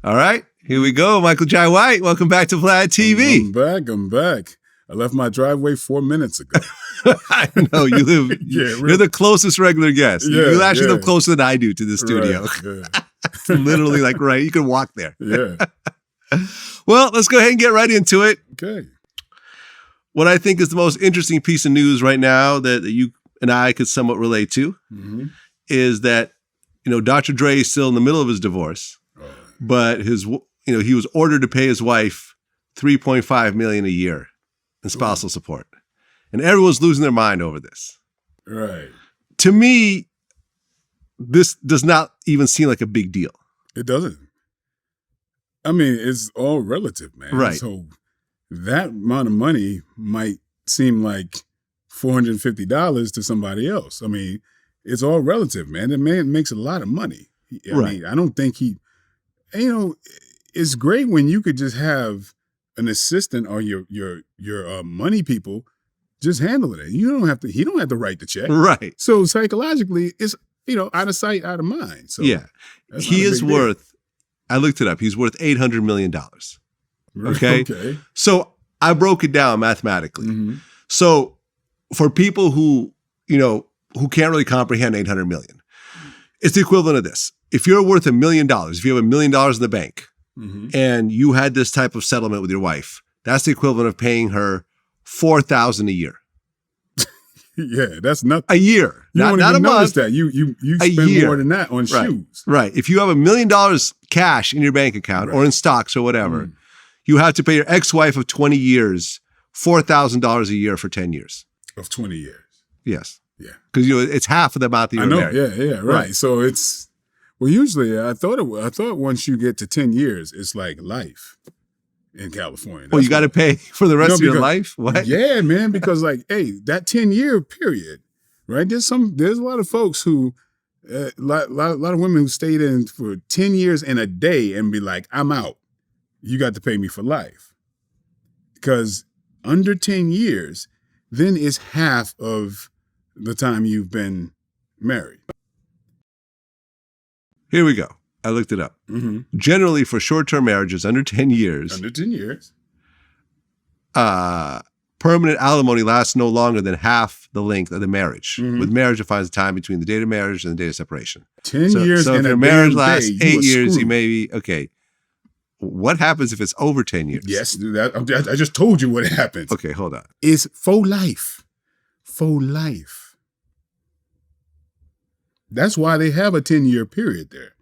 All right, here we go. Michael Jai White, welcome back to VladTV. I'm back. I left my driveway 4 minutes ago. I know, you live, you're the closest regular guest. You actually live closer than I do to the studio. Right, literally like right, you can walk there. Yeah. Well, let's go ahead and get right into it. Okay. What I think is the most interesting piece of news right now that you and I could somewhat relate to is that, Dr. Dre is still in the middle of his divorce, but he was ordered to pay his wife $3.5 million a year in spousal support. And everyone's losing their mind over this. Right. To me, this does not even seem like a big deal. It doesn't. I mean, it's all relative, man. Right. So that amount of money might seem like $450 to somebody else. I mean, it's all relative, man. The man makes a lot of money. I mean, I don't think it's great when you could just have an assistant or your money people just handling it. He don't have to write the check. Right. So psychologically, it's, out of sight, out of mind. So yeah. He is worth, I looked it up, he's worth $800 million. Okay. Okay. So I broke it down mathematically. So for people who can't really comprehend 800 million, it's the equivalent of this. If you're worth $1 million, if you have $1 million in the bank and you had this type of settlement with your wife, that's the equivalent of paying her $4,000 a year. Yeah, that's nothing. A year. You not don't even a month. notice that. You spend more than that on shoes. Right. If you have $1 million cash in your bank account or in stocks or whatever, you have to pay your ex-wife of 20 years $4,000 a year for 10 years. Of 20 years. Yes. Yeah. Because it's half of the amount that you're married. Yeah, right. So it's usually I thought once you get to 10 years, it's like life in California. Well, you got to pay for the rest of your life? What? Yeah, man, because that 10-year period, right? There's a lot of folks who, a lot of women who stayed in for 10 years and a day and be like, I'm out. You got to pay me for life. Because under 10 years, then it's half of the time you've been married. Here we go. I looked it up. Generally, for short-term marriages under 10 years, permanent alimony lasts no longer than half the length of the marriage. With marriage, it finds the time between the date of marriage and the date of separation. 10 years so and if your marriage lasts 8 years, you may be, okay. What happens if it's over 10 years? Yes, I just told you what happens. Okay, hold on. It's for life. For life. That's why they have a 10-year period there.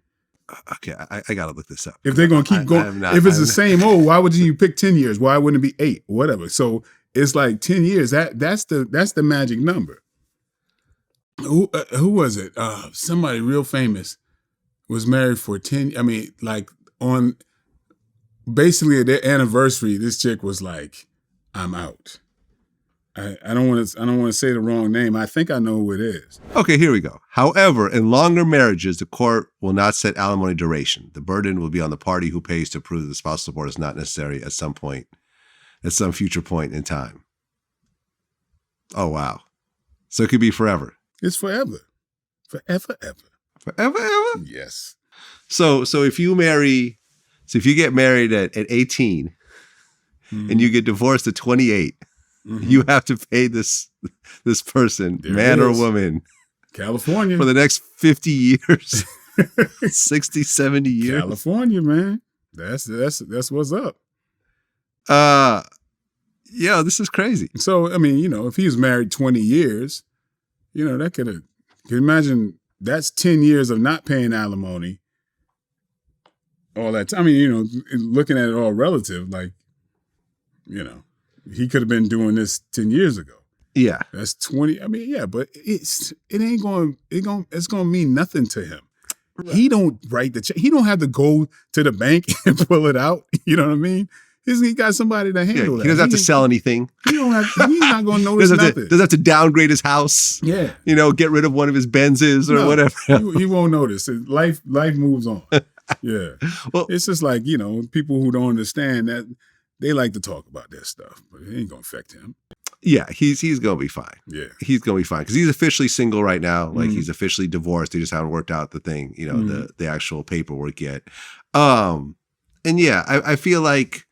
Okay, I got to look this up. If they're going to keep going, if it's the same, why would you pick 10 years? Why wouldn't it be 8 or whatever? So it's like 10 years. That's the magic number. Who was it? Somebody real famous was married for 10. I mean, like on basically at their anniversary, this chick was like, "I'm out." I don't want to say the wrong name. I think I know who it is. Okay, here we go. However, in longer marriages, the court will not set alimony duration. The burden will be on the party who pays to prove the spousal support is not necessary at some future point in time. Oh, wow. So it could be forever. It's forever. Forever, ever. Forever, ever? Yes. So if you get married at 18 and you get divorced at 28, you have to pay this person, man or woman, California, for the next 50 years, 60, 70 years. California, man. That's what's up. Yeah, this is crazy. So, I mean, if he was married 20 years, that can you imagine that's 10 years of not paying alimony. All that time. I mean, looking at it all relative, like, he could have been doing this 10 years ago. Yeah. That's 20. I mean, yeah, but it's going to mean nothing to him. Right. He don't write the check. He don't have to go to the bank and pull it out. You know what I mean? He got somebody to handle that. He doesn't have to sell anything. He's not going to notice nothing. Doesn't have to downgrade his house. Yeah. Get rid of one of his Benzes or whatever. He won't notice. Life moves on. Yeah. Well, it's just like, people who don't understand that, they like to talk about that stuff, but it ain't going to affect him. Yeah, he's going to be fine. Yeah. He's going to be fine because he's officially single right now. Like he's officially divorced. They just haven't worked out the thing, the actual paperwork yet. And yeah, I feel like,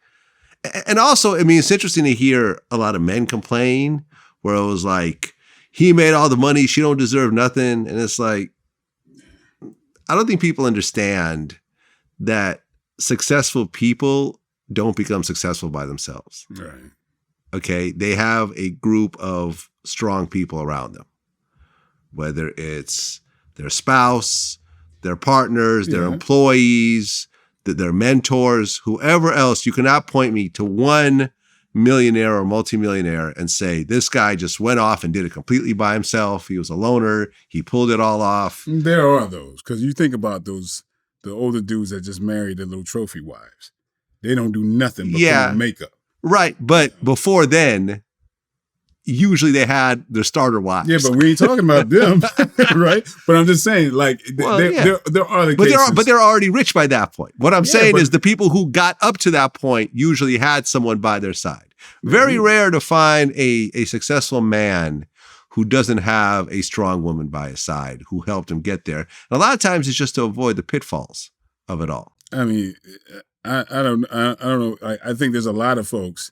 and also, I mean, it's interesting to hear a lot of men complain where it was like, he made all the money, she don't deserve nothing. And it's like, I don't think people understand that successful people don't become successful by themselves. Right. Okay. They have a group of strong people around them, whether it's their spouse, their partners, their employees, their mentors, whoever else. You cannot point me to one millionaire or multimillionaire and say, this guy just went off and did it completely by himself. He was a loner. He pulled it all off. There are those, because you think about those, the older dudes that just married their little trophy wives. They don't do nothing but put on makeup. Right. But before then, usually they had their starter wives. Yeah, but we ain't talking about them, right? But I'm just saying, like, there are the cases. But they're already rich by that point. What I'm saying is the people who got up to that point usually had someone by their side. Very rare to find a successful man who doesn't have a strong woman by his side who helped him get there. And a lot of times it's just to avoid the pitfalls of it all. I mean, I don't know. I think there's a lot of folks.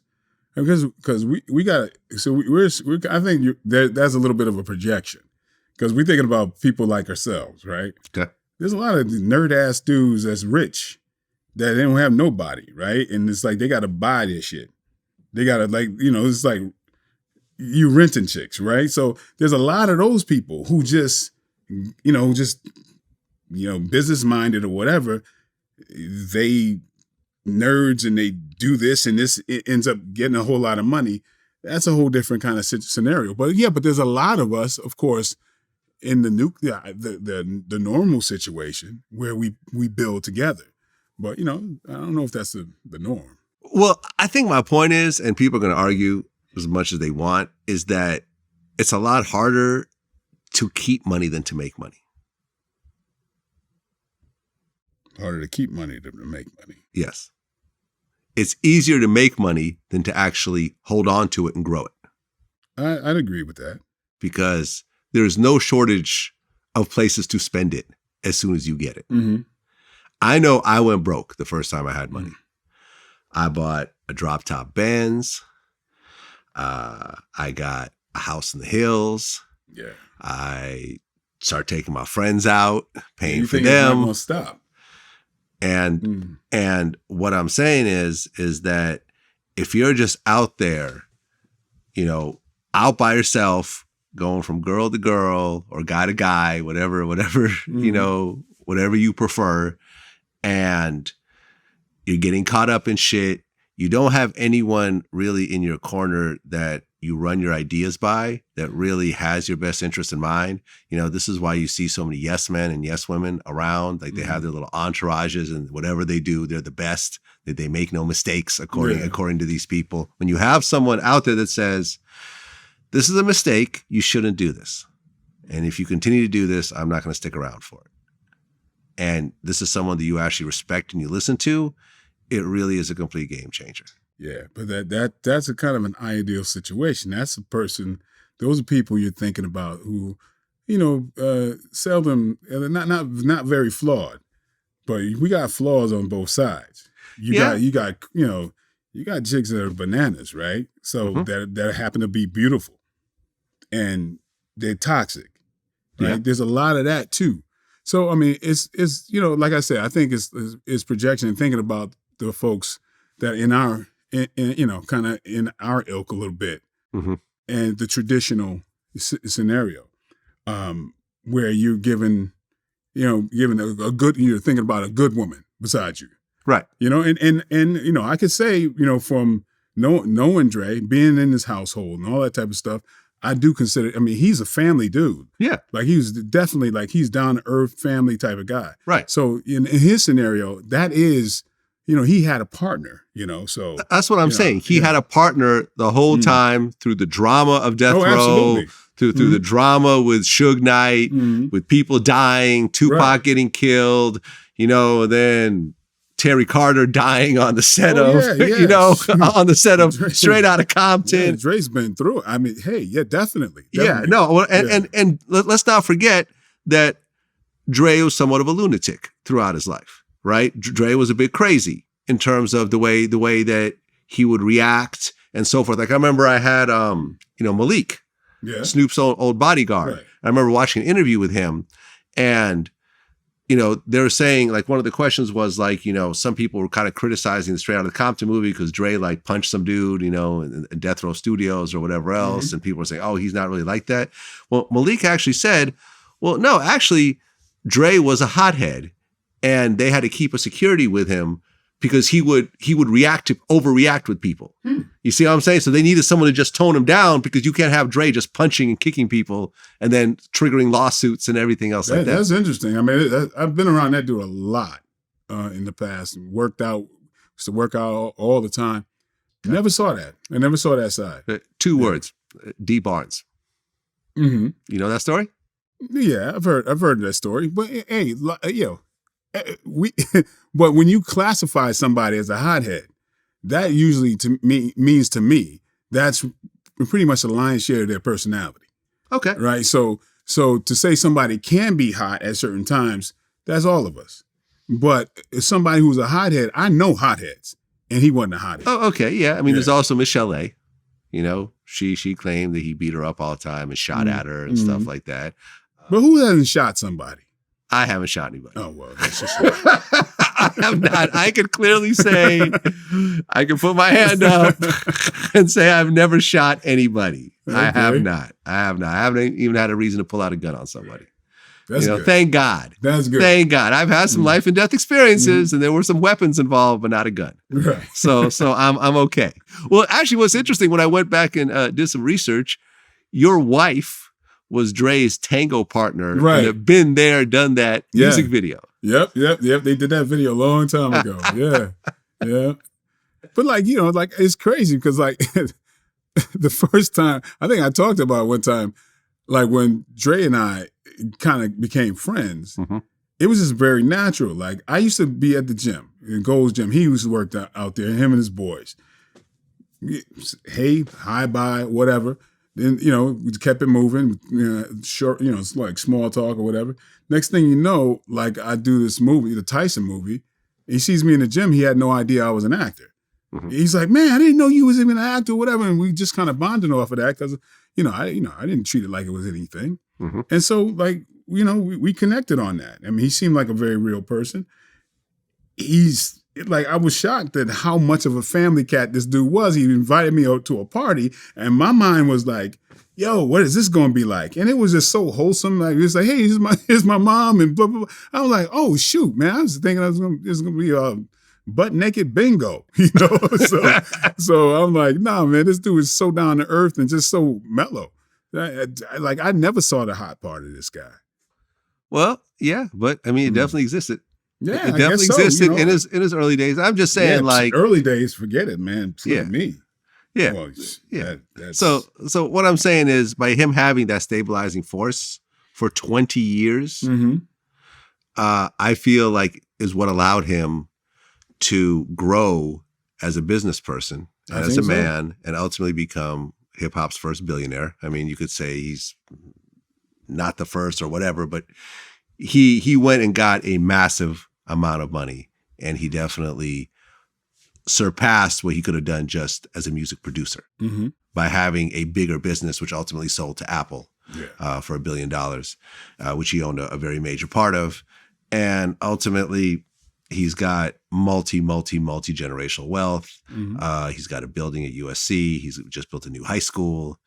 Because we got, so we're I think that's a little bit of a projection, because we're thinking about people like ourselves, right? Okay. There's a lot of nerd ass dudes that's rich that they don't have nobody, right? And it's like they got to buy this shit. They got to, like, it's like you renting chicks, right? So there's a lot of those people who just business minded or whatever. They nerds and they do this, and this ends up getting a whole lot of money. That's a whole different kind of scenario. But there's a lot of us, of course, in the normal situation where we build together. But I don't know if that's the norm. Well, I think my point is, and people are going to argue as much as they want, is that it's a lot harder to keep money than to make money. Harder to keep money than to make money. Yes. It's easier to make money than to actually hold on to it and grow it. I'd agree with that. Because there's no shortage of places to spend it as soon as you get it. Mm-hmm. I know I went broke the first time I had money. I bought a drop top Benz. I got a house in the hills. Yeah. I started taking my friends out, paying for them. It's not gonna stop. And what I'm saying is that if you're just out there, out by yourself, going from girl to girl or guy to guy, whatever, whatever you prefer, and you're getting caught up in shit, you don't have anyone really in your corner that you run your ideas by that really has your best interest in mind. This is why you see so many yes men and yes women around. Like, they have their little entourages, and whatever they do, they're the best. That they make no mistakes according to these people. When you have someone out there that says, this is a mistake, you shouldn't do this. And if you continue to do this, I'm not going to stick around for it. And this is someone that you actually respect and you listen to, it really is a complete game changer. Yeah, but that's a kind of an ideal situation. That's a person, those are people you're thinking about who, seldom, not very flawed, but we got flaws on both sides. You got chicks that are bananas, right? So that happen to be beautiful, and they're toxic, right? Yeah. There's a lot of that too. So I mean, it's like I said, I think it's projection and thinking about the folks that in our kind of in our ilk a little bit, and the traditional scenario, where you're given a good, you're thinking about a good woman beside you, right? And I could say, from knowing Dre, being in his household and all that type of stuff, I do consider. I mean, he's a family dude. Yeah, like he was definitely like he's down to earth family type of guy. Right. So in his scenario, that is. He had a partner, so. That's what I'm saying. He had a partner the whole time through the drama of Death Row, through the drama with Suge Knight, with people dying, Tupac getting killed, then Terry Carter dying on the set on the set of Straight Outta Compton. Yeah, Dre's been through it. I mean, hey, yeah, definitely. Yeah, no, and let's not forget that Dre was somewhat of a lunatic throughout his life. Right? Dre was a bit crazy. in terms of the way that he would react and so forth. Like I remember I had, Malik, Snoop's old bodyguard. Right. I remember watching an interview with him, and they were saying, like, one of the questions was like, some people were kind of criticizing the Straight Outta Compton movie because Dre like punched some dude, in Death Row Studios or whatever else. Mm-hmm. And people were saying, oh, he's not really like that. Well, Malik actually said, well, no, actually, Dre was a hothead and they had to keep a security with him because he would overreact with people. You see what I'm saying? So they needed someone to just tone him down because you can't have Dre just punching and kicking people and then triggering lawsuits and everything else like that. That's interesting. I mean, I've been around that dude a lot in the past. Used to work out all the time. Never saw that. I never saw that side. Two words, D. Barnes. Mm-hmm. You know that story? Yeah, I've heard that story. But hey, but when you classify somebody as a hothead, that usually means to me that's pretty much the lion's share of their personality. Okay. Right. So to say somebody can be hot at certain times, that's all of us. But if somebody who's a hothead, I know hotheads, and he wasn't a hothead. Oh, okay. Yeah. I mean, there's also Michelle A. She claimed that he beat her up all the time and shot at her and stuff like that. But who hasn't shot somebody? I haven't shot anybody. Oh, well, that's just I have not. I can clearly say, I can put my hand up and say I've never shot anybody. Okay. I have not. I haven't even had a reason to pull out a gun on somebody. That's good. Thank God. That's good. Thank God. I've had some life and death experiences, and there were some weapons involved, but not a gun. Right. So I'm okay. Well, actually, what's interesting, when I went back and did some research, your wife was Dre's tango partner. Right. And had been there, done that music video. Yep. They did that video a long time ago. Yeah. But it's crazy because the first time, I think I talked about one time, like when Dre and I kind of became friends, it was just very natural. Like I used to be at the gym, in Gold's Gym. He used to work out there, him and his boys. Hey, hi, bye, whatever. Then, we kept it moving, short, it's like small talk or whatever. Next thing you know, like I do this movie, the Tyson movie. He sees me in the gym. He had no idea I was an actor. Mm-hmm. He's like, man, I didn't know you was even an actor or whatever. And we just kind of bonded off of that because, I didn't treat it like it was anything. Mm-hmm. And so we connected on that. I mean, he seemed like a very real person. I was shocked at how much of a family cat this dude was. He invited me out to a party, and my mind was like, yo, what is this going to be like? And it was just so wholesome. Like, it was like, hey, here's my mom, and blah, blah, blah. I was like, oh, shoot, man. I was thinking this was going to be a butt naked bingo, So I'm like, nah, man, this dude is so down to earth and just so mellow. I never saw the hot part of this guy. Well, yeah, but I mean, it definitely existed. Yeah, it definitely existed in his early days. I'm just saying, early days, forget it, man. Me. Yeah, well, So what I'm saying is, by him having that stabilizing force for 20 years, I feel like is what allowed him to grow as a business person, and as a man, and ultimately become hip hop's first billionaire. I mean, you could say he's not the first or whatever, but he went and got a massive amount of money, and he definitely surpassed what he could have done just as a music producer by having a bigger business, which ultimately sold to Apple for $1 billion, which he owned a very major part of. And ultimately, he's got multi-generational wealth. He's got a building at USC. He's just built a new high school.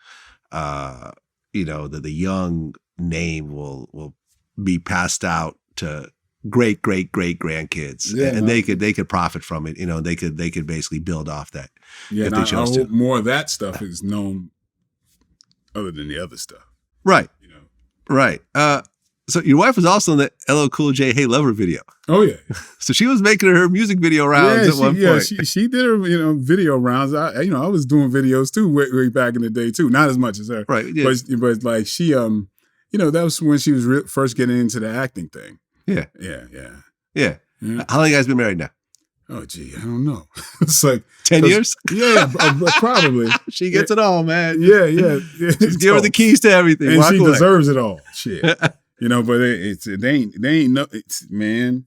The young name will be passed out to great grandkids, and they could profit from it. They could basically build off that. Yeah, and I hope more of that stuff is known, other than the other stuff. Right. Right. So your wife was also in the LL Cool J Hey Lover video. Oh yeah. So she was making her music video rounds at one point. Yeah, she did her video rounds. I was doing videos too way back in the day too. Not as much as her. Right. Yeah. But like she that was when she was first getting into the acting thing. Yeah. Yeah. How long you guys been married now? Oh, gee, I don't know. It's like 10 years? Yeah, probably. She gets it all, man. Yeah. Just give her the keys to everything. And she deserves it all. Shit. But it ain't no, man,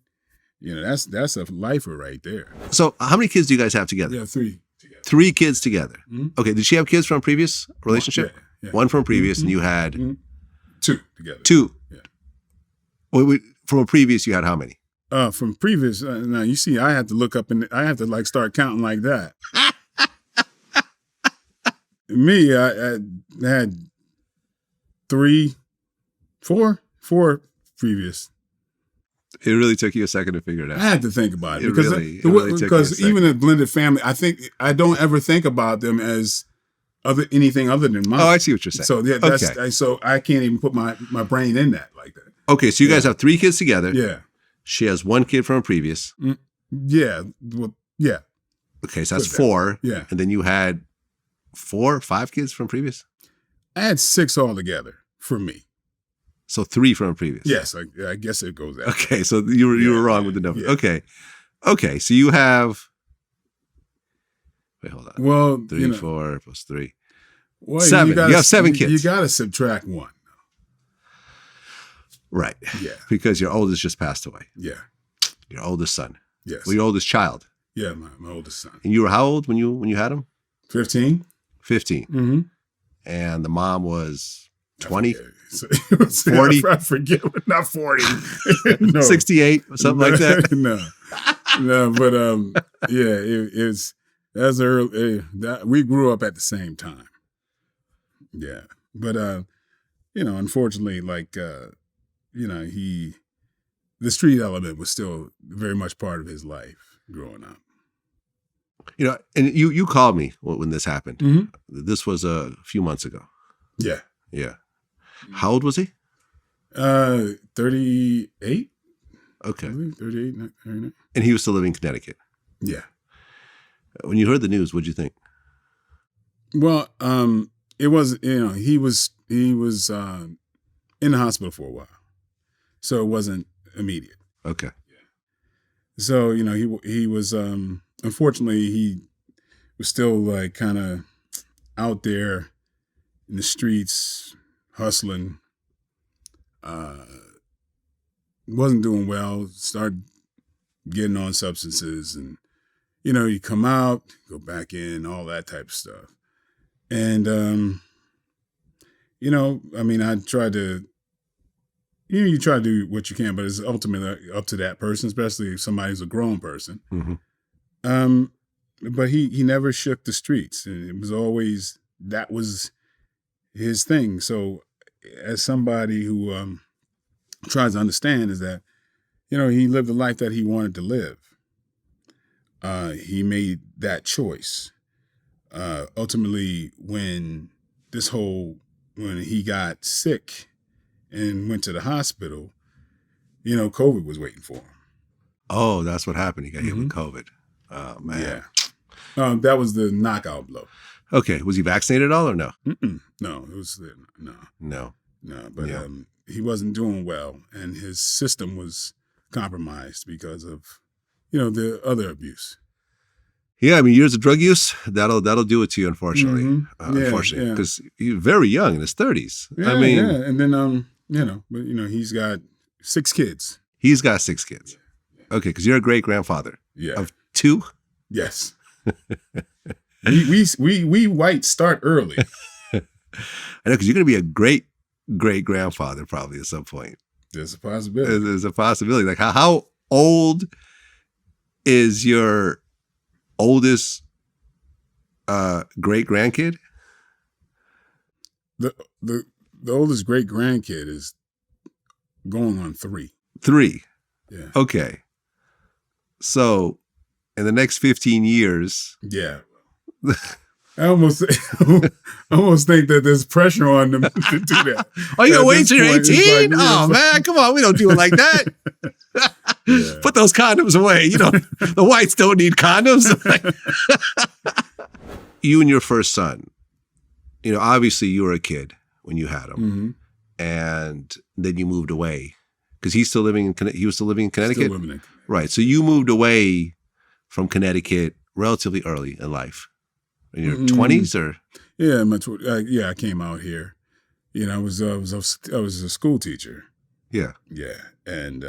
that's a lifer right there. So how many kids do you guys have together? Yeah, 3 together. 3 kids together. Mm-hmm. Okay. Did she have kids from a previous relationship? Yeah. One from previous, and you had 2 together. 2. Yeah. Wait, from a previous, you had how many? From previous, now you see, I have to look up and I have to like start counting like that. Me, I had 4 previous. It really took you a second to figure it out. I had to think about it Because even a blended family, I don't ever think about them as anything other than mine. Oh, I see what you're saying. So yeah, so I can't even put my brain in that like that. Okay, so you guys have 3 kids together. Yeah. She has 1 kid from a previous. Yeah. Well, yeah. Okay, so that's 4. Yeah. And then you had 4 or 5 kids from previous? I had 6 altogether for me. So 3 from a previous. Yes, I guess it goes that. Okay, so you were wrong with the number. Yeah. Okay, so you have. Wait, hold on. Well, 3, 4 plus 3. Well, 7. You have 7 kids. You got to subtract 1. Right. Yeah. Because your oldest just passed away. Yeah. Your oldest son. Yes. Well, your oldest child. Yeah, my oldest son. And you were how old when you had him? 15. 15. Mm-hmm. And the mom was 20? 40? I forget, not 40. No. 68 or something like that? No, but it's that's early. We grew up at the same time. Yeah. But, unfortunately, the street element was still very much part of his life growing up. And you called me when this happened. Mm-hmm. This was a few months ago. Yeah. Yeah. How old was he? 38. Okay. 38, 39. And he was still living in Connecticut. Yeah. When you heard the news, what'd you think? Well, it was, he was in the hospital for a while. So it wasn't immediate. Okay. Yeah. So, he was, unfortunately, he was still like kind of out there in the streets, hustling, wasn't doing well, started getting on substances, and, you come out, go back in, all that type of stuff. And, I tried to, you try to do what you can, but it's ultimately up to that person, especially if somebody's a grown person. Mm-hmm. But he never shook the streets, and it was always, that was his thing. So as somebody who tries to understand is that, he lived the life that he wanted to live. He made that choice. Ultimately, when he got sick and went to the hospital, COVID was waiting for him. Oh, that's what happened. He got hit with COVID. Oh, man. Yeah. That was the knockout blow. Okay. Was he vaccinated at all or no? No, it was No. But he wasn't doing well, and his system was compromised because of the other abuse. Yeah, years of drug use, that'll do it to you, unfortunately. Mm-hmm. Unfortunately, because he's very young, in his 30s. Yeah, and then he's got 6 kids. He's got 6 kids. Okay, because you're a great grandfather. Yeah. Of 2. Yes. we whites start early. I know, because you're going to be a great grandfather probably at some point. There's a possibility. There's a possibility. Like how old is your oldest great grandkid? The oldest great grandkid is going on 3. 3. Yeah. Okay. So in the next 15 years. Yeah. I almost think that there's pressure on them to do that. Oh, you gonna wait till you're 18? Man, come on. We don't do it like that. Yeah. Put those condoms away. The whites don't need condoms. You and your first son, obviously you were a kid when you had him. Mm-hmm. And then you moved away because he was still living in Connecticut. Still living in Connecticut. Right. So you moved away from Connecticut relatively early in life. In your 20s or? Yeah, I came out here. I was a school teacher. Yeah. Yeah. And,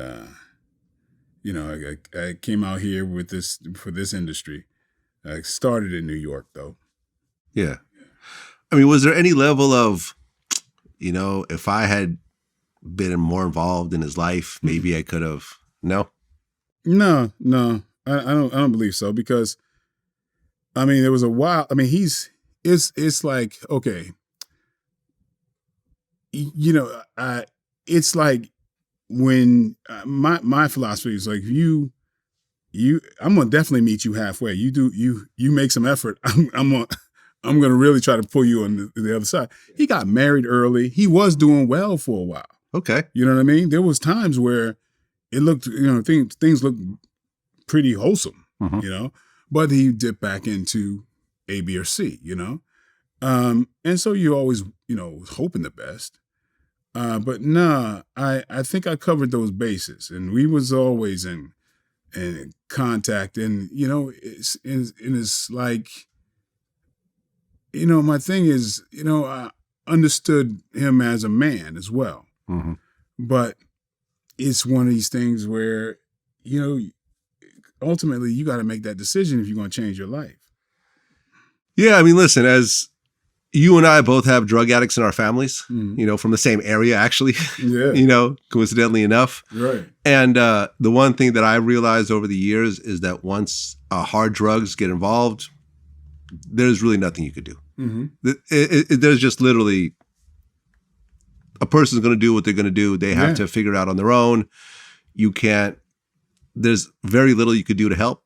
I came out here with for this industry. I started in New York, though. Yeah. I mean, was there any level of, if I had been more involved in his life, maybe I could have? No? No. I don't believe so, because, I mean, there was a while. I mean, it's like, okay, it's like when my philosophy is like, I'm gonna definitely meet you halfway. You make some effort. I'm gonna really try to pull you on the other side. He got married early. He was doing well for a while. Okay. You know what I mean? There was times where it looked, things looked pretty wholesome, but he dipped back into A, B, or C, and so you always, hoping the best. But nah, I think I covered those bases, and we was always in contact, and it's like, my thing is, I understood him as a man as well, but it's one of these things where, ultimately you got to make that decision if you're going to change your life. Yeah, I mean, listen, as you and I both have drug addicts in our families, from the same area, actually, coincidentally enough. Right. And the one thing that I realized over the years is that once hard drugs get involved, there's really nothing you could do. There's just literally, a person's going to do what they're going to do. They have to figure it out on their own. There's very little you could do to help.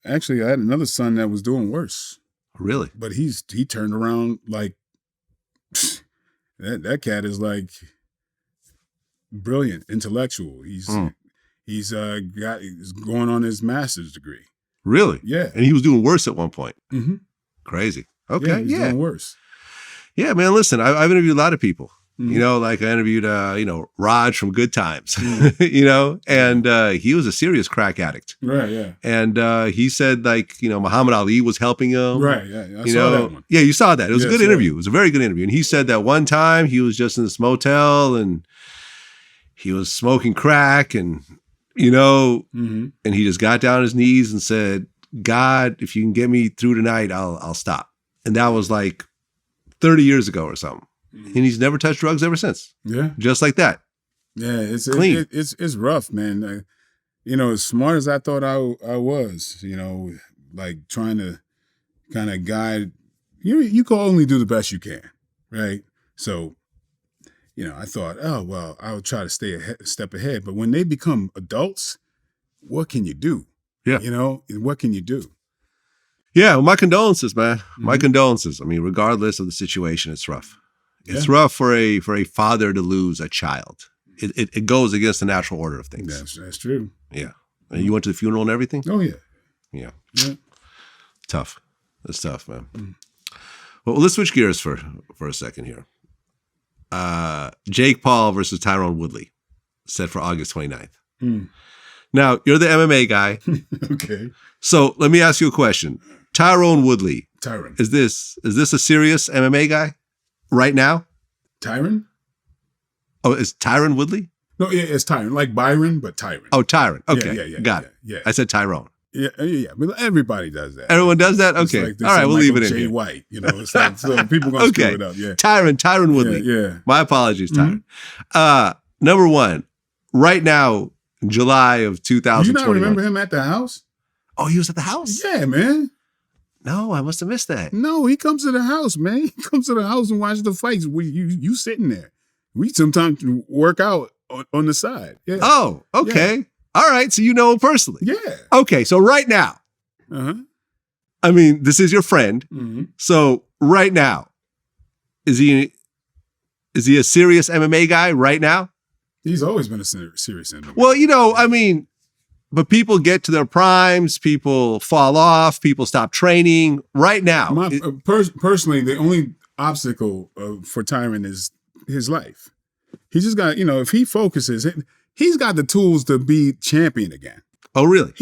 Actually, I had another son that was doing worse. Really? But he turned around like, that cat is like brilliant, intellectual. He's going on his master's degree. Really? Yeah. And he was doing worse at one point. Crazy. Okay. Yeah, he's doing worse. Yeah, man. Listen, I've interviewed a lot of people. Like I interviewed, Raj from Good Times, and he was a serious crack addict. Right, yeah. And he said, like, Muhammad Ali was helping him. Right, yeah. I saw that one. Yeah, you saw that. It was a good interview. It was a very good interview. And he said that one time he was just in this motel and he was smoking crack and, and he just got down on his knees and said, God, if you can get me through tonight, I'll stop. And that was like 30 years ago or something. And he's never touched drugs ever since. Yeah. Just like that. Yeah, it's clean. It's rough, man. As smart as I thought I was, like trying to kind of guide, you can only do the best you can, right? So, I thought, oh, well, I'll try to stay a step ahead. But when they become adults, what can you do? Yeah. What can you do? Yeah, well, my condolences, man. My condolences. I mean, regardless of the situation, it's rough. It's rough for a father to lose a child. It goes against the natural order of things. That's true. Yeah. And you went to the funeral and everything? Oh, yeah. Yeah. Tough. It's tough, man. Well, let's switch gears for a second here. Jake Paul versus Tyron Woodley, set for August 29th. Now, you're the MMA guy. Okay. So let me ask you a question. Tyron Woodley. Tyron. Is this a serious MMA guy right now? Tyron? Oh, is Tyron Woodley? No, yeah, it's Tyron. Like Byron, but Tyron. Oh, Tyron. Okay. Yeah. Got it. Yeah. I said Tyrone. Yeah. But everybody does that. Everyone does that? Okay. Like all right, we'll leave it in Jay here. White, it's like, so people going to screw it up. Yeah. Tyron Woodley. Yeah. My apologies, Tyron. Number one, right now, July of 2021. You not remember him at the house? Oh, he was at the house? Yeah, man. No, I must have missed that. No, he comes to the house, man. He comes to the house and watches the fights. You sitting there. We sometimes work out on the side. Yeah. Oh, okay. Yeah. All right. So you know him personally. Yeah. Okay. So right now, I mean, this is your friend. So right now, is he a serious MMA guy right now? He's always been a serious MMA. Well, I mean, but people get to their primes, people fall off, people stop training. Right now, personally, the only obstacle for Tyron is his life. He just got, if he focuses, he's got the tools to be champion again. Oh, really?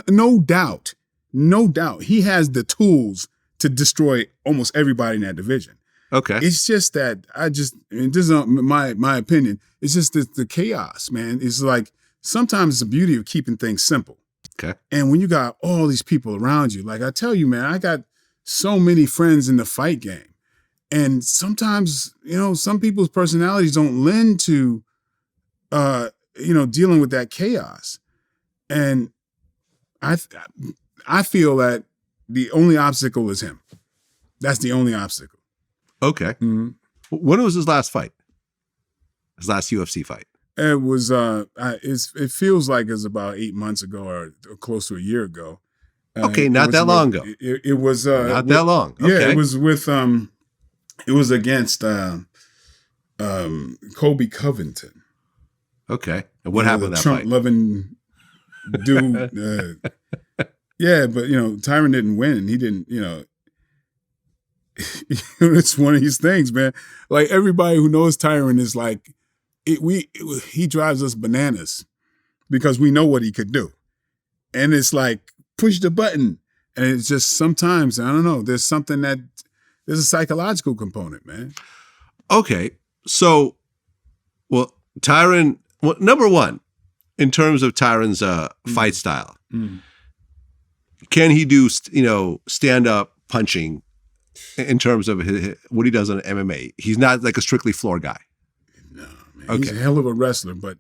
No doubt. No doubt. He has the tools to destroy almost everybody in that division. Okay. It's just that this is my opinion. It's just the chaos, man. It's like sometimes it's the beauty of keeping things simple. Okay. And when you got all these people around you, like I tell you, man, I got so many friends in the fight game. And sometimes, some people's personalities don't lend to, dealing with that chaos. And I feel that the only obstacle is him. That's the only obstacle. Okay. Mm-hmm. When was his last fight? His last UFC fight? It was. It feels like it's about 8 months ago or close to a year ago. Okay, not that long ago. It was not that long. Okay. Yeah, it was with. It was against Kobe Covington. Okay, and what happened in that Trump fight? Loving dude. Yeah, but Tyron didn't win. He didn't. It's one of these things, man. Like everybody who knows Tyron is like, he drives us bananas because we know what he could do, and it's like push the button, and it's just sometimes I don't know. There's a psychological component, man. Okay, so Tyron. Well, number one, in terms of Tyron's fight style, can he do stand up punching? In terms of what he does on MMA, he's not like a strictly floor guy. No, man. Okay. He's a hell of a wrestler, but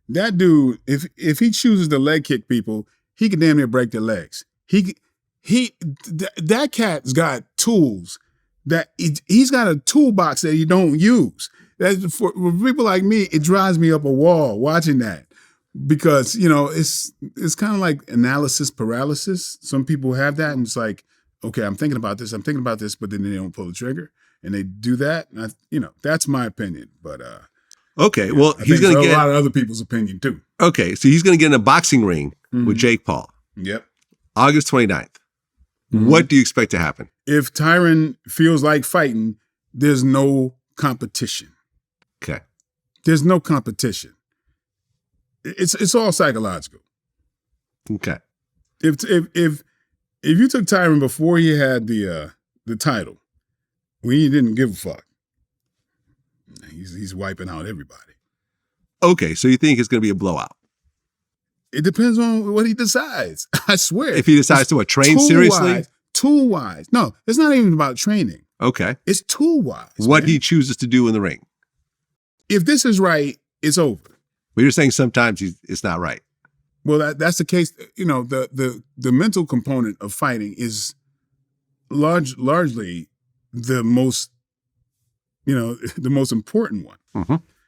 that dude, if he chooses to leg kick people, he can damn near break their legs. That cat's got tools that he's got a toolbox that you don't use. That's for people like me, it drives me up a wall watching that because it's kind of like analysis paralysis. Some people have that, and it's like, okay, I'm thinking about this, but then they don't pull the trigger, and they do that. And that's my opinion. But okay, well, he's going to get a lot of other people's opinion too. Okay, so he's going to get in a boxing ring with Jake Paul. Yep, August 29th. What do you expect to happen? If Tyron feels like fighting, there's no competition. Okay, there's no competition. It's all psychological. Okay, if you took Tyron before he had the title, when he didn't give a fuck, he's wiping out everybody. Okay, so you think it's going to be a blowout? It depends on what he decides. I swear. If he decides to train seriously? Tool-wise. No, it's not even about training. Okay. It's tool-wise. What he chooses to do in the ring. If this is right, it's over. But you're saying sometimes it's not right. Well, that's the case. The mental component of fighting is largely the most, the most important one,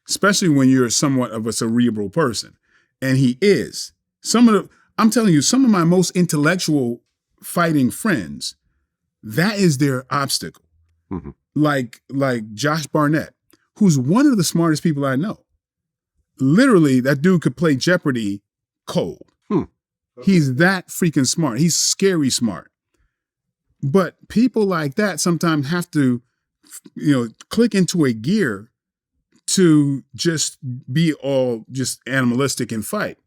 especially when you're somewhat of a cerebral person. And he is. I'm telling you, some of my most intellectual fighting friends, that is their obstacle. Like Josh Barnett, who's one of the smartest people I know. Literally, that dude could play Jeopardy cold. He's that freaking smart. He's scary smart. But people like that sometimes have to, click into a gear to just be all just animalistic and fight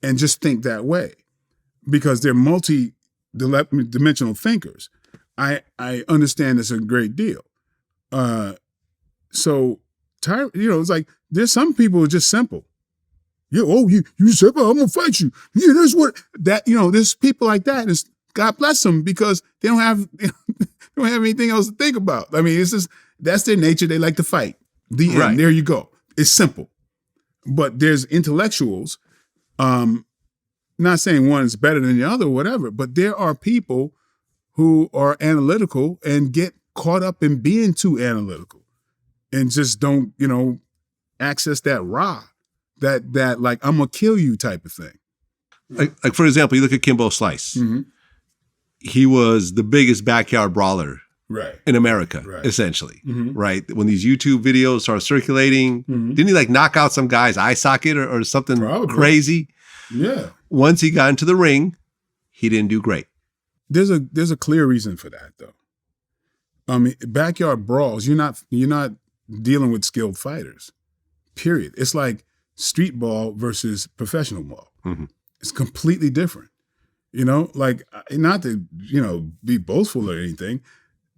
and just think that way because they're multi-dimensional thinkers. I understand this a great deal. So, it's like there's some people who are just simple. You simple, I'm gonna fight you. Yeah, that's what that there's people like that. And God bless them because they don't have anything else to think about. I mean, it's just that's their nature. They like to fight. The end. There you go. It's simple. But there's intellectuals. Not saying one is better than the other, or whatever. But there are people who are analytical and get caught up in being too analytical, and just don't access that raw. That like I'm gonna kill you type of thing. Like for example, you look at Kimbo Slice. He was the biggest backyard brawler in America, essentially. Right? When these YouTube videos started circulating, didn't he like knock out some guy's eye socket or something crazy? Yeah. Once he got into the ring, he didn't do great. There's a clear reason for that though. I mean, backyard brawls, you're not dealing with skilled fighters. Period. It's like street ball versus professional ball. It's completely different. Like not to, be boastful or anything.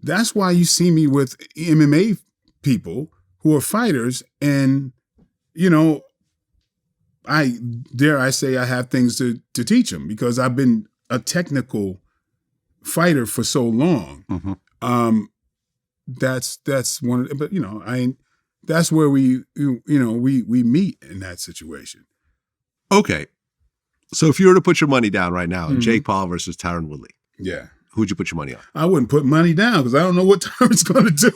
That's why you see me with MMA people who are fighters and, I dare I say I have things to teach him because I've been a technical fighter for so long. Mm-hmm. That's one. But that's where we meet in that situation. Okay, so if you were to put your money down right now, Jake Paul versus Tyron Woodley, yeah, who'd you put your money on? I wouldn't put money down because I don't know what Tyron's going to do.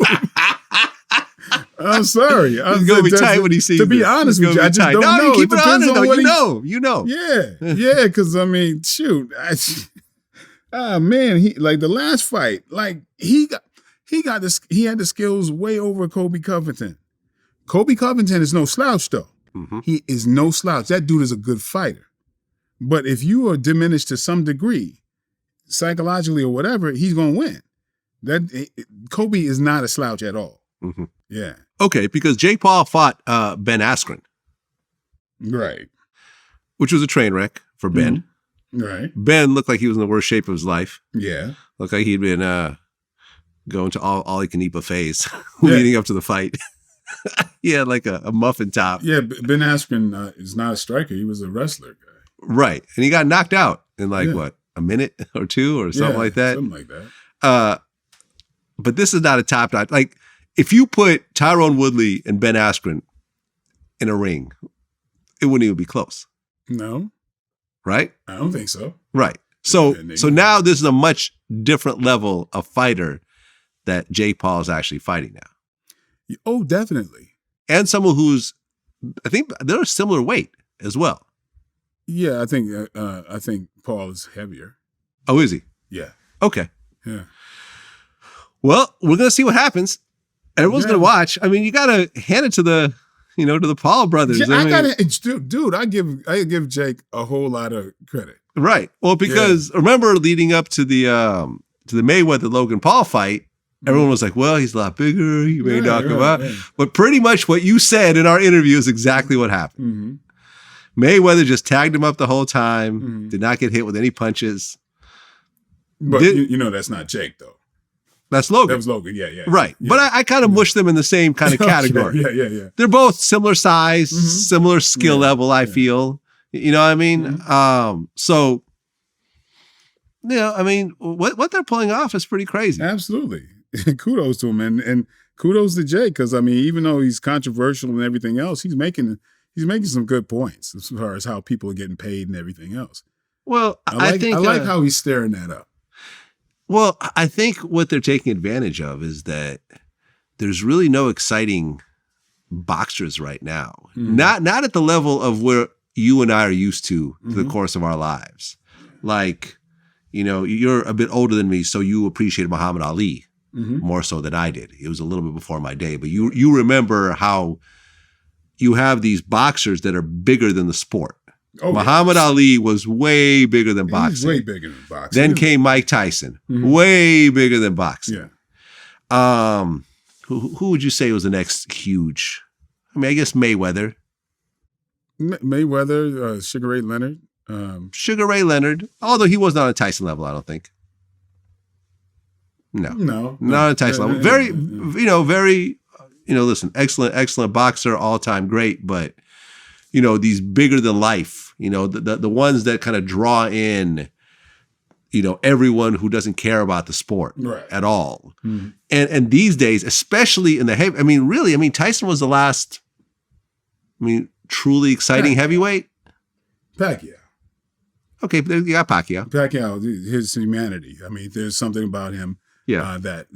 I'm sorry. It's going to be tight when he sees To be honest with you, I just don't know. Keep it honest, though. You know. Yeah, because I mean, shoot. Man, he like the last fight, like he had the skills way over Kobe Covington. Kobe Covington is no slouch, though. Mm-hmm. He is no slouch. That dude is a good fighter. But if you are diminished to some degree, psychologically or whatever, he's going to win. Kobe is not a slouch at all. Mm-hmm. Yeah. Okay, because Jake Paul fought Ben Askren. Right. Which was a train wreck for Ben. Mm-hmm. Right. Ben looked like he was in the worst shape of his life. Yeah. Looked like he'd been going to all he can eat buffets leading up to the fight. He had like a muffin top. Yeah, Ben Askren is not a striker. He was a wrestler guy. Right. And he got knocked out in a minute or two or something like that. Something like that. But this is not a top notch. Like, if you put Tyron Woodley and Ben Askren in a ring, it wouldn't even be close. No. Right? I don't think so. Right. So now this is a much different level of fighter that Jake Paul is actually fighting now. Oh, definitely. And someone who's, I think they're a similar weight as well. Yeah, I think Paul is heavier. Oh, is he? Yeah. Okay. Yeah. Well, we're going to see what happens. Everyone's going to watch. I mean, you got to hand it to the Paul brothers. Yeah, I give Jake a whole lot of credit. Right. Well, because remember leading up to the Mayweather Logan Paul fight, everyone was like, well, he's a lot bigger. He may knock him out. Yeah. But pretty much what you said in our interview is exactly what happened. Mm-hmm. Mayweather just tagged him up the whole time, did not get hit with any punches. But that's not Jake, though. That's Logan. That was Logan, yeah. Right. Yeah. But I kind of mush them in the same kind of category. Yeah. They're both similar size, similar skill level, I feel. You know what I mean? So, I mean, what they're pulling off is pretty crazy. Absolutely. Kudos to him. And kudos to Jake, because, I mean, even though he's controversial and everything else, he's making some good points as far as how people are getting paid and everything else. Well, I like how he's stirring that up. Well, I think what they're taking advantage of is that there's really no exciting boxers right now. Not at the level of where you and I are used to the course of our lives. Like, you're a bit older than me, so you appreciated Muhammad Ali more so than I did. It was a little bit before my day, but you remember how you have these boxers that are bigger than the sport. Oh, Muhammad Ali was way bigger than boxing. Way bigger than boxing. Then came Mike Tyson, way bigger than boxing. Yeah. Who would you say was the next huge? I mean, I guess Mayweather. Mayweather, Sugar Ray Leonard. Sugar Ray Leonard, although he wasn't on a Tyson level, I don't think. No, not on a Tyson level. Very, very, listen, excellent boxer, all time great, but. These bigger than life, the ones that kind of draw in, everyone who doesn't care about the sport at all. Mm-hmm. And these days, especially in the heavy, Tyson was the last, truly exciting heavyweight. Pacquiao. Okay, you got Pacquiao. Pacquiao, his humanity. I mean, there's something about him. Yeah. But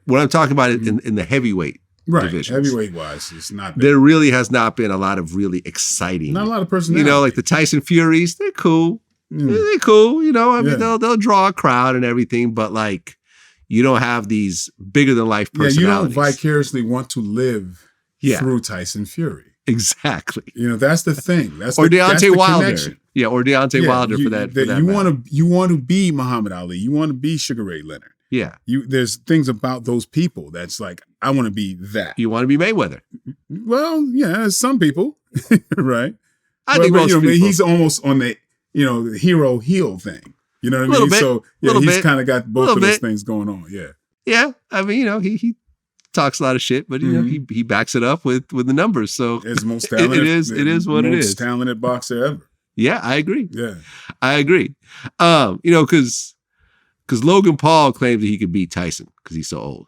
what I'm talking about in the heavyweight. Right, divisions. heavyweight wise, it's not. There really has not been a lot of really exciting. Not a lot of personality. Like the Tyson Furies, they're cool. They're cool. They'll draw a crowd and everything, but like, you don't have these bigger than life personalities. Yeah, you don't vicariously want to live through Tyson Fury. Exactly. That's the thing. Or Deontay Wilder. Connection. Yeah, or Deontay Wilder for that. You want to be Muhammad Ali. You want to be Sugar Ray Leonard. Yeah. There's things about those people that's like, I want to be that. You want to be Mayweather. Well, yeah, some people, right? I think most people. He's almost on the, hero heel thing. You know what I mean? Bit, so he's kind of got both of those things going on. Yeah. Yeah. I mean, he talks a lot of shit, but you know, he backs it up with the numbers. So it's most talented. It is what it is. Most talented boxer ever. Yeah, I agree. Yeah, I agree. You know, because Logan Paul claims that he could beat Tyson because he's so old.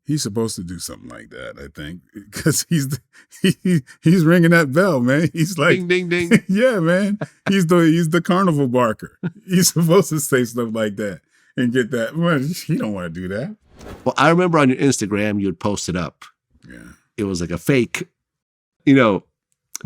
He's supposed to do something like that, I think, because he's ringing that bell, man. He's like, ding, ding, ding. Yeah, man. He's the carnival barker. He's supposed to say stuff like that and get that. Well, he don't want to do that. Well, I remember on your Instagram you had posted up. Yeah, it was like a fake, you know,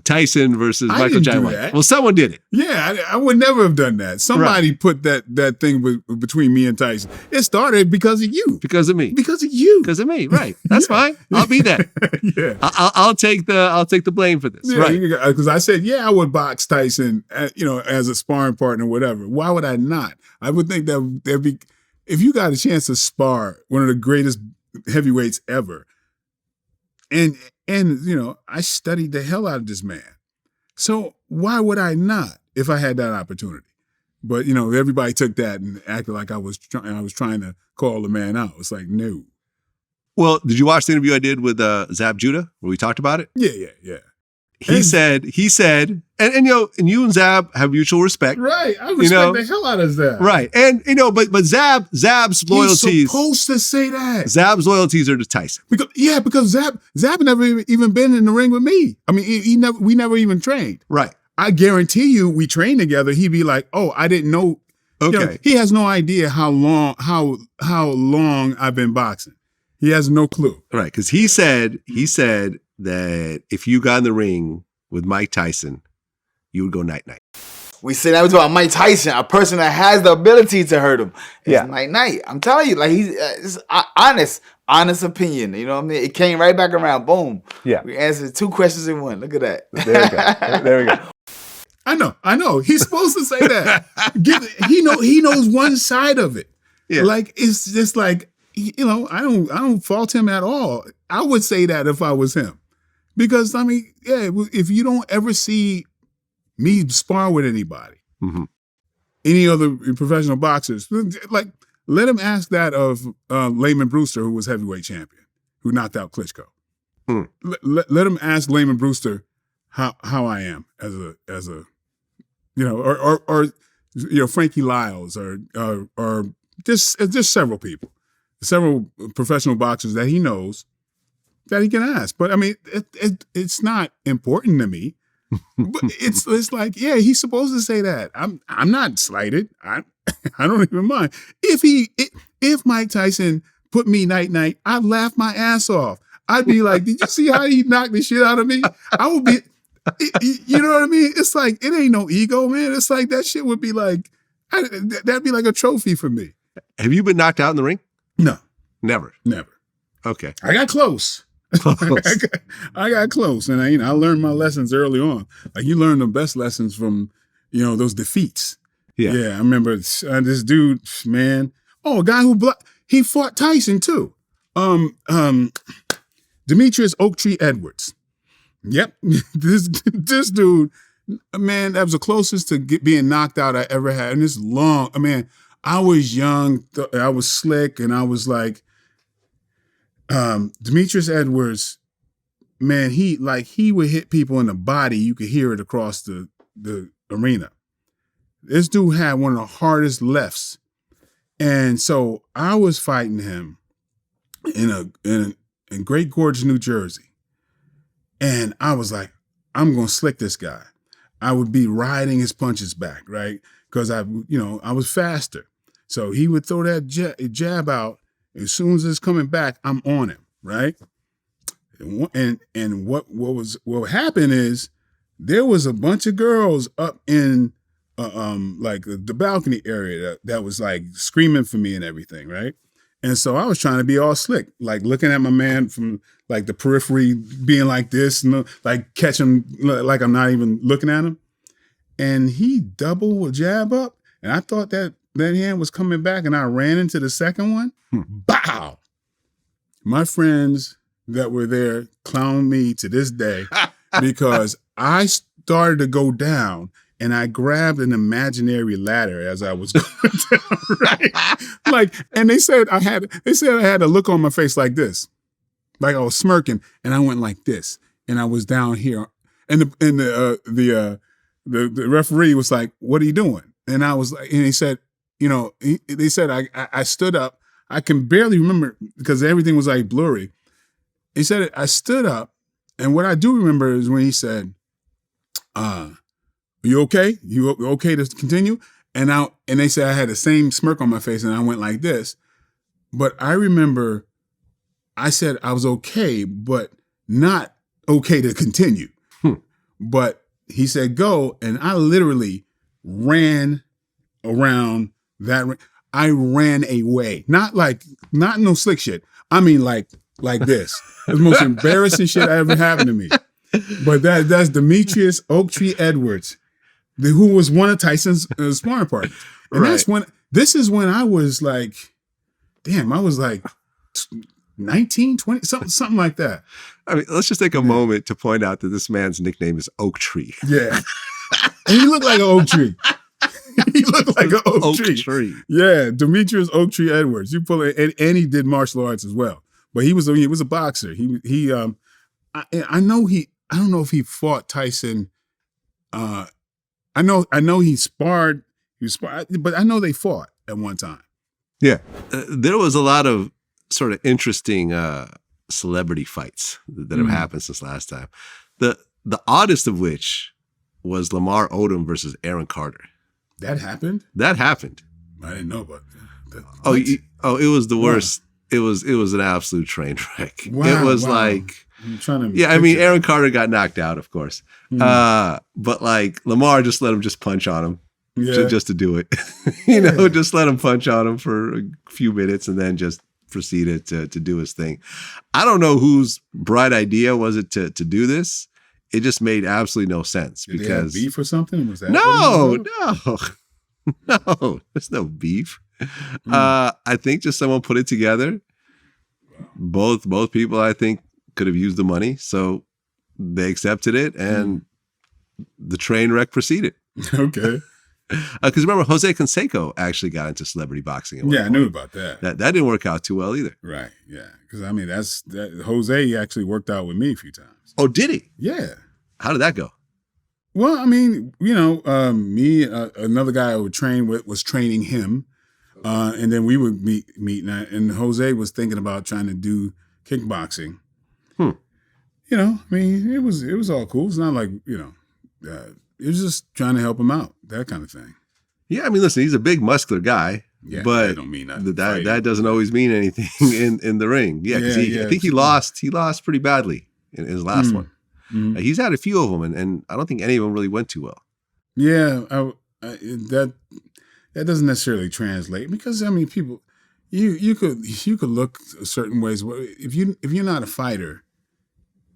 Tyson versus Michael Jai White. Well, someone did it. Yeah, I would never have done that. Somebody put that thing between me and Tyson. It started because of you. Because of me. Because of you. Because of me. Right. That's fine. I'll be that. Yeah. I'll take the blame for this. Yeah, right. Because I said, yeah, I would box Tyson, you know, as a sparring partner, whatever. Why would I not? I would think that there'd be, if you got a chance to spar one of the greatest heavyweights ever, and you know, I studied the hell out of this man. So why would I not if I had that opportunity? But you know, everybody took that and acted like I was trying to call the man out. It's like, no. Well, did you watch the interview I did with Zab Judah where we talked about it? Yeah. He said, and you know, and you and Zab have mutual respect. Right. I respect the hell out of Zab. Right. And you know, but Zab's loyalties. He's supposed to say that. Zab's loyalties are to Tyson. Because Zab never even been in the ring with me. I mean, we never even trained. Right. I guarantee you we trained together, he'd be like, "Oh, I didn't know." Okay. You know, he has no idea how long I've been boxing. He has no clue. Right, because he said that if you got in the ring with Mike Tyson, you would go night-night. We say that about Mike Tyson, a person that has the ability to hurt him. It's night-night. I'm telling you, like it's honest opinion. You know what I mean? It came right back around. Boom. Yeah. We answered 2 questions in one. Look at that. There we go. I know. He's supposed to say that. He knows one side of it. Yeah. Like it's just like, you know, I don't fault him at all. I would say that if I was him. Because I mean, yeah, if you don't ever see me spar with anybody, any other professional boxers, like let him ask that of Layman Brewster, who was heavyweight champion, who knocked out Klitschko. Let him ask Layman Brewster how I am as a you know, or you know, Frankie Lyles or just several people, several professional boxers that he knows that he can ask. But I mean, it's not important to me. But it's like, yeah, he's supposed to say that. I'm not slighted. I don't even mind. If Mike Tyson put me night, I'd laugh my ass off. I'd be like, did you see how he knocked the shit out of me? I would be, you know what I mean? It's like, it ain't no ego, man. It's like, that shit would be like, that'd be like a trophy for me. Have you been knocked out in the ring? No. Never. Okay. I got close. I got close, and I learned my lessons early on. Like, you learn the best lessons from, you know, those defeats. Yeah. I remember this dude, man. Oh, a guy he fought Tyson too. Demetrius Oaktree Edwards. Yep, this dude, man, that was the closest to being knocked out I ever had. And this long, I was young, I was slick, and I was like, Demetrius Edwards, man, he would hit people in the body. You could hear it across the arena. This dude had one of the hardest lefts. And so I was fighting him in Great Gorge, New Jersey. And I was like, I'm going to slick this guy. I would be riding his punches back, right? Because I was faster. So he would throw that jab out. As soon as it's coming back, I'm on him, right? And what happened is there was a bunch of girls up in like the balcony area that was like screaming for me and everything, right? And so I was trying to be all slick, like looking at my man from like the periphery, being like this, and like catch him like I'm not even looking at him. And he doubled a jab up, and I thought that hand was coming back, and I ran into the second one. Bow! My friends that were there clown me to this day because I started to go down, and I grabbed an imaginary ladder as I was going down, right? Like, and they said I had a look on my face like this, like I was smirking, and I went like this, and I was down here, and the referee was like, "What are you doing?" And I was like, and he said, they said I stood up. I can barely remember because everything was like blurry. He said I stood up, and what I do remember is when he said, "You okay? You okay to continue?" And they said I had the same smirk on my face, and I went like this. But I remember I said I was okay, but not okay to continue. But he said go, and I literally ran around that. I ran away, not no slick shit. I mean like this. It's the most embarrassing shit that ever happened to me. But that's Demetrius Oaktree Edwards, who was one of Tyson's sparring partners. And this is when I was like, damn, I was like 19, 20, something like that. I mean, let's just take a moment to point out that this man's nickname is Oak Tree. Yeah. And he looked like an oak tree. He looked like an oak tree. Yeah, Demetrius Oaktree Edwards. You pull it, and he did martial arts as well. But he was a boxer. I don't know if he fought Tyson. I know he sparred. But I know they fought at one time. Yeah, there was a lot of sort of interesting celebrity fights that have happened since last time. The oddest of which was Lamar Odom versus Aaron Carter. That happened? That happened. I didn't know about that. It was the worst. Wow. It was an absolute train wreck. Wow, it was like, I'm trying to. Yeah, I mean, Aaron Carter got knocked out, of course, but like Lamar just let him just punch on him, just to do it. Just let him punch on him for a few minutes and then just proceeded to do his thing. I don't know whose bright idea was it to do this. It just made absolutely no sense. Did because they have beef or something? Was that no, there's no beef. I think just someone put it together. Both people, I think, could have used the money, so they accepted it, and the train wreck proceeded. Okay. Because remember, Jose Canseco actually got into celebrity boxing. I knew about that. That didn't work out too well either. Right. Yeah. Because I mean, Jose actually worked out with me a few times. Oh, did he? Yeah. How did that go? Well, I mean, me, another guy I would train with was training him. And then we would meet and Jose was thinking about trying to do kickboxing. I mean, it was all cool. It's not like, it was just trying to help him out, that kind of thing. Yeah, I mean, listen, he's a big muscular guy, but that don't mean that doesn't always mean anything in the ring. Yeah, because I think he lost pretty badly in his last one. Mm-hmm. He's had a few of them, and I don't think any of them really went too well. Yeah, that doesn't necessarily translate because I mean, people, you could look certain ways. If you're not a fighter,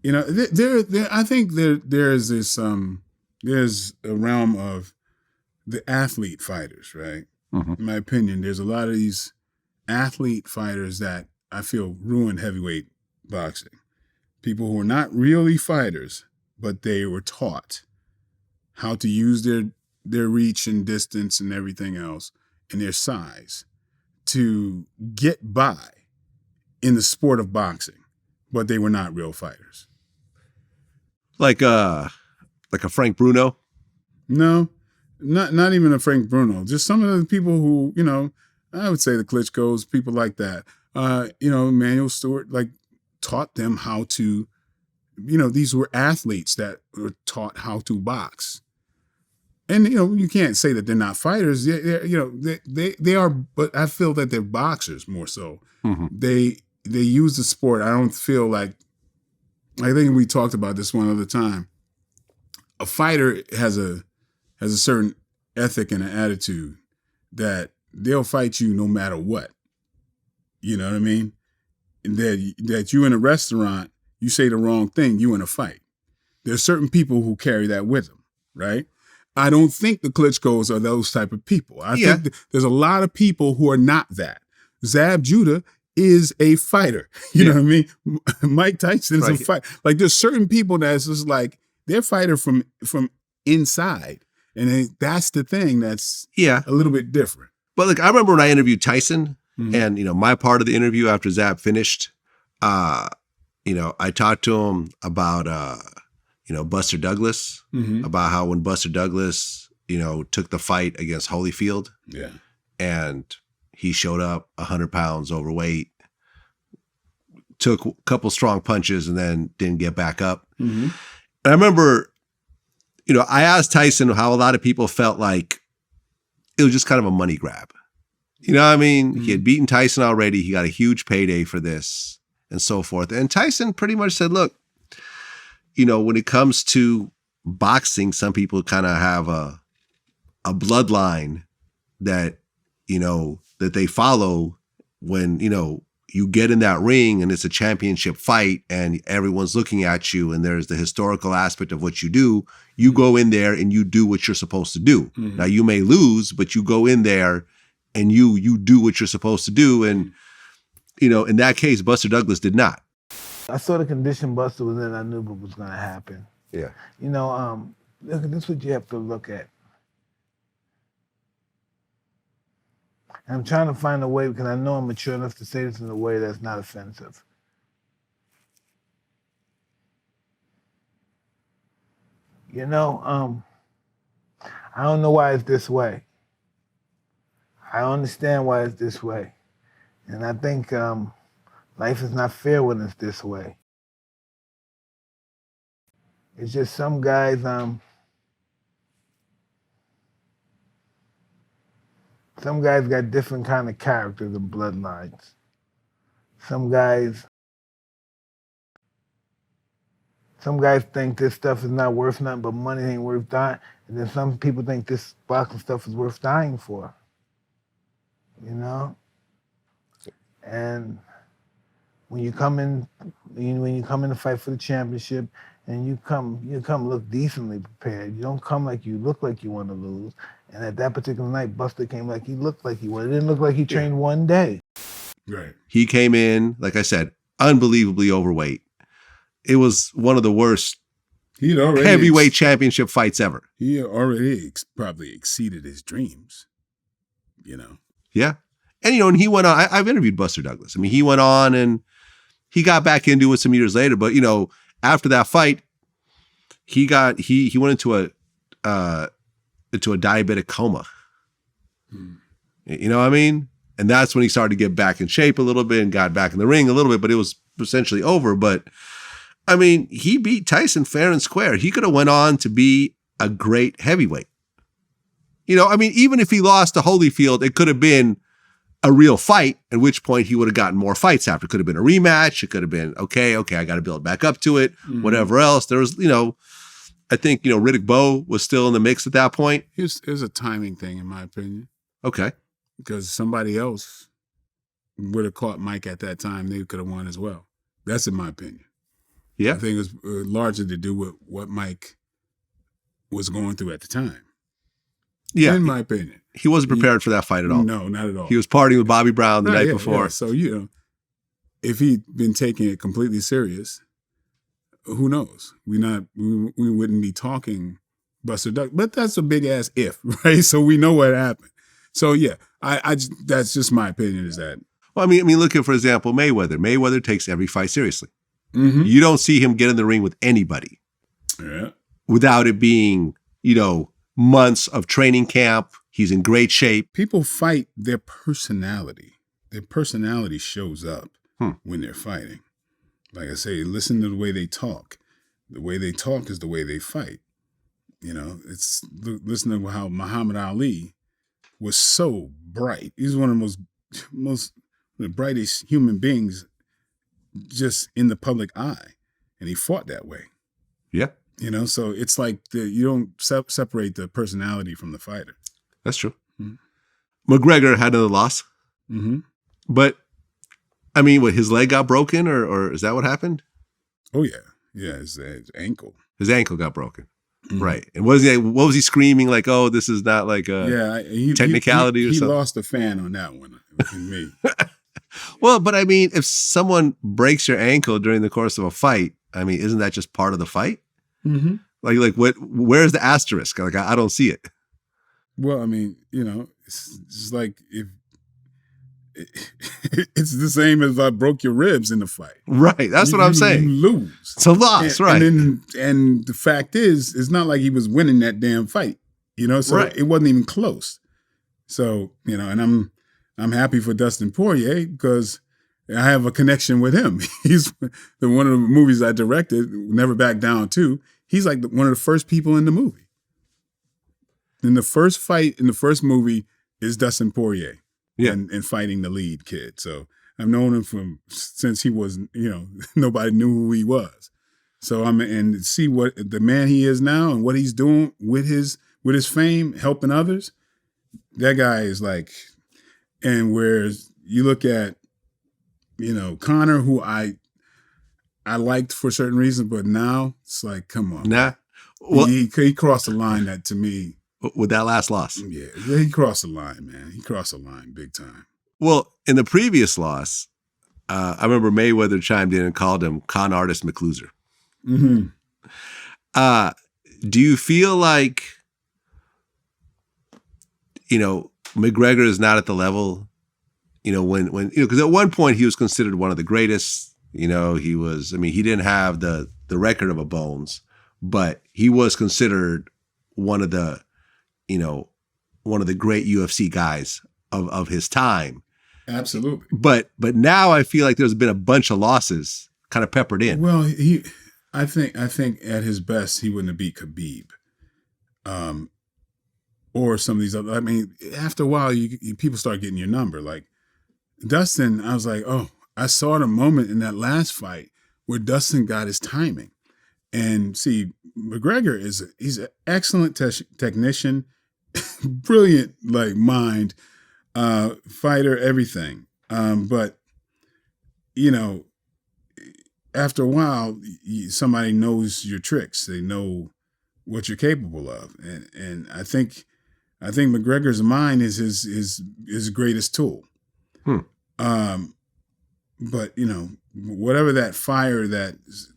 I think there's this there's a realm of the athlete fighters, right? Mm-hmm. In my opinion, there's a lot of these athlete fighters that I feel ruin heavyweight boxing. People who are not really fighters, but they were taught how to use their reach and distance and everything else and their size to get by in the sport of boxing, but they were not real fighters. Like a Frank Bruno? No, not even a Frank Bruno. Just some of the people who, I would say the Klitschko's, people like that. Emanuel Stewart, taught them how to, these were athletes that were taught how to box. And, you can't say that they're not fighters. They are, but I feel that they're boxers more so. Mm-hmm. They use the sport. I don't feel like, I think we talked about this one other time. A fighter has a certain ethic and an attitude that they'll fight you no matter what. You know what I mean? And that you in a restaurant, you say the wrong thing, you in a fight. There's certain people who carry that with them, right? I don't think the Klitschko's are those type of people. I think there's a lot of people who are not that. Zab Judah is a fighter. You know what I mean? Mike Tyson is a fighter. Like there's certain people that's just like, they're fighter from inside. And that's the thing that's a little bit different. But look, I remember when I interviewed Tyson, and my part of the interview after Zap finished, I talked to him about Buster Douglas, about how when Buster Douglas took the fight against Holyfield, and he showed up 100 pounds overweight, took a couple strong punches, and then didn't get back up. And I remember, I asked Tyson how a lot of people felt like it was just kind of a money grab. You know what I mean? He had beaten Tyson already. He got a huge payday for this and so forth. And Tyson pretty much said, look, when it comes to boxing, some people kind of have a bloodline that, that they follow when, you get in that ring and it's a championship fight and everyone's looking at you and there's the historical aspect of what you do. You go in there and you do what you're supposed to do. Now you may lose, but you go in there and you do what you're supposed to do. And, in that case, Buster Douglas did not. I saw the condition Buster was in. I knew what was going to happen. Yeah. Look, this is what you have to look at. And I'm trying to find a way, because I know I'm mature enough to say this in a way that's not offensive. I don't know why it's this way. I understand why it's this way. And I think life is not fair when it's this way. It's just some guys, got different kind of characters and bloodlines. Some guys think this stuff is not worth nothing, but money ain't worth dying. And then some people think this boxing stuff is worth dying for. And when you come in to fight for the championship, and you come look decently prepared. You don't come like you look like you want to lose. And at that particular night, Buster came like he looked like he wanted. It didn't look like he trained one day. Right. He came in, like I said, unbelievably overweight. It was one of the worst heavyweight championship fights ever. He already probably exceeded his dreams. Yeah. And, and he went on. I've interviewed Buster Douglas. I mean, he went on and he got back into it some years later. But, after that fight, he went into a diabetic coma. You know what I mean? And that's when he started to get back in shape a little bit and got back in the ring a little bit, but it was essentially over. But I mean, he beat Tyson fair and square. He could have went on to be a great heavyweight. Even if he lost to Holyfield, it could have been a real fight, at which point he would have gotten more fights after. It could have been a rematch. It could have been, okay, I got to build back up to it, whatever else. There was, I think, Riddick Bowe was still in the mix at that point. It was a timing thing, in my opinion. Okay. Because somebody else would have caught Mike at that time. They could have won as well. That's in my opinion. Yeah. I think it was largely to do with what Mike was going through at the time. Yeah. In my opinion. He wasn't prepared for that fight at all. No, not at all. He was partying with Bobby Brown the night before. Yeah. So, if he'd been taking it completely serious, who knows? We wouldn't be talking Buster Douglas. But that's a big ass if, right? So we know what happened. So yeah, that's just my opinion is that. Well, I mean, look at, for example, Mayweather. Mayweather takes every fight seriously. You don't see him get in the ring with anybody without it being, months of training camp. He's in great shape. People fight their personality. Their personality shows up when they're fighting. Like I say, listen to the way they talk. The way they talk is the way they fight. Listen to how Muhammad Ali was so bright. He's one of the most the brightest human beings just in the public eye. And he fought that way. Yeah. So it's like you don't separate the personality from the fighter. That's true. McGregor had another loss. But, I mean, his leg got broken or is that what happened? Oh, yeah. Yeah, his ankle. His ankle got broken. Right. And what was he screaming like, oh, this is not like a technicality or something? He lost a fan on that one with me. Well, but I mean, if someone breaks your ankle during the course of a fight, I mean, isn't that just part of the fight? Like what? Where's the asterisk? Like I don't see it. Well, I mean, it's like if it's the same as if I broke your ribs in the fight. Right. That's what I'm saying. You lose. It's a loss, right? And the fact is, it's not like he was winning that damn fight. So right. It wasn't even close. So, and I'm happy for Dustin Poirier because I have a connection with him. He's one of the movies I directed, Never Back Down 2. He's like one of the first people in the movie. And the first fight in the first movie is Dustin Poirier. Yeah. And fighting the lead kid. So I've known him since he was, nobody knew who he was. So and see what the man he is now and what he's doing with his fame, helping others. That guy is like, and whereas you look at, Conor, who I liked for certain reasons, but now it's like, come on. Nah. Well, he crossed the line that to me. With that last loss. Yeah, he crossed the line, man. He crossed the line big time. Well, in the previous loss, I remember Mayweather chimed in and called him con artist McLoser. Mm-hmm. Do you feel like, McGregor is not at the level, when because at one point he was considered one of the greatest. He didn't have the record of a Bones, but he was considered one of the great UFC guys of his time. Absolutely. But now I feel like there's been a bunch of losses kind of peppered in. Well, I think at his best he wouldn't have beat Khabib, or some of these other. I mean, after a while, people start getting your number. Like Dustin, I was like, oh, I saw the moment in that last fight where Dustin got his timing, and see, McGregor he's an excellent technician, brilliant mind, fighter, everything. But after a while, somebody knows your tricks. They know what you're capable of, and I think McGregor's mind is his greatest tool. But whatever that fire that's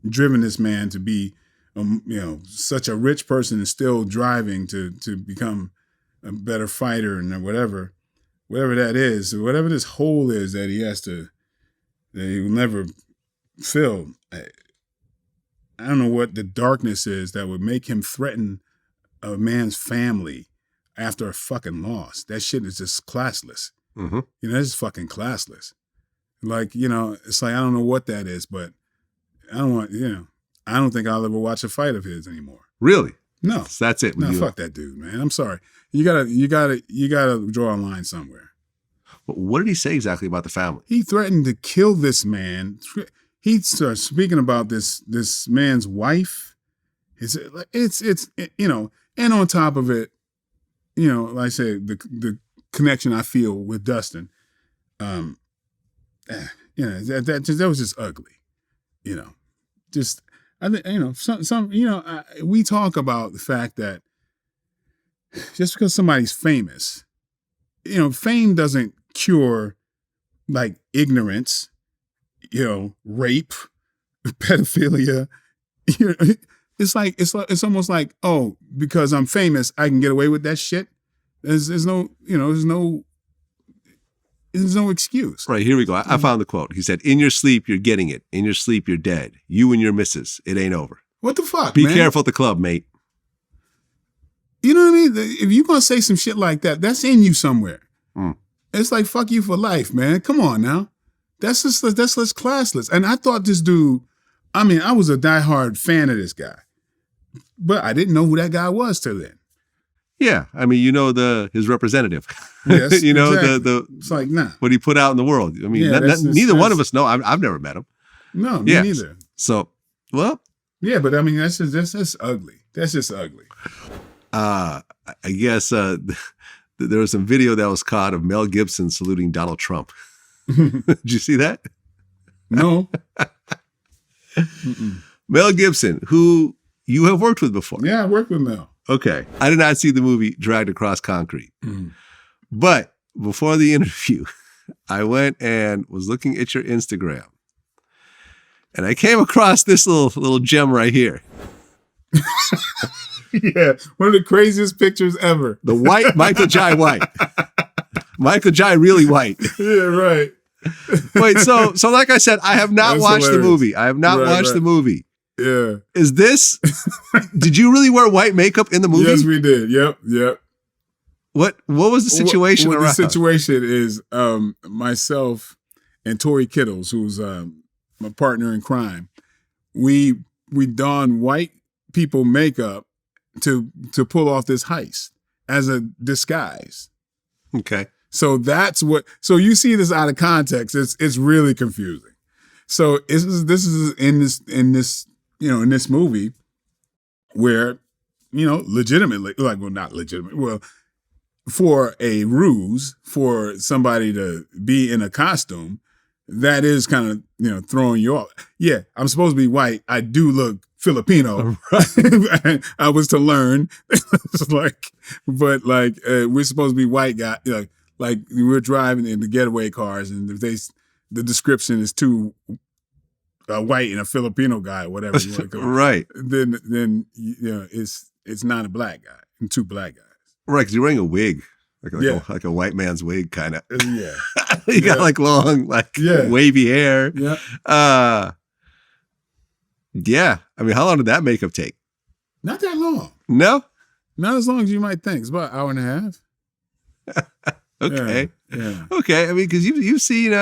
driven this man to be, such a rich person and still driving to become a better fighter and whatever that is, whatever this hole is that that he will never fill. I don't know what the darkness is that would make him threaten a man's family after a fucking loss. That shit is just classless. Mm-hmm. It's fucking classless. Like, it's like, I don't know what that is, but I don't think I'll ever watch a fight of his anymore. Really? No. So that's it. No, fuck that dude, man. I'm sorry. You gotta draw a line somewhere. What did he say exactly about the family? He threatened to kill this man. He starts speaking about this man's wife. It's and on top of it, like I said, the connection I feel with Dustin, that was just ugly, just, I think, we talk about the fact that just because somebody's famous, fame doesn't cure like ignorance, rape, pedophilia. It's almost like, oh, because I'm famous, I can get away with that shit. There's no excuse. Right, here we go. I found the quote. He said, "In your sleep, you're getting it. In your sleep, you're dead. You and your missus, it ain't over. What the fuck, Be man? careful at the club, mate." You know what I mean? If you're going to say some shit like that, that's in you somewhere. It's like, fuck you for life, man. Come on now. That's classless. And I thought this dude, I was a diehard fan of this guy, but I didn't know who that guy was till then. Yeah, his representative. Yes, exactly. the it's like, nah. What he put out in the world. Neither one of us know. I've never met him. No, me neither. So, well. Yeah, but that's ugly. That's just ugly. I guess there was some video that was caught of Mel Gibson saluting Donald Trump. Did you see that? No. Mel Gibson, who you have worked with before. Yeah, I worked with Mel. Okay. I did not see the movie Dragged Across Concrete. But before the interview, I went and was looking at your Instagram. And I came across this little gem right here. Yeah, one of the craziest pictures ever. The white Michael Jai White. Michael Jai really white. Yeah, right. Wait, so like I said, I have not That's watched hilarious. the movie. I have not watched the movie. Yeah. Is this? Did you really wear white makeup in the movie? Yes, we did. Yep. What was the situation what around? The situation is myself and Tori Kittles, who's my partner in crime. We don white people makeup to pull off this heist as a disguise. Okay. So that's what. So you see this out of context. It's really confusing. So this is in this movie where legitimately, not legitimate. Well, for a ruse for somebody to be in a costume, that is kind of throwing you off. Yeah, I'm supposed to be white. I do look Filipino. Right. I was to learn. We're supposed to be white guy. Like we're driving in the getaway cars, and if the description is too white and a Filipino guy, or whatever you want to call it, right? Then it's not a black guy and two black guys, right? Because you're wearing a wig, like a white man's wig, kind of. Yeah, you got like long, wavy hair. Yeah, yeah. I mean, how long did that makeup take? Not that long. No, not as long as you might think. It's about an hour and a half. Okay. Yeah. Okay. I mean, because you've seen.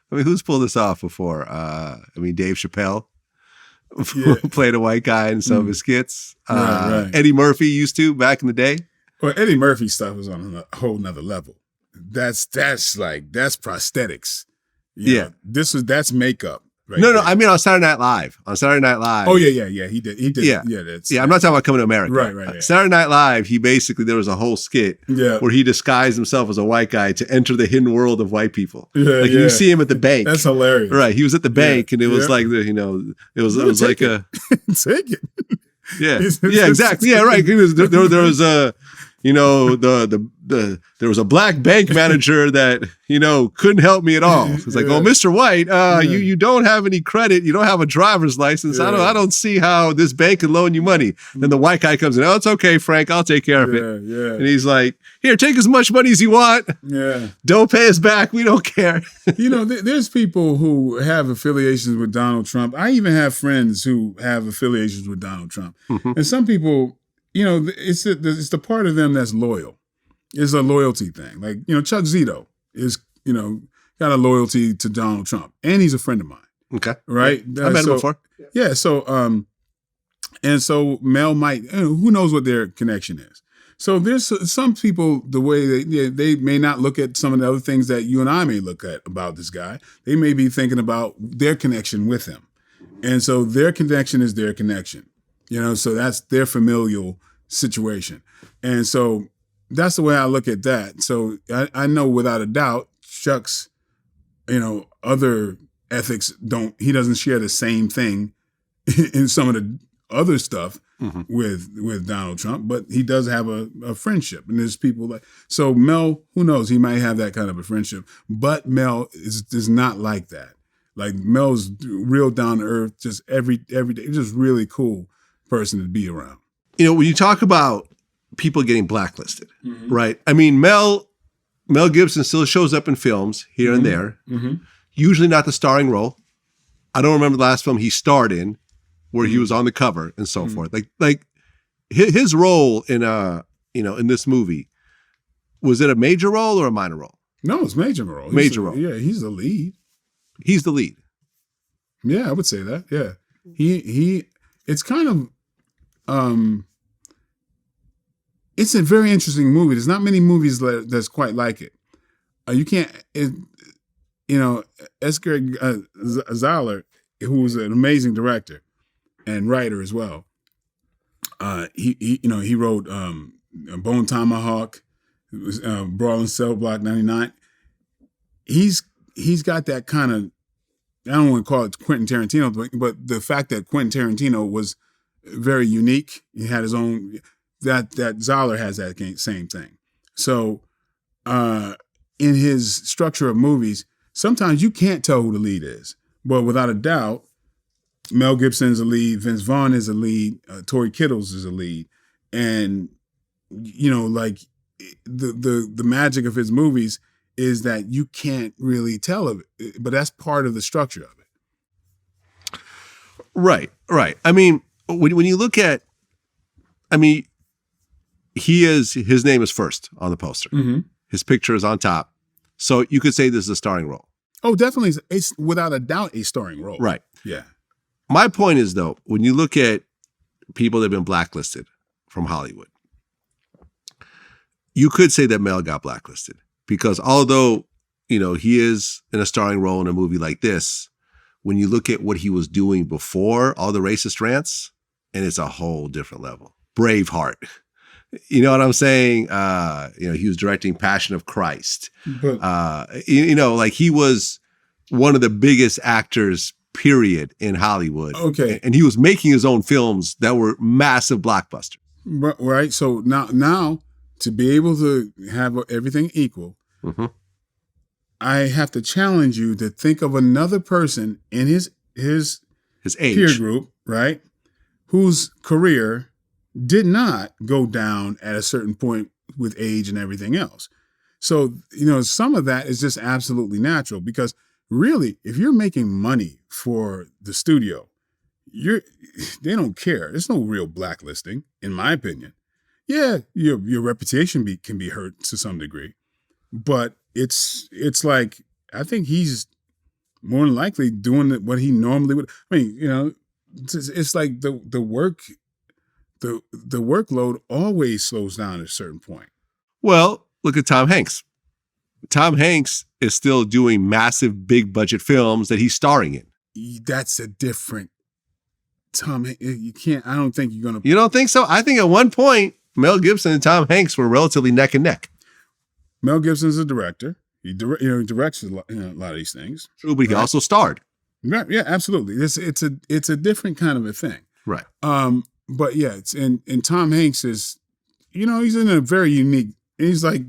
Who's pulled this off before? Dave Chappelle played a white guy in some of his skits. Right. Eddie Murphy used to back in the day. Well, Eddie Murphy stuff was on a whole nother level. That's prosthetics. That's makeup. Right No, there. I mean on Saturday Night Live. Oh yeah. He did. Yeah. I'm not talking about Coming to America. Right. Yeah. Saturday Night Live. There was a whole skit where he disguised himself as a white guy to enter the hidden world of white people. Yeah, you see him at the bank. That's hilarious. Right. He was at the bank, and it was like it was like a take it. Yeah. Yeah. Exactly. Yeah. Right. There was a. There was a black bank manager that, couldn't help me at all. It's like, oh, Mr. White, you don't have any credit. You don't have a driver's license. Yeah. I don't see how this bank can loan you money. Then the white guy comes in. Oh, it's okay, Frank. I'll take care of it. Yeah. And he's like, here, take as much money as you want. Yeah. Don't pay us back. We don't care. There's people who have affiliations with Donald Trump. I even have friends who have affiliations with Donald Trump. Mm-hmm. And some people, it's the part of them that's loyal. It's a loyalty thing. Like, Chuck Zito is, got a loyalty to Donald Trump. And he's a friend of mine. Okay. Right? I've met him before. Yeah. So, and so Mel might, who knows what their connection is. So there's some people, the way they may not look at some of the other things that you and I may look at about this guy. They may be thinking about their connection with him. And so their connection is their connection. So that's their familial situation. And so that's the way I look at that. So I know without a doubt, Chuck's, other ethics he doesn't share the same thing in some of the other stuff with Donald Trump, but he does have a friendship. And there's people so Mel, who knows, he might have that kind of a friendship, but Mel is not like that. Like Mel's real down to earth, just every day, just really cool person to be around. When you talk about people getting blacklisted, right? I mean, Mel Gibson still shows up in films here and there, usually not the starring role. I don't remember the last film he starred in where he was on the cover and so forth. Like his role in in this movie, was it a major role or a minor role? No, it's major role. Major role. Yeah, he's the lead. He's the lead. Yeah, I would say that. Yeah. He it's kind of it's a very interesting movie. There's not many movies that's quite like it. You can't, Esker Zahler, who's an amazing director and writer as well. He wrote Bone Tomahawk, Brawling Cell Block 99. He's got that kind of, I don't want to call it Quentin Tarantino, but the fact that Quentin Tarantino was very unique. He had his own, that Zahler has that same thing. So in his structure of movies, sometimes you can't tell who the lead is, but without a doubt, Mel Gibson is a lead, Vince Vaughn is a lead, Tory Kittles is a lead, and like the magic of his movies is that you can't really tell of it, but that's part of the structure of it. Right. I mean, when you look at, his name is first on the poster. Mm-hmm. His picture is on top. So you could say this is a starring role. Oh, definitely. It's without a doubt a starring role. Right. Yeah. My point is, though, when you look at people that have been blacklisted from Hollywood, you could say that Mel got blacklisted because although, he is in a starring role in a movie like this, when you look at what he was doing before all the racist rants, and it's a whole different level. Braveheart. You know what I'm saying? He was directing Passion of Christ. But, like he was one of the biggest actors, period, in Hollywood. Okay. And he was making his own films that were massive blockbusters. Right. So now to be able to have everything equal, mm-hmm. I have to challenge you to think of another person in his age peer group, right, whose career did not go down at a certain point with age and everything else. So, some of that is just absolutely natural because really, if you're making money for the studio, they don't care. There's no real blacklisting, in my opinion. Yeah, your reputation can be hurt to some degree, but it's like, I think he's more than likely doing what he normally would. It's like the work. The workload always slows down at a certain point. Well, look at Tom Hanks. Tom Hanks is still doing massive, big budget films that he's starring in. That's a different Tom. You can't. I don't think you're gonna. You don't think so? I think at one point Mel Gibson and Tom Hanks were relatively neck and neck. Mel Gibson's a director. He directs a lot of these things. True, but he also starred. Right. Yeah. Absolutely. It's a different kind of a thing. Right. But yeah, and Tom Hanks is, he's in a very unique. He's like,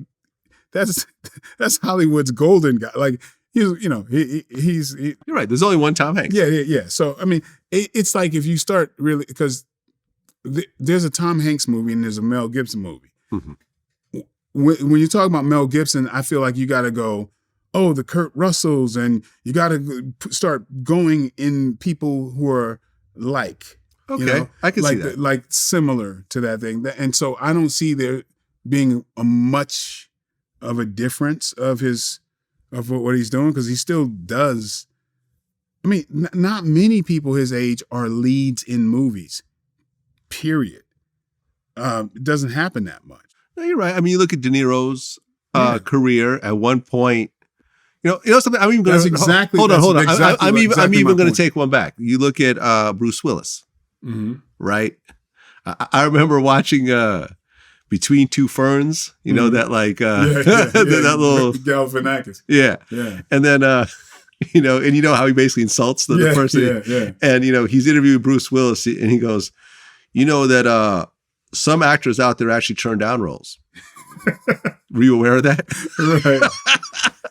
that's Hollywood's golden guy. Like he's. You're right. There's only one Tom Hanks. Yeah. So it's like if you start really because there's a Tom Hanks movie and there's a Mel Gibson movie. Mm-hmm. When you talk about Mel Gibson, I feel like you got to go, oh, the Kurt Russells, and you got to start going in people who are like. Okay, I can see that. Like similar to that thing. And so I don't see there being a much of a difference of what he's doing because he still does. Not many people his age are leads in movies, period. It doesn't happen that much. No, you're right. You look at De Niro's career at one point. Something. I'm even going to exactly. Hold on. Exactly, I'm even going to point. take one back. You look at Bruce Willis. Mm-hmm. Right. I remember watching Between Two Ferns, mm-hmm. that like that little Galifianakis. Yeah. And then and how he basically insults the person. Yeah. And he's interviewing Bruce Willis and he goes, that some actors out there actually turn down roles. Were you aware of that? Right.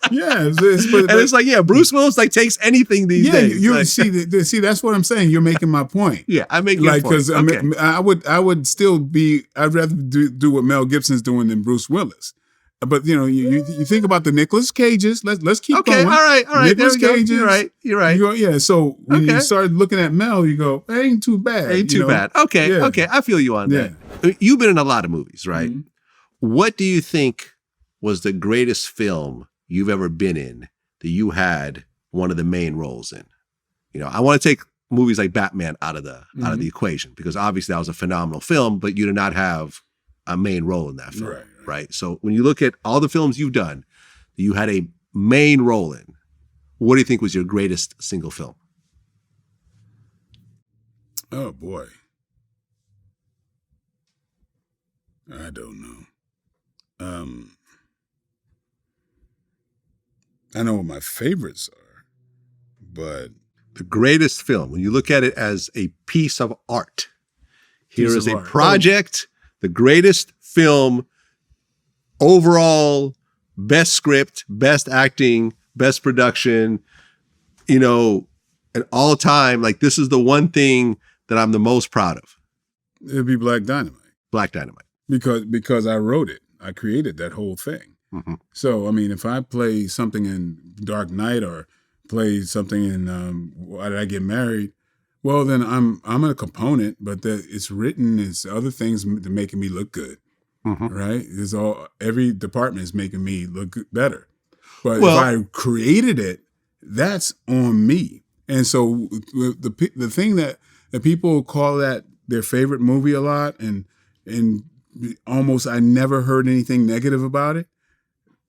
Yeah, it's like, Bruce Willis takes anything these days. You see, that's what I'm saying. You're making my point. Yeah, I make your point. Because I would still be. I'd rather do what Mel Gibson's doing than Bruce Willis. But you think about the Nicolas Cages. Let's keep going. All right. Nicolas Cages. You're right. So when you start looking at Mel, you go, it ain't too bad. Bad. Okay. I feel you on that. You've been in a lot of movies, right? Mm-hmm. What do you think was the greatest film you've ever been in that you had one of the main roles in? I want to take movies like Batman out of the equation because obviously that was a phenomenal film, but you did not have a main role in that film, right? So when you look at all the films you've done, you had a main role in. What do you think was your greatest single film? Oh boy, I don't know. I know what my favorites are, but the greatest film, when you look at it as a piece of art, here is a project, the greatest film, overall, best script, best acting, best production, an all-time, like this is the one thing that I'm the most proud of? It'd be Black Dynamite. Black Dynamite. Because I wrote it. I created that whole thing. Mm-hmm. So, I mean, if I play something in Dark Knight or play something in Why Did I Get Married? Well, then I'm a component, but it's written, it's other things that making me look good, right? It's every department is making me look better. But if I created it, that's on me. And so the thing that people call that their favorite movie a lot, and almost I never heard anything negative about it.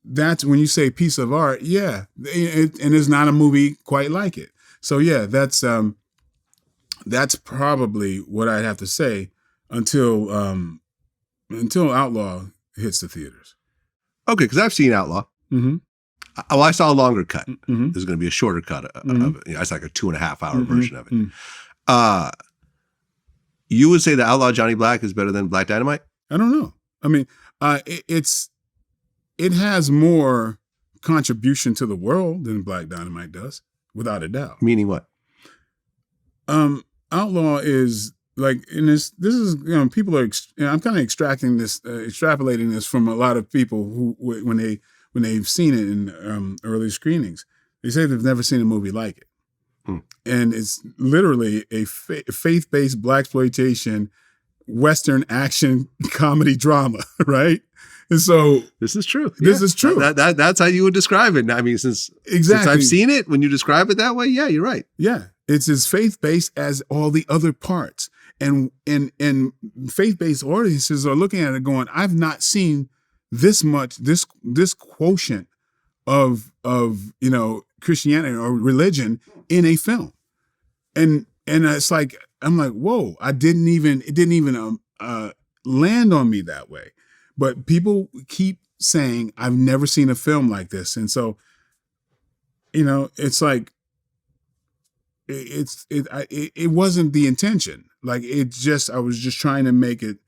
That's when you say piece of art, yeah, and there's not a movie quite like it. So yeah, that's probably what I'd have to say until Outlaw hits the theaters. Okay, because I've seen Outlaw. Mm-hmm. I saw a longer cut. Mm-hmm. There's going to be a shorter cut of it. It's like a 2.5 hour version of it. Mm-hmm. You would say that Outlaw Johnny Black is better than Black Dynamite? I don't know. I mean, it has more contribution to the world than Black Dynamite does, without a doubt. Meaning what? Outlaw is like, and this is, people are, I'm kind of extrapolating this from a lot of people who, when they've seen it in early screenings, they say they've never seen a movie like it. And it's literally a faith-based blaxploitation Western action comedy drama, right? And so this is true. This is true. That's how you would describe it. I mean, since I've seen it, when you describe it that way, yeah, you're right. Yeah, it's as faith-based as all the other parts, and faith-based audiences are looking at it going, I've not seen this much, this quotient of Christianity or religion in a film, and it's like, I'm like, whoa! It didn't even land on me that way. But people keep saying, I've never seen a film like this, and so, it's like, it wasn't the intention. Like, I was just trying to make it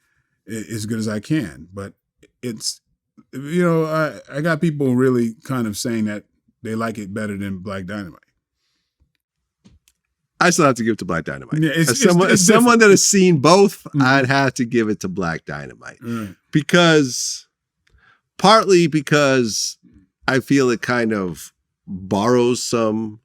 as good as I can. But it's, I got people really kind of saying that they like it better than Black Dynamite. I still have to give it to Black Dynamite. Yeah, as someone that has seen both, I'd have to give it to Black Dynamite. Partly because I feel it kind of borrows some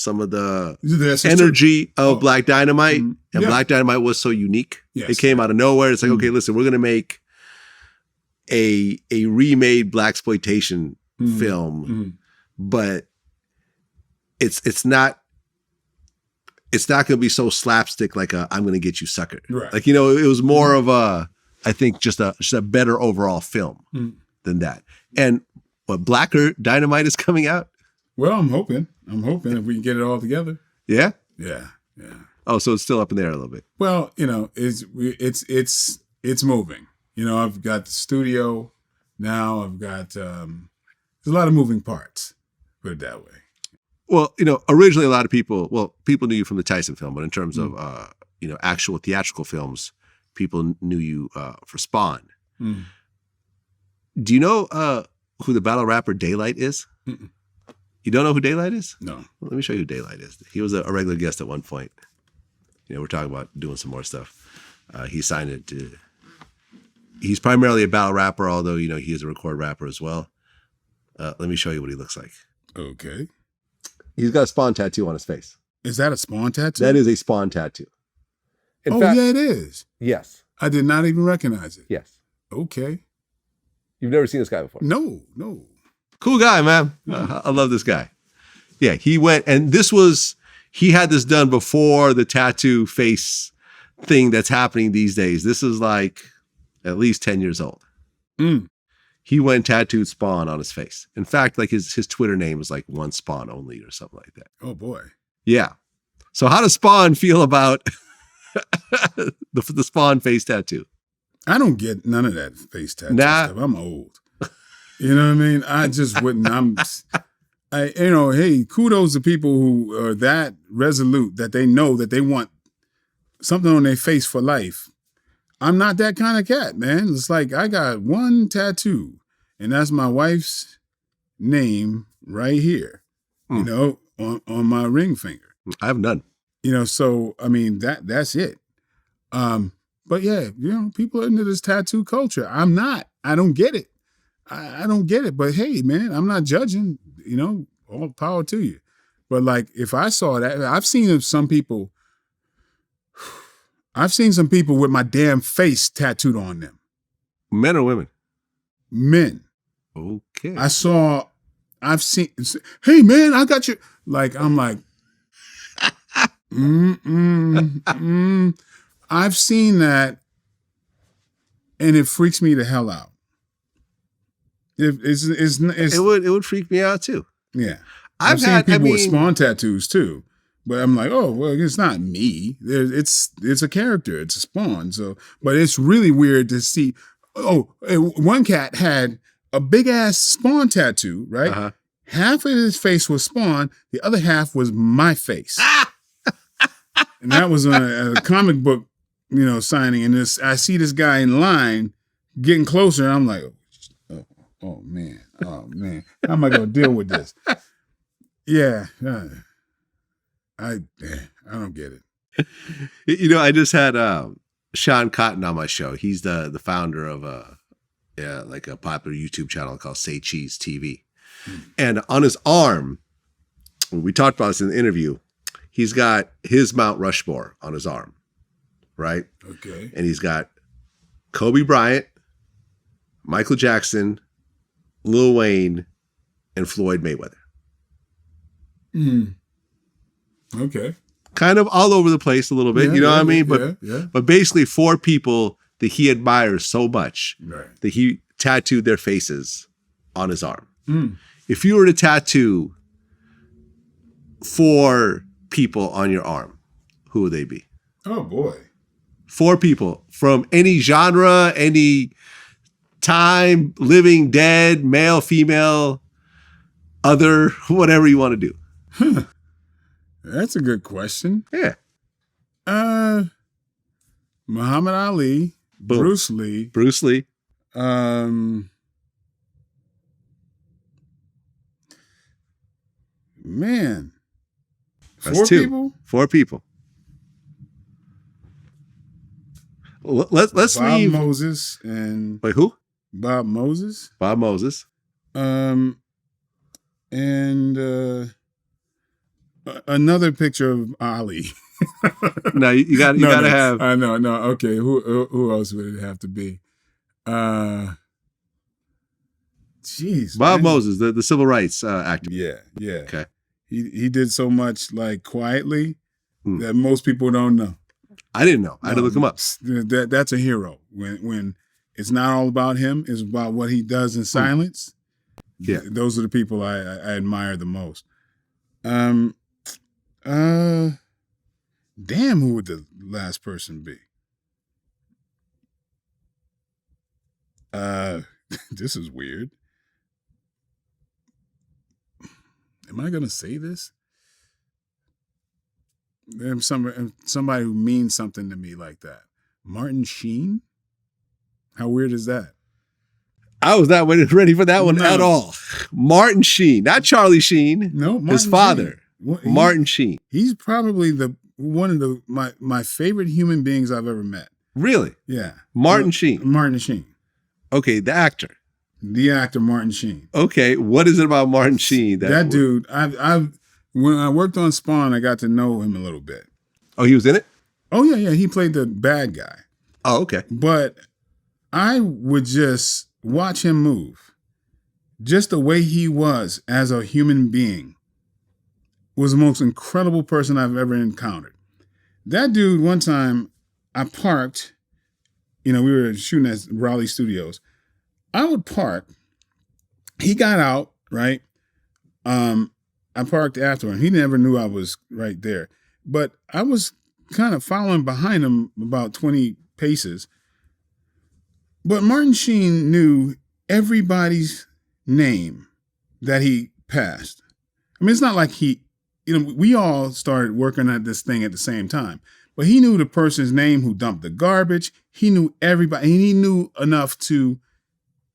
of the energy of Black Dynamite, and Black Dynamite was so unique. Yes. It came out of nowhere. It's like, okay, listen, we're going to make a remade blaxploitation film, but it's not going to be so slapstick like I'm going to get you sucker. Right. Like, it was more of I think just a better overall film than that. And what, Blacker Dynamite is coming out? Well, I'm hoping if we can get it all together. Yeah? Yeah. Oh, so it's still up in there a little bit. Well, it's moving. I've got the studio now. I've got there's a lot of moving parts, put it that way. Well, originally a lot of people knew you from the Tyson film, but in terms of actual theatrical films, people knew you for Spawn. Do you know who the battle rapper Daylight is? Mm-mm. You don't know who Daylight is? No. Well, let me show you who Daylight is. He was a regular guest at one point. We're talking about doing some more stuff. He signed it to. He's primarily a battle rapper, although he is a record rapper as well. Let me show you what he looks like. Okay. He's got a Spawn tattoo on his face. Is that a Spawn tattoo? That is a Spawn tattoo. In fact, yeah, it is. Yes. I did not even recognize it. Yes. Okay. You've never seen this guy before? No. Cool guy, man. I love this guy. Yeah, he went, and he had this done before the tattoo face thing that's happening these days. This is like at least 10 years old. He went and tattooed Spawn on his face. In fact, like his Twitter name is like One Spawn Only or something like that. Oh boy. Yeah. So how does Spawn feel about the Spawn face tattoo? I don't get none of that face tattoo stuff. I'm old. You know what I mean? I just wouldn't. Hey, kudos to people who are that resolute that they know that they want something on their face for life. I'm not that kind of cat, man. It's like I got one tattoo, and that's my wife's name right here, on my ring finger. I have none. So I mean that's it. But yeah, people are into this tattoo culture. I'm not. I don't get it. I don't get it. But hey, man, I'm not judging. All power to you. But like, if I saw that, I've seen some people with my damn face tattooed on them. Men or women? Men. Okay. I've seen. Hey, man, I got you. Like, I'm like, I've seen that, and it freaks me the hell out. It would freak me out too. Yeah, I've seen people with Spawn tattoos too, but I'm like, oh well, it's not me. It's a character. It's a Spawn. So, but it's really weird to see. Oh, one cat had a big ass Spawn tattoo. Right, uh-huh. Half of his face was Spawn. The other half was my face. And that was a comic book, signing. And I see this guy in line getting closer. And I'm like, oh man, how am I gonna deal with this? Yeah, I don't get it. I just had Sean Cotton on my show. He's the founder of a popular YouTube channel called Say Cheese TV. And on his arm, we talked about this in the interview, he's got his Mount Rushmore on his arm, right? Okay. And he's got Kobe Bryant, Michael Jackson, Lil Wayne, and Floyd Mayweather. Okay. Kind of all over the place a little bit, what I mean? But basically 4 people that he admires so much that he tattooed their faces on his arm. If you were to tattoo 4 people on your arm, who would they be? Oh boy. 4 people from any genre, any time, living, dead, male, female, other, whatever you want to do. That's a good question. Yeah. Muhammad Ali, Boom. Bruce Lee. Man. That's 4 2. people? 4 people. Let's Bob leave. Moses and Wait, who? Bob Moses. Bob Moses. And another picture of Ali. No, you got to have. No. Okay, who else would it have to be? Jeez, Bob Moses, the civil rights activist. Yeah. Okay. He did so much like quietly that most people don't know. I didn't know. I had to look him up. That's a hero. When it's not all about him, it's about what he does in silence. Yeah. Those are the people I admire the most. Damn, who would the last person be? This is weird. Am I gonna say this? There's somebody who means something to me like that. Martin Sheen? How weird is that? I was not ready for that one at all. Martin Sheen, not Charlie Sheen. No, Martin his father, Sheen. Martin Sheen. He's probably one of my favorite human beings I've ever met. Really? Yeah. Martin Sheen. Martin Sheen. Okay, the actor. The actor Martin Sheen. Okay, what is it about Martin Sheen? That dude, when I worked on Spawn, I got to know him a little bit. Oh, he was in it? Oh, yeah. He played the bad guy. Oh, okay. But I would just watch him move. Just the way he was as a human being was the most incredible person I've ever encountered. That dude, one time, I parked, we were shooting at Raleigh Studios. I would park. He got out, right? I parked after him. He never knew I was right there. But I was kind of following behind him about 20 paces. But Martin Sheen knew everybody's name that he passed. I mean, it's not like we all started working at this thing at the same time. But he knew the person's name who dumped the garbage. He knew everybody. And he knew enough to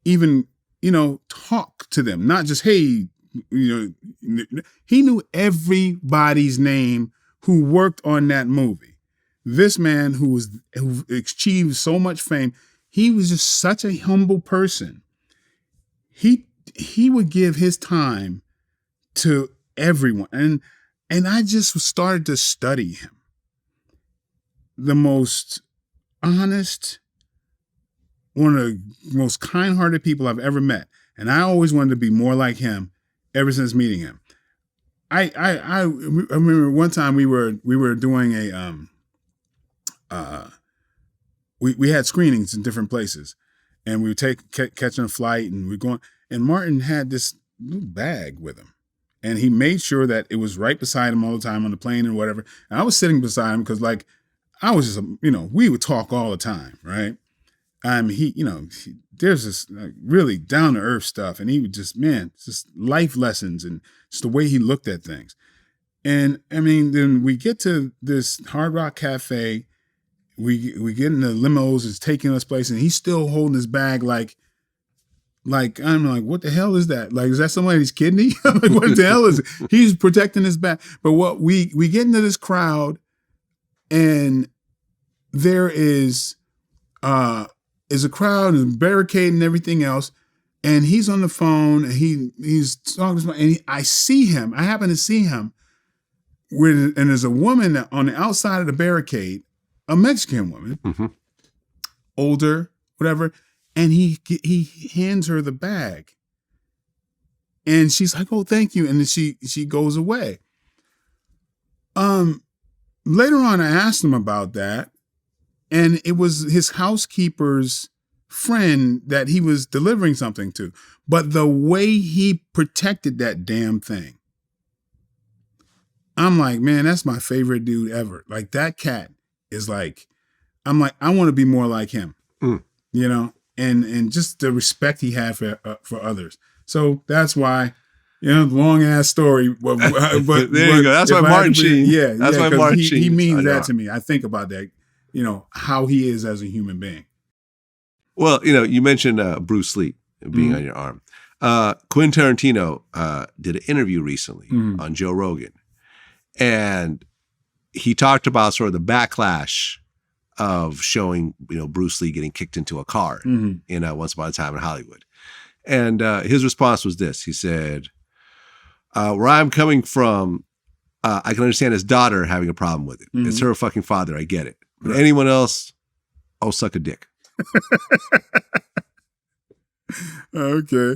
even, talk to them. Not just, hey, he knew everybody's name who worked on that movie. This man who achieved so much fame, he was just such a humble person. He would give his time to everyone. And I just started to study him. The most honest, one of the most kind-hearted people I've ever met. And I always wanted to be more like him ever since meeting him. I remember one time we were doing we had screenings in different places, and we would catching a flight, and we're going, and Martin had this little bag with him, and he made sure that it was right beside him all the time on the plane and whatever. And I was sitting beside him because, like, I was just, we would talk all the time, right? There's this really down to earth stuff, and he would just, just life lessons and just the way he looked at things. And I mean, then we get to this Hard Rock Cafe. We get in the limos, it's taking us places, and he's still holding his bag like I'm like, what the hell is that? Like, is that somebody's kidney? Like, what the hell is it? He's protecting his bag. But what we get into this crowd, and there is a crowd and barricade and everything else, and he's on the phone and he's talking, and I see him. I happen to see him. And there's a woman on the outside of the barricade, a Mexican woman, older, whatever, and he hands her the bag, and she's like, "Oh, thank you," and then she goes away. Later on, I asked him about that, and it was his housekeeper's friend that he was delivering something to. But the way he protected that damn thing, I'm like, man, that's my favorite dude ever. Like, that cat is like, I'm like, I want to be more like him, and just the respect he had for others. So that's why, long ass story. But there you go. That's why Martin Sheen. Yeah, that's why Martin Sheen. He means that to me. I think about that. How he is as a human being. Well, you mentioned Bruce Lee being on your arm. Quentin Tarantino did an interview recently on Joe Rogan, and he talked about sort of the backlash of showing, Bruce Lee getting kicked into a car in Once Upon a Time in Hollywood. And his response was this. He said, where I'm coming from, I can understand his daughter having a problem with it. It's her fucking father. I get it. But anyone else, suck a dick. Okay.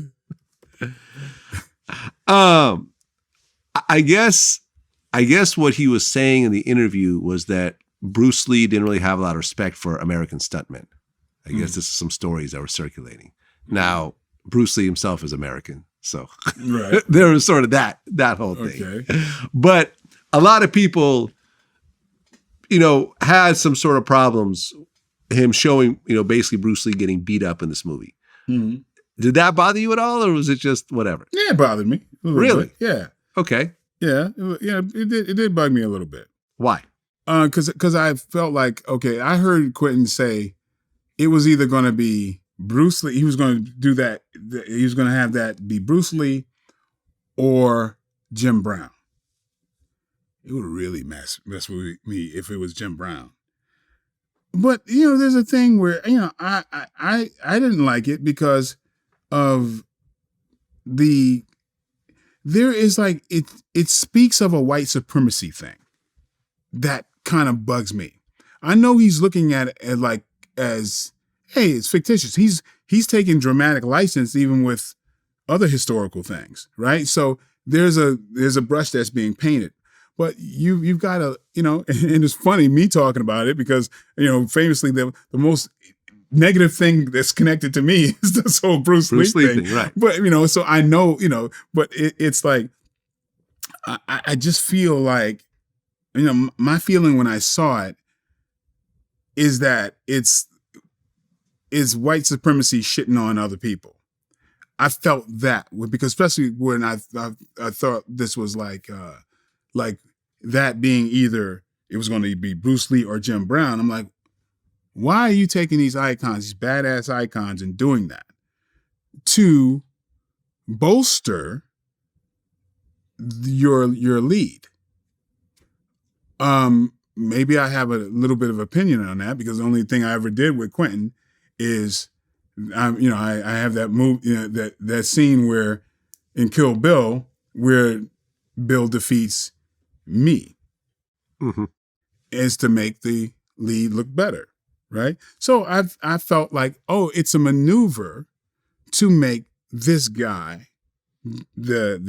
I guess what he was saying in the interview was that Bruce Lee didn't really have a lot of respect for American stuntmen. I guess this is some stories that were circulating. Now, Bruce Lee himself is American, so there was sort of that whole thing. Okay. But a lot of people, had some sort of problems, him showing, basically Bruce Lee getting beat up in this movie. Did that bother you at all, or was it just whatever? Yeah, it bothered me. Really? Bit. Yeah. Okay. Yeah. It did bug me a little bit. Why? Because I felt like, okay, I heard Quentin say it was either going to be Bruce Lee. He was going to do that. He was going to have that be Bruce Lee or Jim Brown. It would really mess with me if it was Jim Brown. But there's a thing where I didn't like it because of there is like it speaks of a white supremacy thing that kind of bugs me. I know he's looking at it as hey, it's fictitious. He's taking dramatic license even with other historical things, right? So there's a brush that's being painted. But you've got to, and it's funny me talking about it because, famously the most negative thing that's connected to me is this whole Bruce Lee thing. Right. But, so I know, but it's like, I just feel like, my feeling when I saw it is that it's white supremacy shitting on other people. I felt that because especially when I thought this was like that being either it was going to be Bruce Lee or Jim Brown. I'm like, why are you taking these icons, these badass icons, and doing that to bolster your lead? Maybe I have a little bit of opinion on that because the only thing I ever did with Quentin is, I have that that scene where in Kill Bill where Bill defeats me is to make the lead look better, right? So I felt like, oh, it's a maneuver to make this guy Brad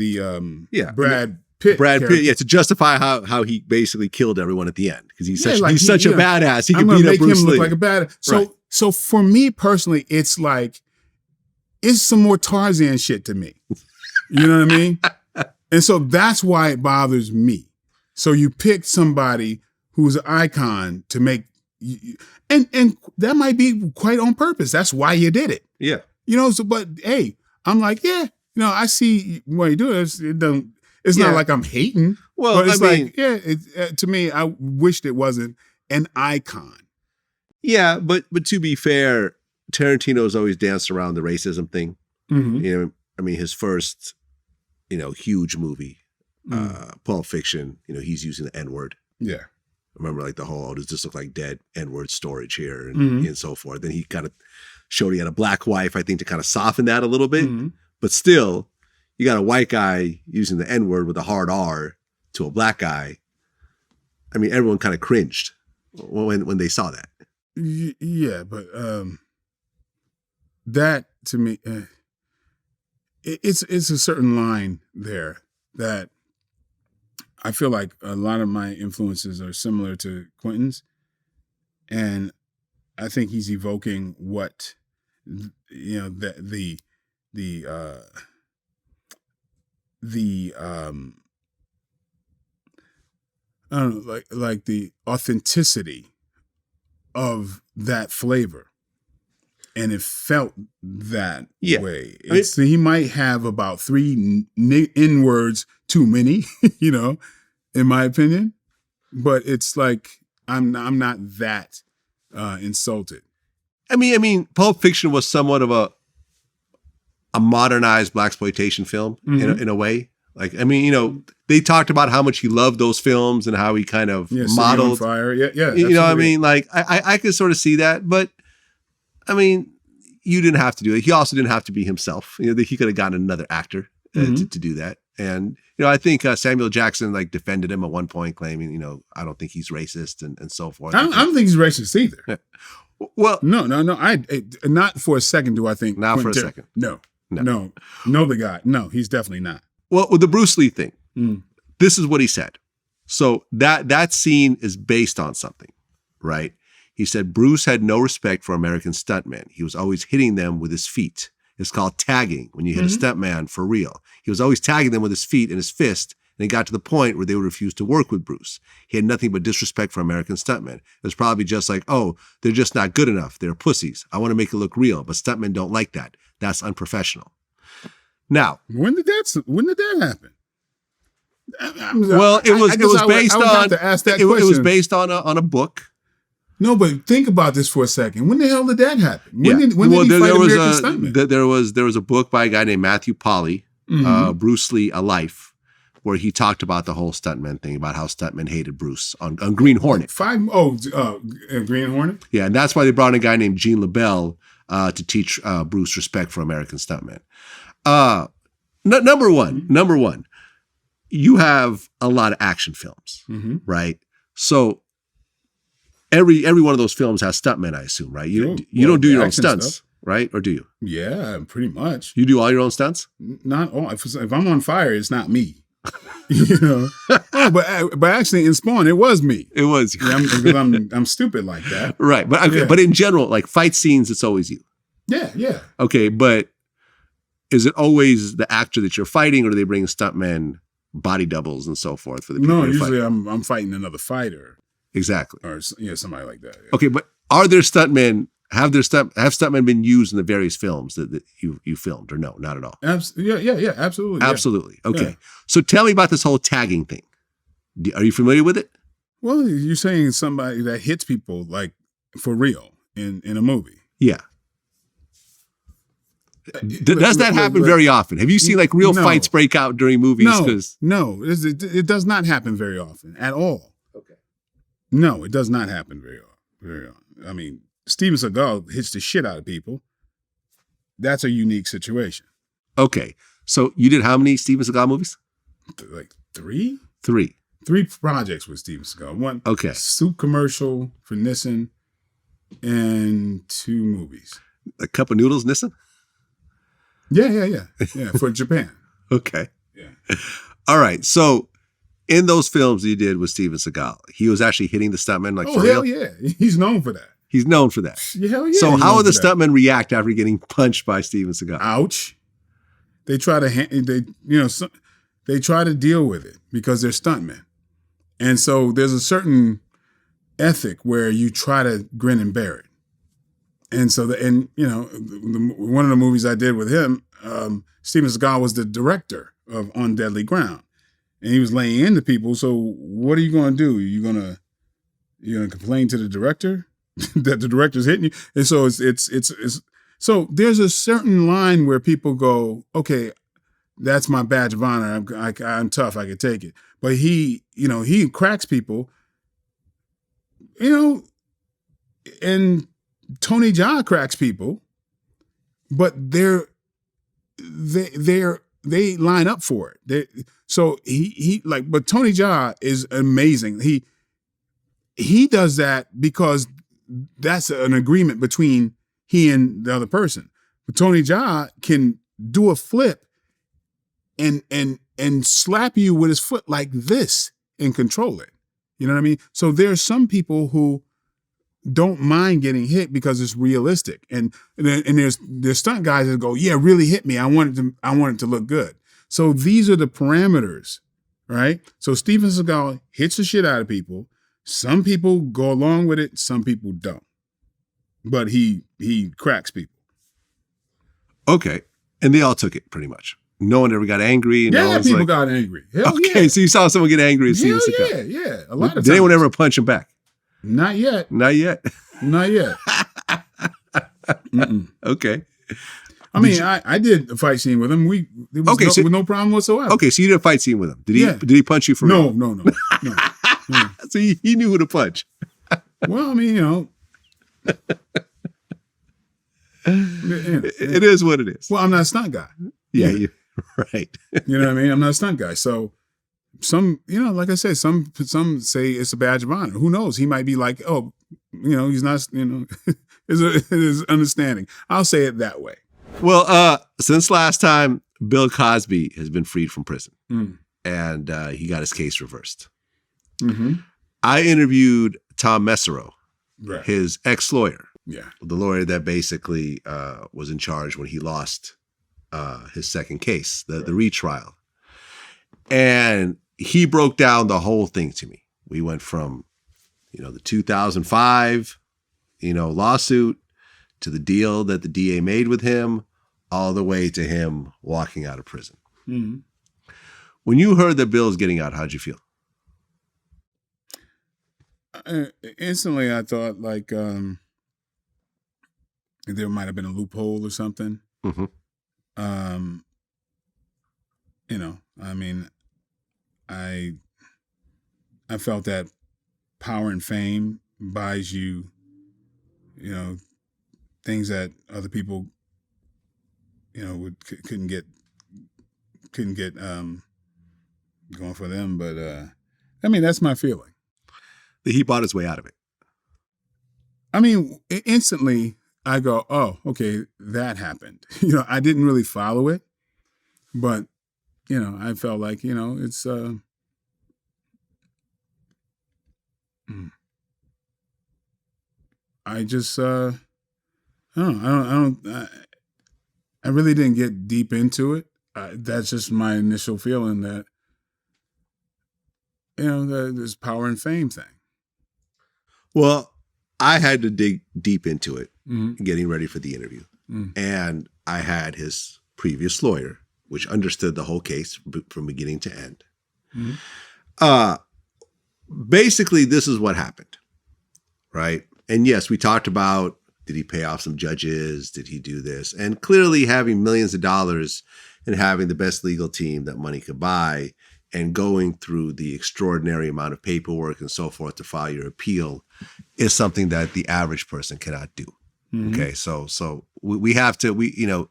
Pitt, to justify how he basically killed everyone at the end because he's such a badass. He I'm can beat up Bruce him Lee. Look like a badass. So for me personally, it's like it's some more Tarzan shit to me. You know what I mean? And so that's why it bothers me. So you pick somebody who's an icon to make, and that might be quite on purpose. That's why you did it. Yeah. But hey, I'm like, yeah, I see why you do it. It's not like I'm hating. Well, but it's to me, I wished it wasn't an icon. Yeah, but to be fair, Tarantino's always danced around the racism thing. Mm-hmm. His first, huge movie, Pulp Fiction, he's using the N-word. Yeah. Remember like the whole, does this look like dead N-word storage here and so forth. Then he kind of showed he had a black wife, I think, to kind of soften that a little bit. Mm-hmm. But still, you got a white guy using the N-word with a hard R to a black guy. Everyone kind of cringed when they saw that. Yeah, but that to me, it's a certain line there that I feel like a lot of my influences are similar to Quentin's, and I think he's evoking what the I don't know, like the authenticity of that flavor. And it felt that way. He might have about 3 N-words too many, in my opinion. But it's like I'm not that insulted. Pulp Fiction was somewhat of a modernized blaxploitation film in a way. Like, they talked about how much he loved those films and how he kind of modeled. City on Fire. Yeah. Like I could sort of see that, but you didn't have to do it. He also didn't have to be himself. He could have gotten another actor to do that. And, I think Samuel Jackson defended him at one point, claiming, I don't think he's racist and so forth. I don't think he's racist either. Yeah. Well, no. Not for a second do I think. Not for a second. No, the guy. No, he's definitely not. Well, with the Bruce Lee thing, this is what he said. So that scene is based on something, right? He said Bruce had no respect for American stuntmen. He was always hitting them with his feet. It's called tagging when you hit a stuntman for real. He was always tagging them with his feet and his fist, and it got to the point where they would refuse to work with Bruce. He had nothing but disrespect for American stuntmen. It was probably just like, oh, they're just not good enough. They're pussies. I want to make it look real, but stuntmen don't like that. That's unprofessional. Now, when did that happen? Well, it was based on a book. No, but think about this for a second. When the hell did that happen? When did he fight American stuntmen? There was a book by a guy named Matthew Polly, Bruce Lee, A Life, where he talked about the whole stuntman thing, about how stuntmen hated Bruce on Green Hornet. Green Hornet? Yeah, and that's why they brought in a guy named Gene LaBelle to teach Bruce respect for American stuntmen. Number one, you have a lot of action films, right? So every one of those films has stuntmen, I assume, right? You don't do your own stunts, right? Or do you? Yeah, pretty much. You do all your own stunts? Not all. If I'm on fire, it's not me. But actually in Spawn, it was me. It was because I'm stupid like that, right? But in general, like fight scenes, it's always you. Yeah. Okay, but is it always the actor that you're fighting, or do they bring stuntmen, body doubles, and so forth for the people? No, usually I'm fighting another fighter. Exactly. Or somebody like that. Yeah. Okay, but are there stuntmen? Have stuntmen been used in the various films that you filmed, or no, not at all? Yeah, absolutely. Absolutely. Yeah. Okay. Yeah. So tell me about this whole tagging thing. Are you familiar with it? Well, you're saying somebody that hits people like for real in a movie. Yeah. Does that happen very often? Have you seen like real fights break out during movies? No, it does not happen very often at all. Okay. No, it does not happen very often. I mean, Steven Seagal hits the shit out of people. That's a unique situation. Okay. So you did how many Steven Seagal movies? Like 3? 3. 3 projects with Steven Seagal. One soup commercial for Nissan and 2 movies. A cup of noodles, Nissan? Yeah, for Japan. Okay. Yeah. All right. So in those films you did with Steven Seagal, he was actually hitting the stuntmen for real? Hell yeah. He's known for that. He's known for that. Hell yeah. So how would the stuntmen react after getting punched by Steven Seagal? Ouch. They try to they try to deal with it because they're stuntmen. And so there's a certain ethic where you try to grin and bear it. And so one of the movies I did with him, Steven Seagal was the director of On Deadly Ground. And he was laying into people. So what are you going to do? You're going to complain to the director that the director's hitting you? And so it's so there's a certain line where people go, okay, that's my badge of honor. I'm tough. I can take it. But he cracks people, and Tony Jaa cracks people, but they line up for it. But Tony Jaa is amazing. He does that because that's an agreement between he and the other person. But Tony Jaa can do a flip and slap you with his foot like this and control it. You know what I mean? So there's some people who don't mind getting hit because it's realistic. And there's stunt guys that go, yeah, really hit me. I want it to look good. So these are the parameters, right? So Steven Seagal hits the shit out of people. Some people go along with it. Some people don't. But he cracks people. Okay. And they all took it pretty much. No one ever got angry. People got angry. Hell okay, so you saw someone get angry at Steven Seagal. Yeah. A lot of times. Did anyone ever punch him back? Not yet. Not yet. Not yet. Okay. I mean, I did a fight scene with him. With no problem whatsoever. Okay, so you did a fight scene with him. Did he punch you for real? No. So he knew who to punch. Well, I mean, it is what it is. Well, I'm not a stunt guy. Yeah. Right. You know what I mean? I'm not a stunt guy. So some, like I said, some say it's a badge of honor. Who knows? He might be like, oh, he's not, is understanding. I'll say it that way. Well, since last time, Bill Cosby has been freed from prison and he got his case reversed. Mm-hmm. I interviewed Tom Mesereau, his ex-lawyer. Yeah. The lawyer that basically was in charge when he lost his second case, the retrial. And he broke down the whole thing to me. We went from, the 2005, lawsuit to the deal that the DA made with him, all the way to him walking out of prison. Mm-hmm. When you heard that Bill's getting out, how'd you feel? Instantly, I thought like there might have been a loophole or something. Mm-hmm. I mean, I felt that power and fame buys you, things that other people, couldn't get going for them. But I mean, that's my feeling. He bought his way out of it. I mean, instantly I go, oh, okay, that happened. I didn't really follow it, but I felt like, it's I just I really didn't get deep into it. That's just my initial feeling that this power and fame thing. Well, I had to dig deep into it, getting ready for the interview. And I had his previous lawyer, which understood the whole case from beginning to end. Basically, this is what happened, right? And yes, we talked about, did he pay off some judges? Did he do this? And clearly having millions of dollars and having the best legal team that money could buy and going through the extraordinary amount of paperwork and so forth to file your appeal is something that the average person cannot do. Okay, so we have to,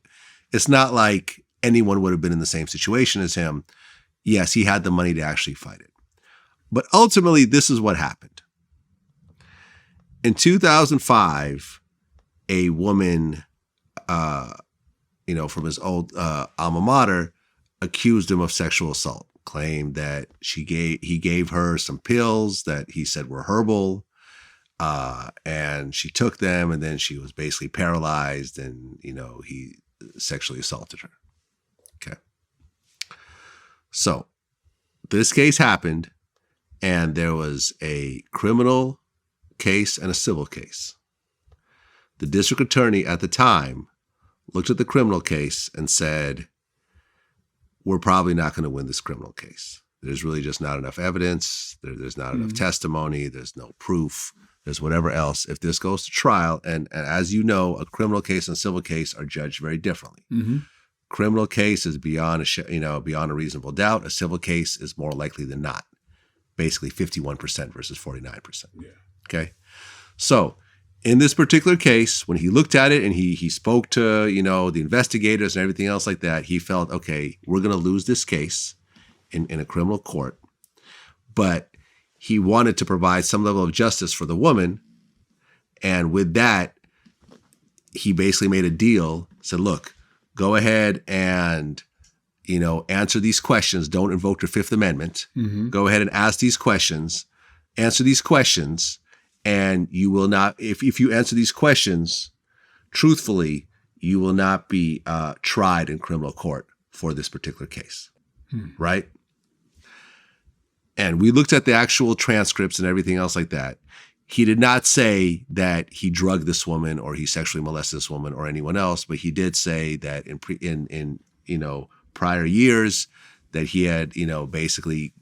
it's not like anyone would have been in the same situation as him. Yes, he had the money to actually fight it. But ultimately, this is what happened. In 2005, a woman, from his old alma mater, accused him of sexual assault, claimed that he gave her some pills that he said were herbal, and she took them, and then she was basically paralyzed, and he sexually assaulted her. Okay. So this case happened, and there was a criminal case and a civil case. The district attorney at the time looked at the criminal case and said, we're probably not going to win this criminal case. There's really just not enough evidence. There's not enough testimony. There's no proof. There's whatever else. If this goes to trial, and as you know, a criminal case and a civil case are judged very differently. Criminal case is beyond a reasonable doubt. A civil case is more likely than not. Basically 51% versus 49%. Yeah. Okay. So in this particular case, when he looked at it and he spoke to, the investigators and everything else like that, he felt, okay, we're going to lose this case in a criminal court. But he wanted to provide some level of justice for the woman. And with that, he basically made a deal, said, look, go ahead and, answer these questions. Don't invoke your Fifth Amendment. Go ahead and ask these questions, answer these questions. And you will not, if you answer these questions truthfully, you will not be tried in criminal court for this particular case, right? And we looked at the actual transcripts and everything else like that. He did not say that he drugged this woman or he sexually molested this woman or anyone else, but he did say that in prior years that he had basically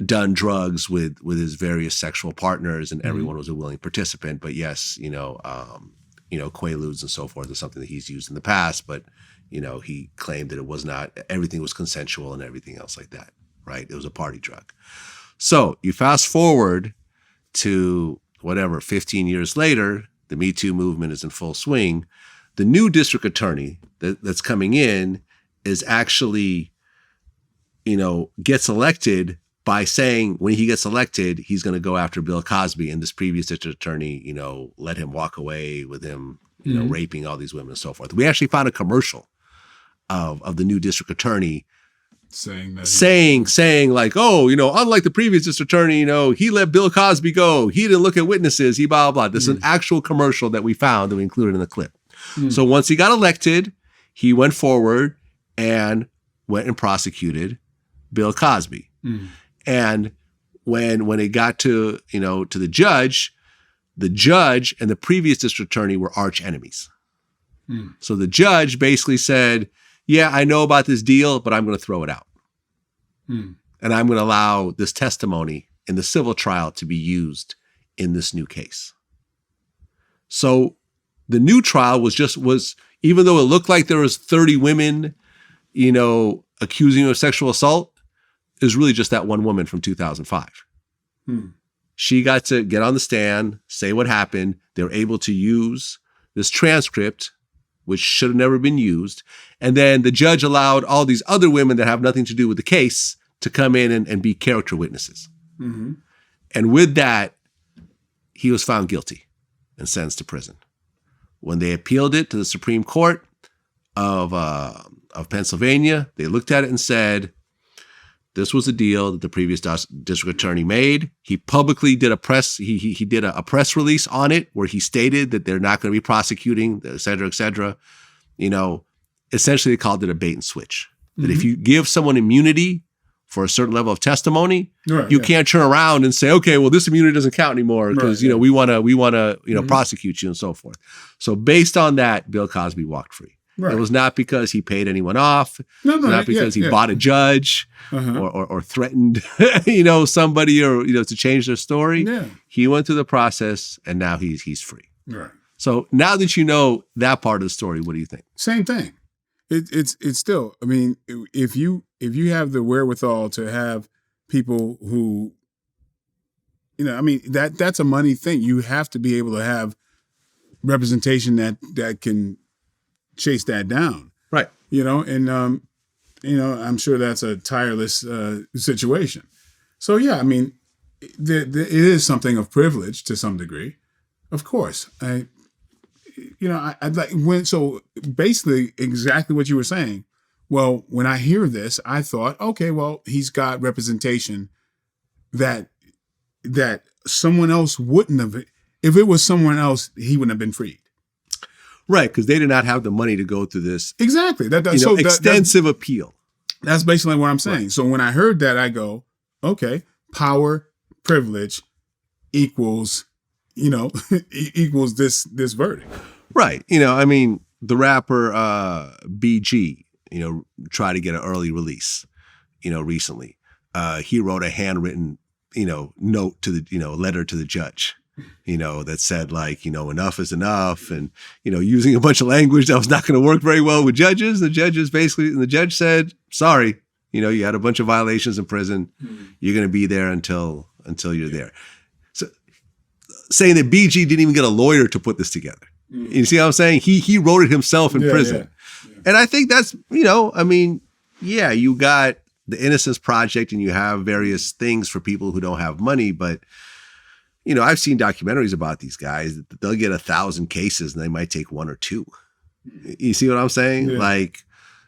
done drugs with his various sexual partners, and everyone was a willing participant. But yes, Quaaludes and so forth is something that he's used in the past, but he claimed that it was not, everything was consensual and everything else like that, right? It was a party drug. So you fast forward to 15 years later, the Me Too movement is in full swing. The new district attorney that's coming in is actually, gets elected by saying when he gets elected, he's going to go after Bill Cosby, and this previous district attorney, let him walk away with him, raping all these women and so forth. We actually found a commercial of the new district attorney saying like, oh, unlike the previous district attorney, he let Bill Cosby go. He didn't look at witnesses. He blah, blah, blah. This is an actual commercial that we found that we included in the clip. So once he got elected, he went forward and went and prosecuted Bill Cosby. And when it got to the judge and the previous district attorney were arch enemies. So the judge basically said, yeah, I know about this deal, but I'm going to throw it out. And I'm going to allow this testimony in the civil trial to be used in this new case. So the new trial was even though it looked like there was 30 women, accusing him of sexual assault, is really just that one woman from 2005. She got to get on the stand, say what happened. They were able to use this transcript, which should have never been used. And then the judge allowed all these other women that have nothing to do with the case to come in and be character witnesses. And with that, he was found guilty and sentenced to prison. When they appealed it to the Supreme Court of Pennsylvania, they looked at it and said, this was a deal that the previous district attorney made. He publicly did he did a press release on it where he stated that they're not going to be prosecuting, et cetera, et cetera. Essentially they called it a bait and switch. That if you give someone immunity for a certain level of testimony, you can't turn around and say, okay, well, this immunity doesn't count anymore because, we want to prosecute you and so forth. So based on that, Bill Cosby walked free. Right. It was not because he paid anyone off. Not because he bought a judge or threatened, somebody or, to change their story. Yeah. He went through the process and now he's free. Right. So now that you know that part of the story, what do you think? Same thing. It's still, I mean, if if you have the wherewithal to have people who, I mean, that's a money thing. You have to be able to have representation that can chase that down. Right. And I'm sure that's a tireless situation. So yeah, I mean, it is something of privilege to some degree, of course. I'd like so basically exactly what you were saying. Well, when I hear this, I thought, okay, well, he's got representation that someone else wouldn't have. If it was someone else, he wouldn't have been freed. Right, because they did not have the money to go through this. Exactly. Extensive appeal. That's basically what I'm saying. Right. So when I heard that, I go, okay, power, privilege equals, equals this verdict. Right. I mean, the rapper BG, tried to get an early release, recently. He wrote a handwritten, note to the, letter to the judge, that said like, enough is enough. And, using a bunch of language that was not going to work very well with judges. The judge said, sorry, you had a bunch of violations in prison. You're going to be there until you're there. So saying that BG didn't even get a lawyer to put this together. You see what I'm saying? He wrote it himself in prison. Yeah. And I think that's, you got the Innocence Project and you have various things for people who don't have money. But, I've seen documentaries about these guys. They'll get 1,000 cases and they might take 1 or 2. You see what I'm saying? Yeah. Like,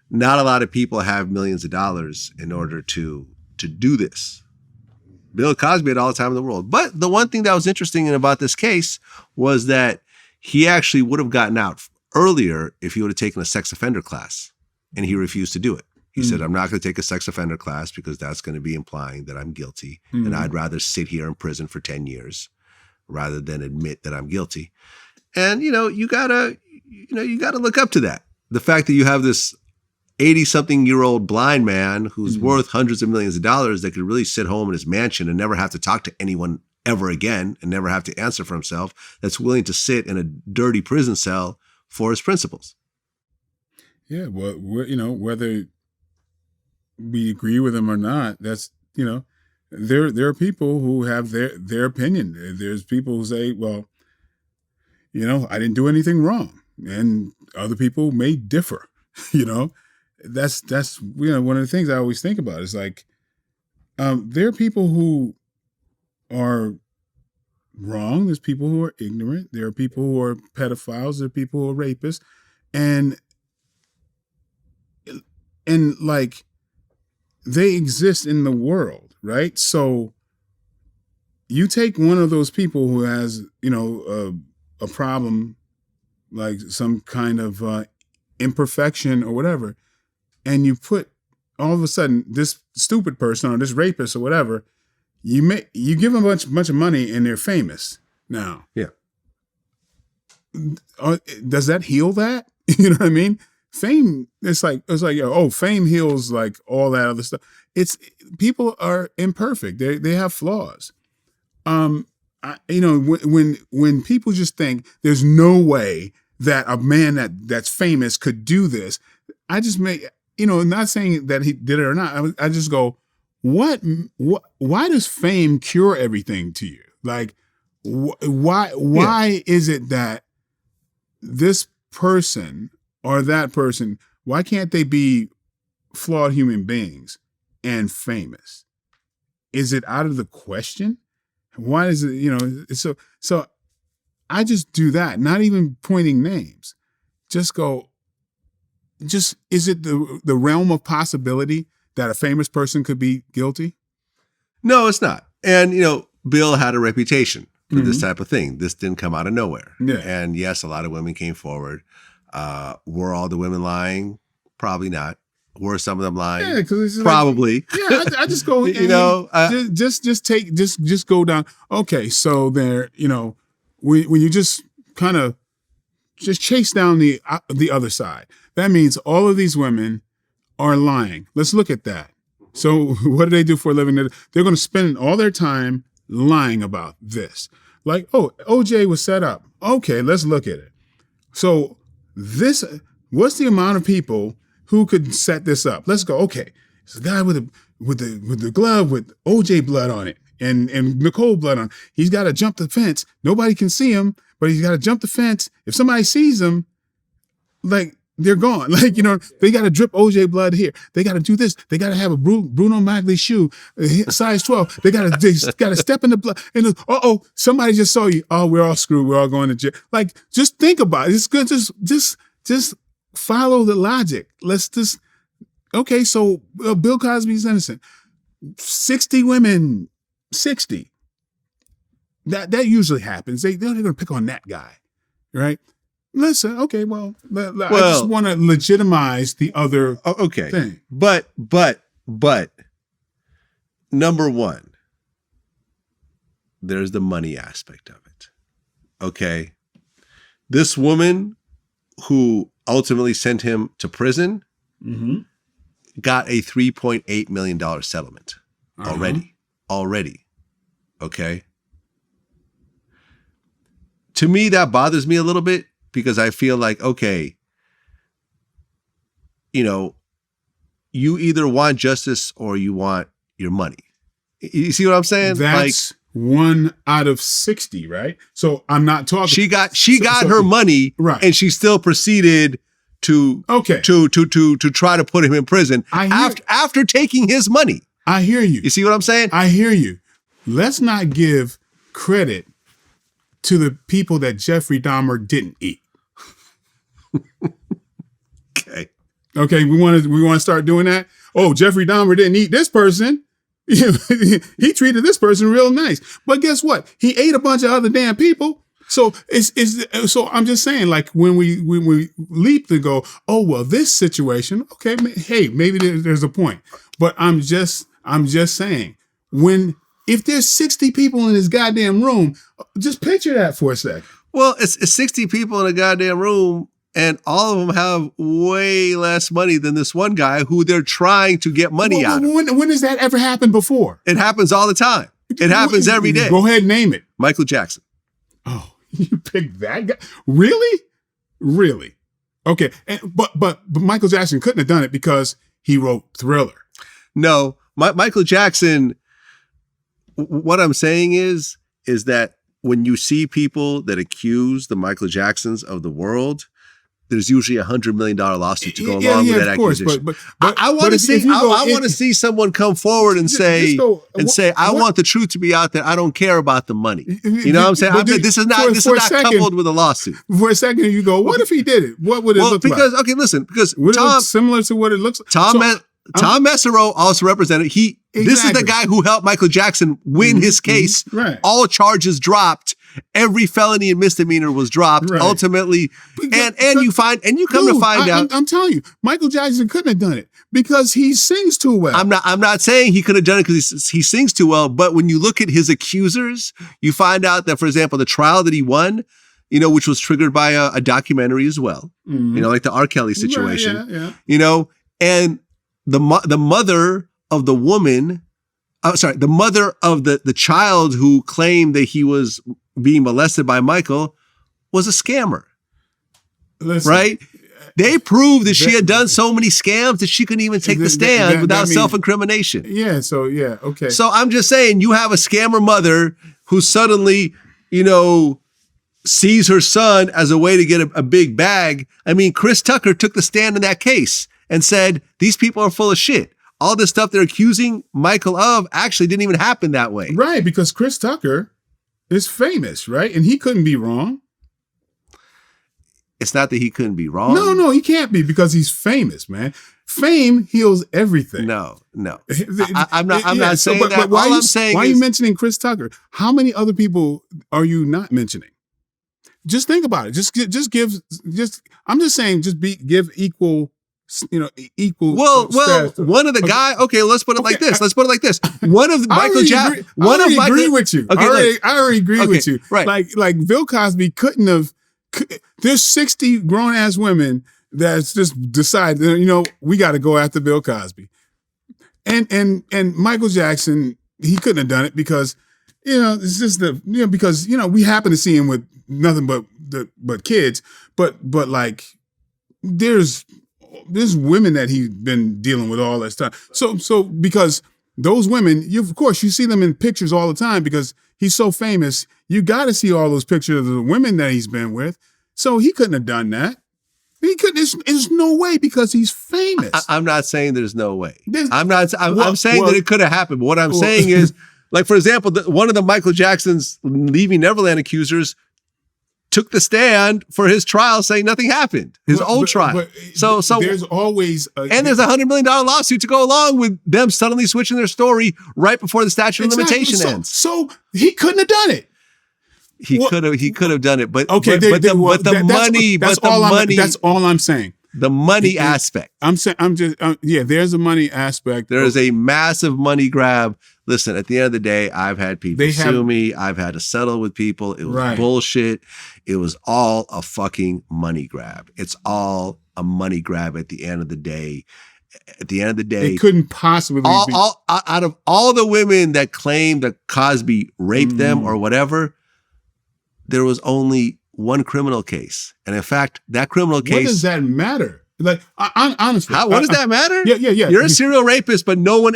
not a lot of people have millions of dollars in order to do this. Bill Cosby had all the time in the world. But the one thing that was interesting about this case was that he actually would have gotten out earlier if he would have taken a sex offender class, and he refused to do it. He said, I'm not going to take a sex offender class because that's going to be implying that I'm guilty, and I'd rather sit here in prison for 10 years rather than admit that I'm guilty. And, you gotta look up to that. The fact that you have this 80-something-year-old blind man who's worth hundreds of millions of dollars that could really sit home in his mansion and never have to talk to anyone ever again and never have to answer for himself, that's willing to sit in a dirty prison cell for his principles. Yeah, well, whether we agree with him or not, that's, there are people who have their opinion. There's people who say, well, I didn't do anything wrong. And other people may differ, That's one of the things I always think about is like, there are people who are wrong. There's people who are ignorant. There are people who are pedophiles. There are people who are rapists. And like, they exist in the world, right? So you take one of those people who has, a problem, like some kind of imperfection or whatever, and you put all of a sudden this stupid person or this rapist or whatever, you give them a bunch of money and they're famous now. Yeah. Does that heal that? You know what I mean? Fame, it's like, fame heals like all that other stuff. People are imperfect. They have flaws. When people just think there's no way that a man that's famous could do this, I just not saying that he did it or not. I just go, why does fame cure everything to you? Like, why is it that this person or that person, why can't they be flawed human beings and famous? Is it out of the question? Why is it, so I just do that, not even pointing names. Is it the realm of possibility that a famous person could be guilty? No, it's not. And, Bill had a reputation for this type of thing. This didn't come out of nowhere. Yeah. And yes, a lot of women came forward. Were all the women lying? Probably not. Were some of them lying? Yeah, because probably. Like, I just go, just go down. Okay, so there, when you just kind of just chase down the other side, that means all of these women are lying. Let's look at that. So what do they do for a living? They're going to spend all their time lying about this. Like, OJ was set up. Okay, let's look at it. So what's the amount of people who could set this up? Let's go. Okay, It's a guy with the glove with OJ blood on it and Nicole blood on it. He's got to jump the fence. Nobody can see him, but he's got to jump the fence. If somebody sees him, like, they're gone. Like, they got to drip OJ blood here. They got to do this. They got to have a Bruno Magli shoe, size 12. They got to step in the blood. And somebody just saw you. Oh, we're all screwed. We're all going to jail. Like, just think about it. It's good. Just follow the logic. Let's just, okay, so Bill Cosby's innocent. 60 women, 60. That usually happens. They're going to pick on that guy, right? Listen, okay, well, I just want to legitimize the other thing. But number one, there's the money aspect of it. Okay. This woman who ultimately sent him to prison got a $3.8 million settlement already. Okay. To me, that bothers me a little bit. Because I feel like, okay, you either want justice or you want your money. You see what I'm saying? That's like, 1 out of 60, right? So I'm not talking. She got her money, right? And she still proceeded to try to put him in prison after taking his money. I hear you. You see what I'm saying? I hear you. Let's not give credit to the people that Jeffrey Dahmer didn't eat. Okay, we want to start doing that. Oh, Jeffrey Dahmer didn't eat this person. He treated this person real nice. But guess what? He ate a bunch of other damn people. So so I'm just saying, like, when we leap to go, oh well, this situation, okay, hey, maybe there's a point. But I'm just saying, if there's 60 people in this goddamn room, just picture that for a second. Well, it's 60 people in a goddamn room, and all of them have way less money than this one guy who they're trying to get money out of. When has that ever happened before? It happens all the time. It happens every day. Go ahead and name it. Michael Jackson. Oh, you picked that guy? Really? Really? Okay. But Michael Jackson couldn't have done it because he wrote Thriller. No, Michael Jackson, what I'm saying is that when you see people that accuse the Michael Jacksons of the world, there's usually $100 million lawsuit to go along with that accusation. But I want to see someone come forward and say, I want the truth to be out there. I don't care about the money. You know what I'm saying? This is not coupled with a lawsuit. For a second, you go, what if he did it? What would it look like? Okay, listen, because Tom, similar to what it looks like. Tom Mesereau also represented. This is the guy who helped Michael Jackson win his case. Right. All charges dropped. Every felony and misdemeanor was dropped ultimately, and you come to find out. I'm telling you, Michael Jackson couldn't have done it because he sings too well. I'm not saying he could have done it because he sings too well, but when you look at his accusers, you find out that, for example, the trial that he won, which was triggered by a documentary as well, like the R. Kelly situation, and the mother of the woman, the mother of the child who claimed that he was being molested by Michael was a scammer. Listen, right? They proved that she had done so many scams that she couldn't even take the stand without self-incrimination. Yeah, okay. So I'm just saying, you have a scammer mother who suddenly, sees her son as a way to get a big bag. I mean, Chris Tucker took the stand in that case and said, these people are full of shit. All this stuff they're accusing Michael of actually didn't even happen that way. Right, because Chris Tucker is famous, right? And he couldn't be wrong. It's not that he couldn't be wrong. No, he can't be because he's famous, man. Fame heals everything. No. I'm not saying that. But why are you mentioning Chris Tucker? How many other people are you not mentioning? Just think about it. I'm just saying, give equal. Equal. Well, one of the guy. Okay, let's put it like this. One of Michael Jackson. I agree with you. Okay, I already agree with you. Right. Like Bill Cosby couldn't have. There's 60 grown ass women that's just decided. We got to go after Bill Cosby, and Michael Jackson. He couldn't have done it because it's just because we happen to see him with nothing but kids, but like there's there's women that he's been dealing with all this time. So because those women, of course, you see them in pictures all the time because he's so famous. You got to see all those pictures of the women that he's been with. So he couldn't have done that. He couldn't. There's no way because he's famous. I'm not saying there's no way. I'm saying that it could have happened. But what I'm saying is, like, for example, one of the Michael Jackson's Leaving Neverland accusers took the stand for his trial saying nothing happened, his old trial. So there's always there's $100 million lawsuit to go along with them suddenly switching their story right before the statute of limitation ends. So he couldn't have done it. He could have done it, but okay, the money. That's all I'm saying. The money aspect. There's a money aspect. There is a massive money grab. Listen, at the end of the day, I've had people sue me. I've had to settle with people. It was bullshit. It was all a fucking money grab. It's all a money grab at the end of the day. At the end of the day, it couldn't possibly be. Out of all the women that claimed that Cosby raped them or whatever, there was only one criminal case. And in fact, that criminal case... What does that matter? Like, honestly. What does that matter? Yeah. You're a serial rapist, but no one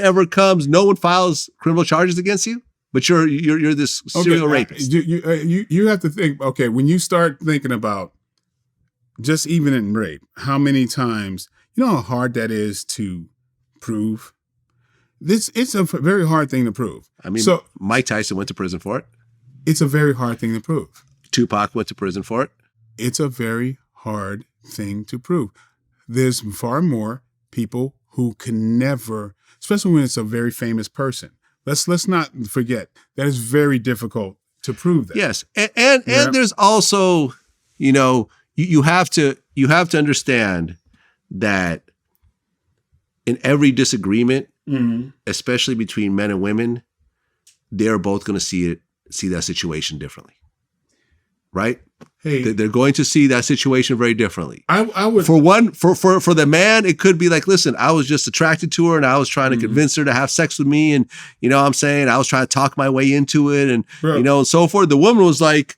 files criminal charges against you? But you're this serial rapist. You have to think, okay, when you start thinking about just even in rape, how many times, you know how hard that is to prove? It's a very hard thing to prove. I mean, Mike Tyson went to prison for it. It's a very hard thing to prove. Tupac went to prison for it. It's a very hard thing to prove. There's far more people who can never, especially when it's a very famous person. Let's not forget that it's very difficult to prove that. Yes, and there's also, you have to understand that in every disagreement, especially between men and women, they're both going to see that situation differently, right? Hey, they're going to see that situation very differently. I would, for the man, it could be like, listen, I was just attracted to her and I was trying to convince her to have sex with me, and I was trying to talk my way into it, and and so forth. The woman was like,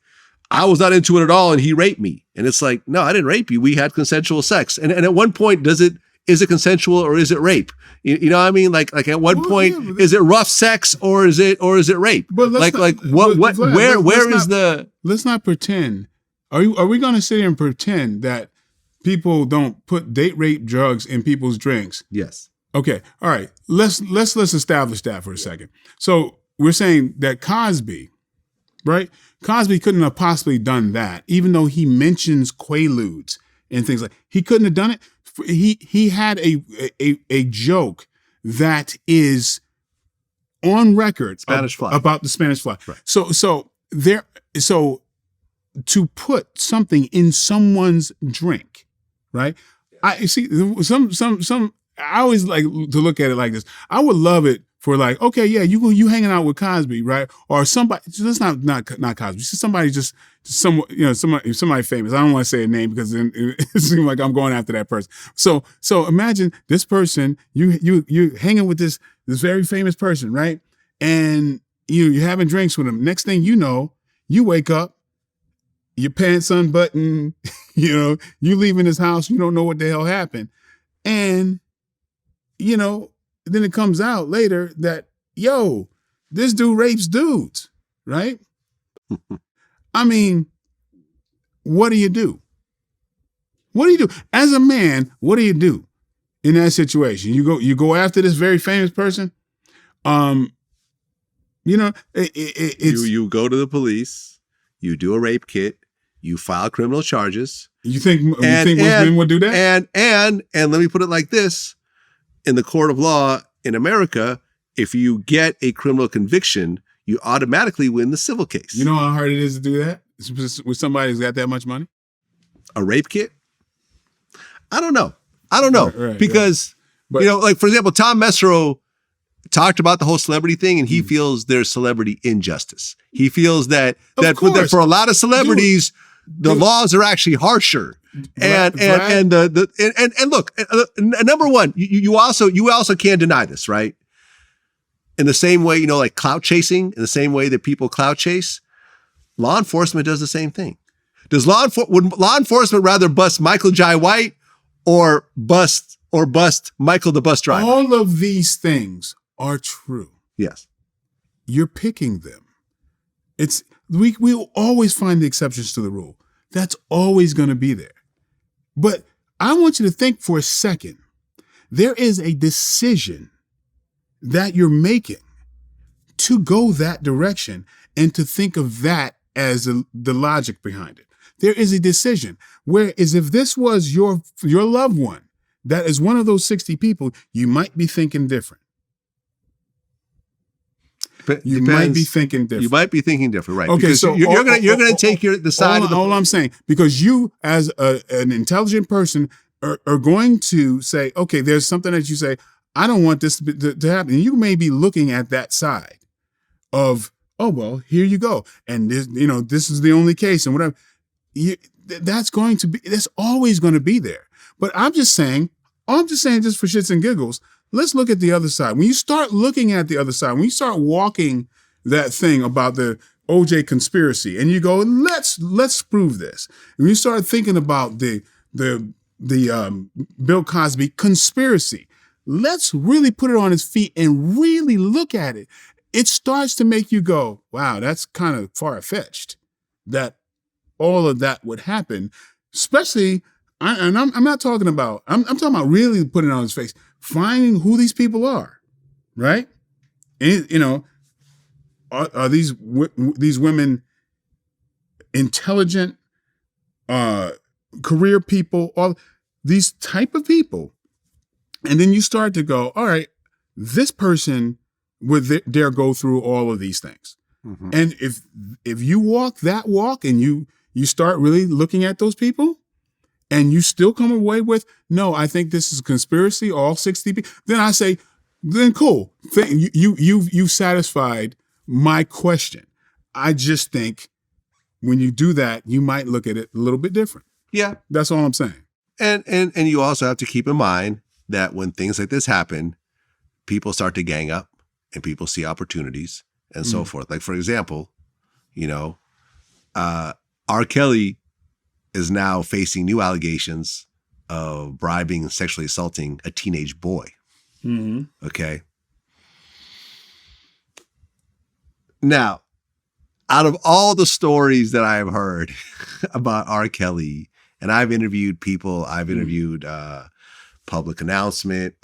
I was not into it at all, and he raped me. And it's like, no, I didn't rape you. We had consensual sex. And at one point, is it consensual or is it rape? You know what I mean? Like at one point, is it rough sex or is it rape? But let's not pretend. Are we going to sit here and pretend that people don't put date rape drugs in people's drinks? Yes. Okay. All right. Let's establish that for a second. So we're saying that Cosby, right? Cosby couldn't have possibly done that, even though he mentions Quaaludes and things like. He couldn't have done it. He had a joke that is on record about the Spanish fly. Right. So to put something in someone's drink, right? I see some. I always like to look at it like this. I would love it for like, okay, yeah, you hanging out with Cosby, right? Or somebody. That's not Cosby. Somebody somebody famous. I don't want to say a name because then it seems like I'm going after that person. So imagine this person. You hanging with this very famous person, right? And you're having drinks with him. Next thing you know, you wake up. Your pants unbuttoned, you leaving his house, you don't know what the hell happened. And, then it comes out later that, this dude rapes dudes, right? I mean, what do you do? What do you do? As a man, what do you do in that situation? You go after this very famous person? You go to the police, you do a rape kit, you file criminal charges. You think most men would do that? And let me put it like this. In the court of law in America, if you get a criminal conviction, you automatically win the civil case. You know how hard it is to do that with somebody who's got that much money? A rape kit? I don't know. Right, because, like, for example, Tom Mesereau talked about the whole celebrity thing, and he feels there's celebrity injustice. He feels that for a lot of celebrities, the laws are actually harsher. And look, number one, you also can't deny this, right? In the same way, like clout chasing, in the same way that people clout chase, law enforcement does the same thing. Would law enforcement rather bust Michael Jai White or bust Michael the bus driver. All of these things are true. Yes. You're picking them. We will always find the exceptions to the rule. That's always going to be there. But I want you to think for a second. There is a decision that you're making to go that direction and to think of that as the logic behind it. There is a decision. Whereas if this was your loved one, that is one of those 60 people, you might be thinking different. You might be thinking different. You might be thinking different, right? Okay, because so you're gonna take the side of the. All I'm saying, because you, as an intelligent person, are going to say, okay, there's something that you say, I don't want this to happen. And you may be looking at that side of, oh well, here you go, and this is the only case, and whatever. That's always going to be there. But I'm just saying, just for shits and giggles, let's look at the other side. When you start looking at the other side, when you start walking that thing about the OJ conspiracy, and you go, let's prove this. And you start thinking about the Bill Cosby conspiracy. Let's really put it on its feet and really look at it. It starts to make you go, wow, that's kind of far-fetched that all of that would happen, especially, I'm not talking about, I'm talking about really putting it on his face, finding who these people are, right? And, are these women intelligent, career people, all these type of people? And then you start to go, all right, this person would dare go through all of these things. Mm-hmm. And if you walk that walk and you start really looking at those people and you still come away with, no, I think this is a conspiracy, all 60 people, then I say, then cool. You've satisfied my question. I just think when you do that, you might look at it a little bit different. Yeah. That's all I'm saying. And you also have to keep in mind that when things like this happen, people start to gang up and people see opportunities and so forth. Like, for example, R. Kelly is now facing new allegations of bribing and sexually assaulting a teenage boy. Mm-hmm. Okay. Now, out of all the stories that I have heard about R. Kelly, and I've interviewed people, I've interviewed Public Announcement,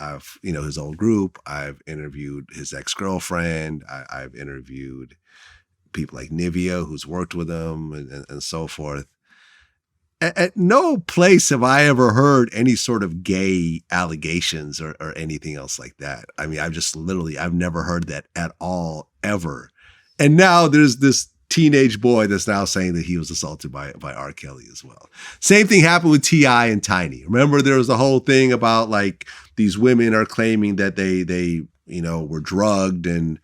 his old group, I've interviewed his ex-girlfriend, I've interviewed people like Nivea, who's worked with him and so forth. At no place have I ever heard any sort of gay allegations or anything else like that. I mean, I've never heard that at all, ever. And now there's this teenage boy that's now saying that he was assaulted by R. Kelly as well. Same thing happened with T.I. and Tiny. Remember, there was the whole thing about like these women are claiming that they were drugged and,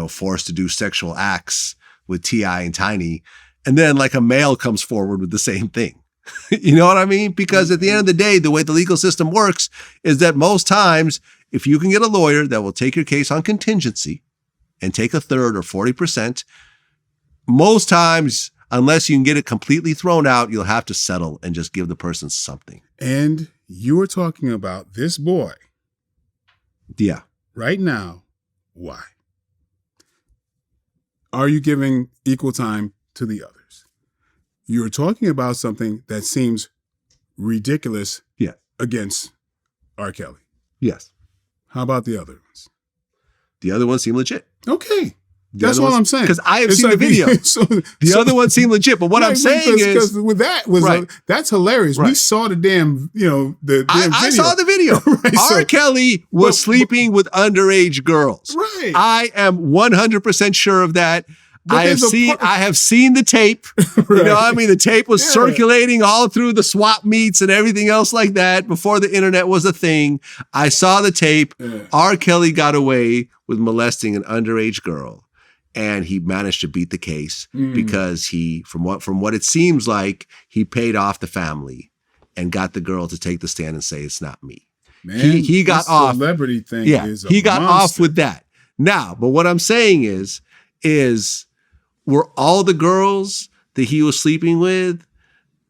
forced to do sexual acts with T.I. and Tiny. And then like a male comes forward with the same thing. You know what I mean? Because at the end of the day, the way the legal system works is that most times, if you can get a lawyer that will take your case on contingency and take a third or 40%, most times, unless you can get it completely thrown out, you'll have to settle and just give the person something. And you were talking about this boy. Yeah. Right now, why? Are you giving equal time to the others? You're talking about something that seems ridiculous against R. Kelly. Yes. How about the other ones? The other ones seem legit. Okay. That's all I'm saying. Because I have seen the video. The other ones seem legit. But what I'm saying is, because with that was that's hilarious. Right. We saw the damn, the damn video. I saw the video. Right, R. Kelly was sleeping with underage girls. Right. I am 100% sure of that. I have seen the tape. Right. The tape was circulating all through the swap meets and everything else like that before the internet was a thing. I saw the tape. Yeah. R. Kelly got away with molesting an underage girl. And he managed to beat the case because from what it seems like, he paid off the family and got the girl to take the stand and say, it's not me. Man, he got off. Celebrity thing is a he got monster. off with that. Now, but what I'm saying is were all the girls that he was sleeping with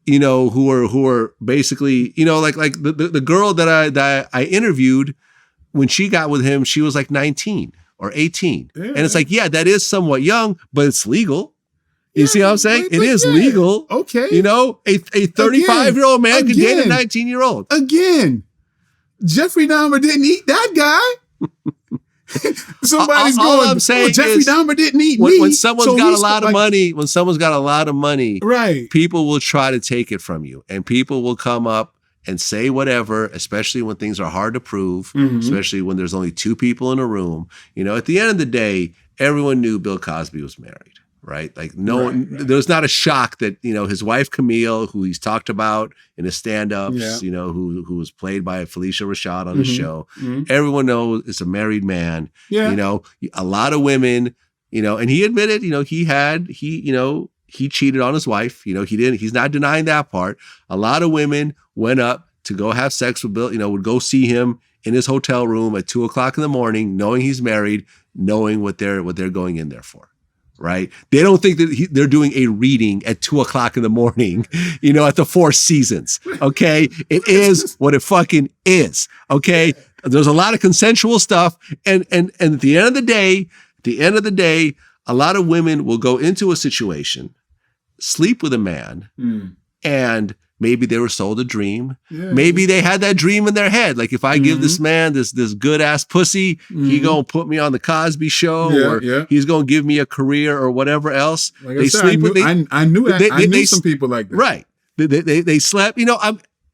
you know, who are basically, you know, like the girl that I interviewed, when she got with him, she was like 19 or 18. Yeah. And it's like, yeah, that is somewhat young, but it's legal. You see what I'm saying? It is legal. Okay. You know, a 35-year-old man can date a 19-year-old. Again, Jeffrey Dahmer didn't eat that guy. Somebody's all going, I'm saying Jeffrey is, Dahmer didn't eat me. When someone's got a lot of money, when someone's got a lot of money, right, people will try to take it from you. And people will come up and say whatever, especially when things are hard to prove, especially when there's only two people in a room. You know, at the end of the day, everyone knew Bill Cosby was married. Right? Like there's not a shock that, you know, his wife Camille, who he's talked about in his stand-ups, you know, who was played by Felicia Rashad on the show. Everyone knows it's a married man. Yeah. You know, a lot of women, you know, and he admitted, you know, he cheated on his wife. You know, he's not denying that part. A lot of women went up to go have sex with Bill, you know, would go see him in his hotel room at 2:00 in the morning, knowing he's married, knowing what they're going in there for. Right? They don't think that they're doing a reading at 2:00 in the morning, you know, at the Four Seasons. Okay. It is what it fucking is. Okay. There's a lot of consensual stuff. And at the end of the day, a lot of women will go into a situation, sleep with a man, and maybe they were sold a dream. Yeah. Maybe they had that dream in their head. Like, if I give this man this good ass pussy, he gonna put me on the Cosby Show, or he's gonna give me a career or whatever else. Like I knew some people like that. Right. They slept. You know,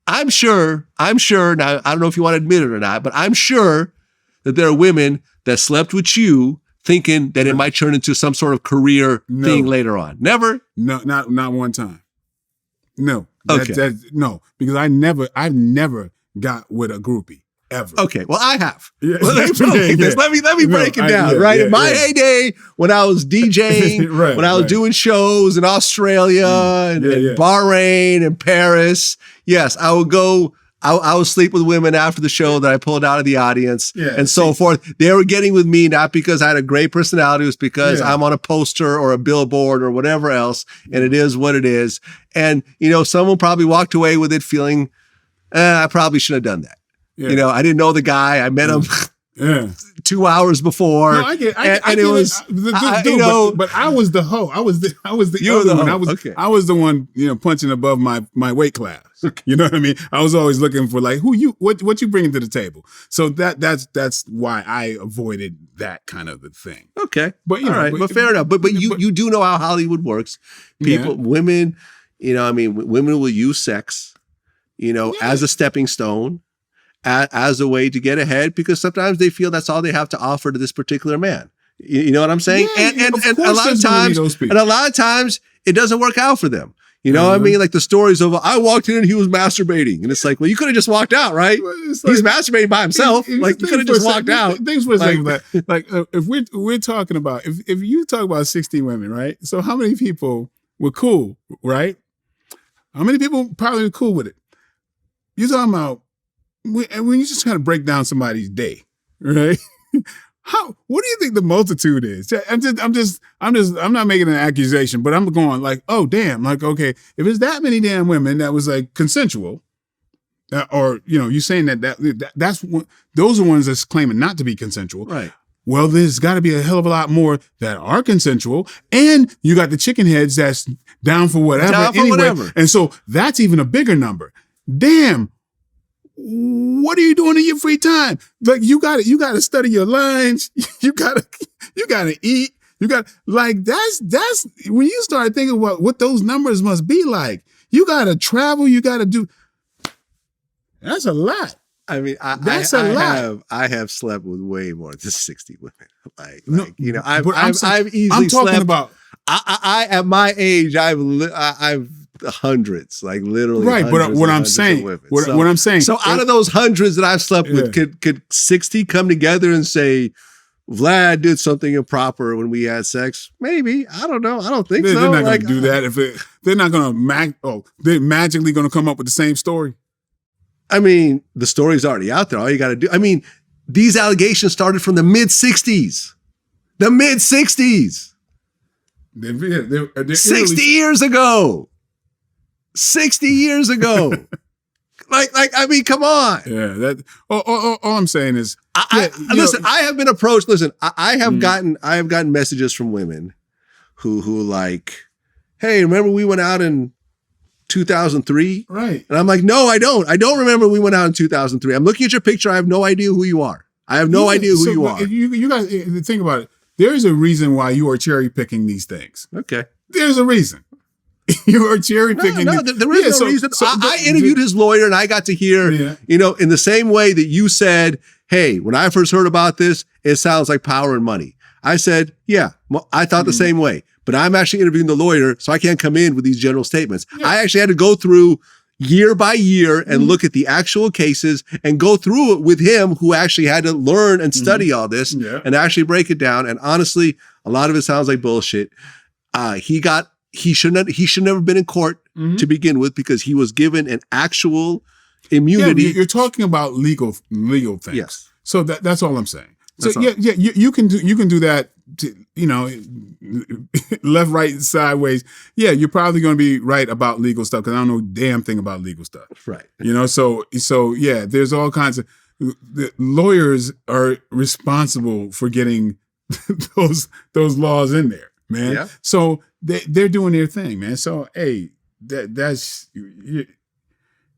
I'm sure. Now, I don't know if you want to admit it or not, but I'm sure that there are women that slept with you thinking that it might turn into some sort of career thing later on. Never? No, not one time. No. Okay. No, because I've never got with a groupie ever. Okay, well, I have. Yeah. Well, let me break it down. Right, in my heyday, when I was DJing, when I was doing shows in Australia and Bahrain and Paris, yes, I would go. I would sleep with women after the show that I pulled out of the audience and so forth. They were getting with me not because I had a great personality, it was because I'm on a poster or a billboard or whatever else, and it is what it is. And, you know, someone probably walked away with it feeling, I probably should have done that. Yeah. You know, I didn't know the guy. I met him 2 hours before. No, I get it. You know, but I was the hoe. I was the other one. I was the one, you know, punching above my weight class. You know what I mean? I was always looking for like, what you bringing to the table. So that's why I avoided that kind of a thing. Okay, but all right, but fair enough. But you do know how Hollywood works. Women, you know, I mean, women will use sex, you know, as a stepping stone, as a way to get ahead, because sometimes they feel that's all they have to offer to this particular man. You know what I'm saying? And a lot of times it doesn't work out for them. You know what I mean? Like the stories of, I walked in and he was masturbating. And it's like, well, you could have just walked out, right? He's masturbating by himself. Like, you could have just walked out. Thanks for saying that. Like, if we're talking about, if you talk about 16 women, right? So how many people were cool, right? How many people probably were cool with it? You're talking about, when you just kind of break down somebody's day, right? What do you think the multitude is? I'm not making an accusation, but I'm going like, oh, damn. Like, okay, if it's that many damn women that was like consensual, or, you know, you saying that's those are ones that's claiming not to be consensual. Right. Well, there's got to be a hell of a lot more that are consensual. And you got the chicken heads that's down for whatever. And so that's even a bigger number. Damn. What are you doing in your free time? Like, you got to study your lines. You got to eat. That's when you start thinking about what those numbers must be like. You got to travel. You got to do. That's a lot. I mean, I have slept with way more than 60 women. Like you know, I've easily I'm talking slept. About. I at my age, I've hundreds, like literally. Right, but what I'm saying, what I'm saying. So out of those hundreds that I've slept with, could 60 come together and say, Vlad did something improper when we had sex? Maybe. I don't know. I don't think so. They're not going to do that. If they're not going to they're magically going to come up with the same story. I mean, the story's already out there. All you got to do. I mean, these allegations started from the mid-'60s. The mid-'60s. They're 60 years ago. 60 years ago. I mean, come on. Yeah, that all I'm saying is, listen. I have been approached. Listen, I have gotten messages from women who like, hey, remember we went out in 2003? Right. And I'm like, no, I don't. I don't remember we went out in 2003. I'm looking at your picture. I have no idea who you are. I have no idea who you are. You guys think about it. There's a reason why you are cherry picking these things. Okay. There's a reason. You are cherry picking. No, there is no reason. I interviewed his lawyer and I got to hear, in the same way that you said, hey, when I first heard about this, it sounds like power and money. I said, yeah, I thought the same way, but I'm actually interviewing the lawyer, so I can't come in with these general statements. Yeah. I actually had to go through year by year and look at the actual cases and go through it with him, who actually had to learn and study all this and actually break it down. And honestly, a lot of it sounds like bullshit. He should never been in court to begin with, because he was given an actual immunity. Yeah, you're talking about legal things. Yes. So that's all I'm saying. So you can do that. Left, right, sideways. Yeah, you're probably going to be right about legal stuff, because I don't know damn thing about legal stuff. Right. So yeah, there's all kinds of lawyers are responsible for getting those laws in there, man. Yeah. So they're doing their thing, man. So hey, there's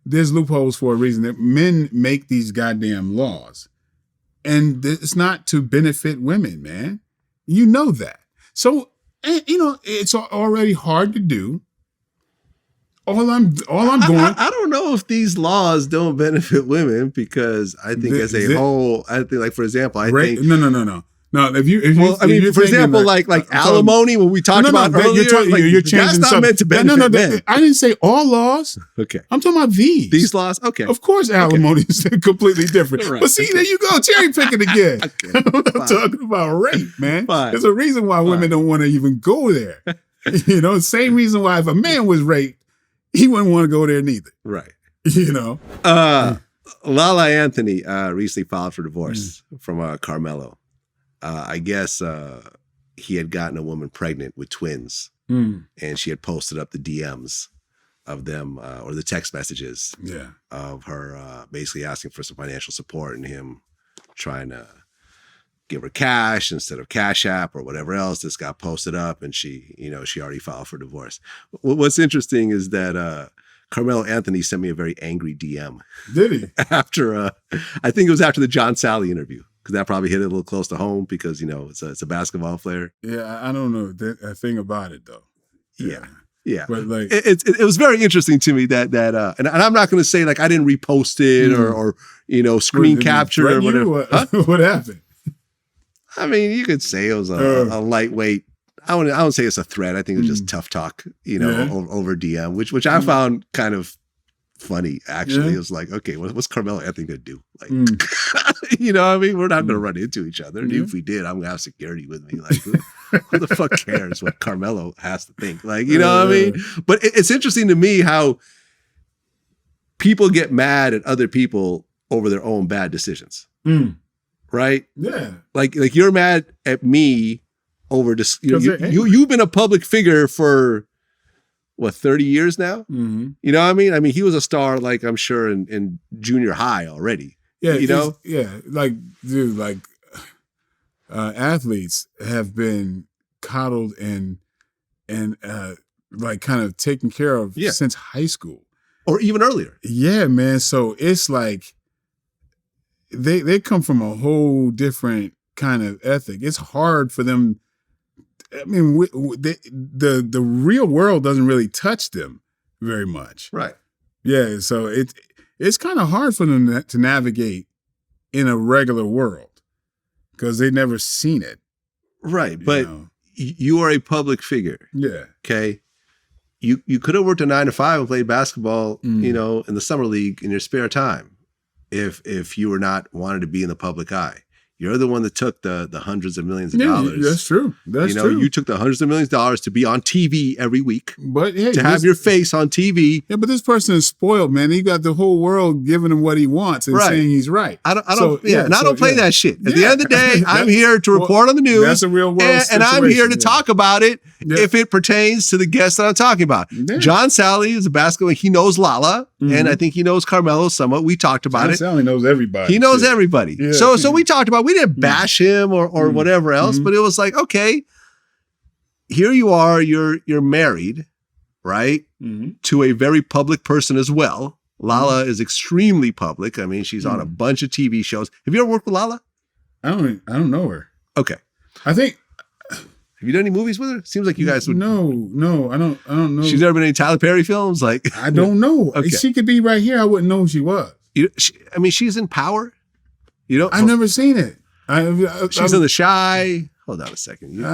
loopholes for a reason. That men make these goddamn laws, and it's not to benefit women, man. You know that. So it's already hard to do. All I'm going. I don't know if these laws don't benefit women, because I think as a whole, I think, like, for example, I think no. No, if you for example, like alimony, when we talked about earlier, you're changing that's not meant to benefit men. I didn't say all laws. Okay. I'm talking about these. These laws? Okay. Of course, alimony is completely different. Right. But see, there you go, cherry picking again. I'm talking about rape, man. Fine. There's a reason why women don't want to even go there. Same reason why if a man was raped, he wouldn't want to go there neither. Right. Lala Anthony recently filed for divorce from Carmelo. I guess he had gotten a woman pregnant with twins, and she had posted up the DMs of them, or the text messages of her basically asking for some financial support, and him trying to give her cash instead of Cash App or whatever else. This got posted up, and she already filed for divorce. What's interesting is that Carmelo Anthony sent me a very angry DM. Did he? After, I think it was after the John Sally interview, because that probably hit it a little close to home, because, it's a basketball player. Yeah, I don't know a thing about it, though. Yeah. But like, it was very interesting to me that and I'm not going to say like I didn't repost it or screen capture or whatever. Huh? What happened? I mean, you could say it was a lightweight. I wouldn't say it's a threat. I think it was just tough talk, over DM, which I found kind of funny, actually. It was like, okay, what's Carmelo Anthony gonna do? Like, what I mean? We're not gonna run into each other. And if we did, I'm gonna have security with me. Like, who the fuck cares what Carmelo has to think? Like, what I mean? But it's interesting to me how people get mad at other people over their own bad decisions. Right? Yeah. Like you're mad at me over this. You've been a public figure for what, 30 years now? Mm-hmm. You know what I mean? I mean, he was a star, like, I'm sure in junior high already. Yeah. Like, dude, like, athletes have been coddled and like kind of taken care of since high school. Or even earlier. Yeah, man. So it's like they come from a whole different kind of ethic. It's hard for them. I mean, the real world doesn't really touch them very much. Right. Yeah. So it's kind of hard for them to navigate in a regular world because they've never seen it. Right. But you are a public figure. Yeah. Okay. You could have worked a 9 to 5 and played basketball, in the summer league in your spare time if you were not wanted to be in the public eye. You're the one that took the hundreds of millions of dollars. That's true. That's true. You took the hundreds of millions of dollars to be on TV every week. But hey, to have your face on TV. Yeah, but this person is spoiled, man. He got the whole world giving him what he wants and saying he's right. I don't play that shit. At the end of the day, I'm here to report on the news. That's a real world situation. And I'm here to talk about it if it pertains to the guest that I'm talking about. Yeah. John Sally is a basketball. He knows Lala, and I think he knows Carmelo somewhat. We talked about it. John Sally knows everybody. He knows everybody. Yeah. So we talked about. We didn't bash him or whatever else, but it was like, okay, here you are. You're married, right, to a very public person as well. Lala is extremely public. I mean, she's on a bunch of TV shows. Have you ever worked with Lala? I don't know her. Okay. I think. Have you done any movies with her? Seems like you guys would. No, I don't know. She's never been in any Tyler Perry films? Like, I don't know. Okay. She could be right here. I wouldn't know who she was. I mean, she's in Power. You know, I've never seen it. She's in The Shy. Hold on a second.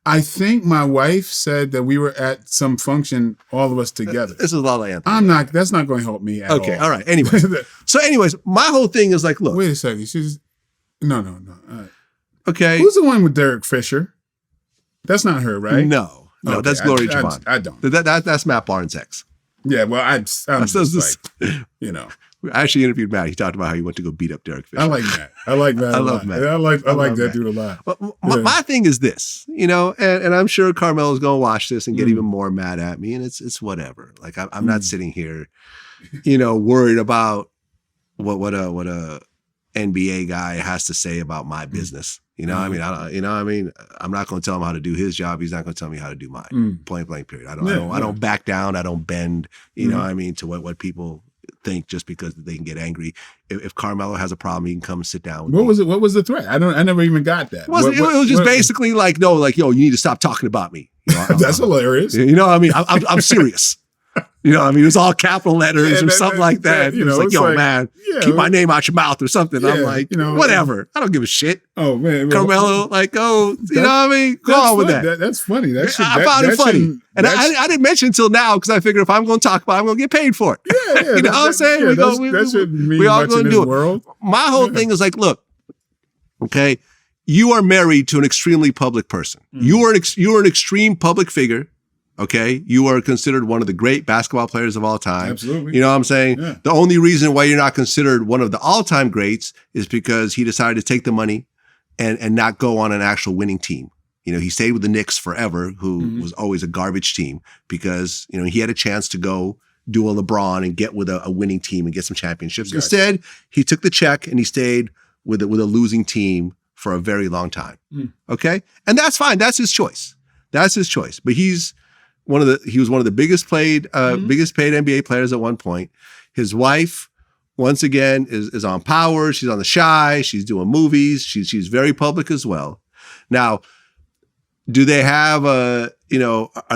I think my wife said that we were at some function, all of us together. This is Lala Anthony. That's not going to help me at all. Okay, all right. Anyways, my whole thing is like, look. Wait a second. No. All right. Okay. Who's the one with Derek Fisher? That's not her, right? No, okay. That's Gloria Javon. I don't. That's Matt Barnes' ex. Yeah, well, I'm just like, you know. I actually interviewed Matt. He talked about how he went to go beat up Derek Fisher. I like Matt. I like Matt. I love Matt. I like that Matt. dude a lot. But my thing is this, you know, and I'm sure Carmelo's going to watch this and get even more mad at me, and it's whatever. Like I'm not sitting here, you know, worried about what a NBA guy has to say about my business. You know, I mean, I'm not going to tell him how to do his job. He's not going to tell me how to do mine. Point blank. Period. I don't back down. I don't bend. You know, what I mean, to what people think just because they can get angry. If Carmelo has a problem, he can come sit down with me. What was the threat? I never even got that. It was just basically like, no, like, yo, you need to stop talking about me. You know, that's hilarious. You know what I mean? I'm serious. You know, I mean, it was all capital letters or something like that. You know, it's like, yo, man, keep my name out your mouth or something. I'm like, you know, whatever. I don't give a shit. Oh, man. Carmelo, like, you know what I mean? Go on with that. That's funny. I found it funny. And I didn't mention until now because I figured if I'm going to talk about it, I'm going to get paid for it. Yeah. You know what I'm saying? We all going to do it. World. My whole thing is like, look, okay, you are married to an extremely public person. You are an extreme public figure. Okay, you are considered one of the great basketball players of all time. Absolutely. You know what I'm saying? Yeah. The only reason why you're not considered one of the all-time greats is because he decided to take the money and not go on an actual winning team. You know, he stayed with the Knicks forever, who was always a garbage team because, you know, he had a chance to go do a LeBron and get with a winning team and get some championships. Gotcha. Instead, he took the check and he stayed with a losing team for a very long time. Okay? And that's fine. That's his choice. But he was one of the biggest paid NBA players at one point. His wife, once again, is on Power. She's on The Shy. She's doing movies. She's very public as well. Now, do they have are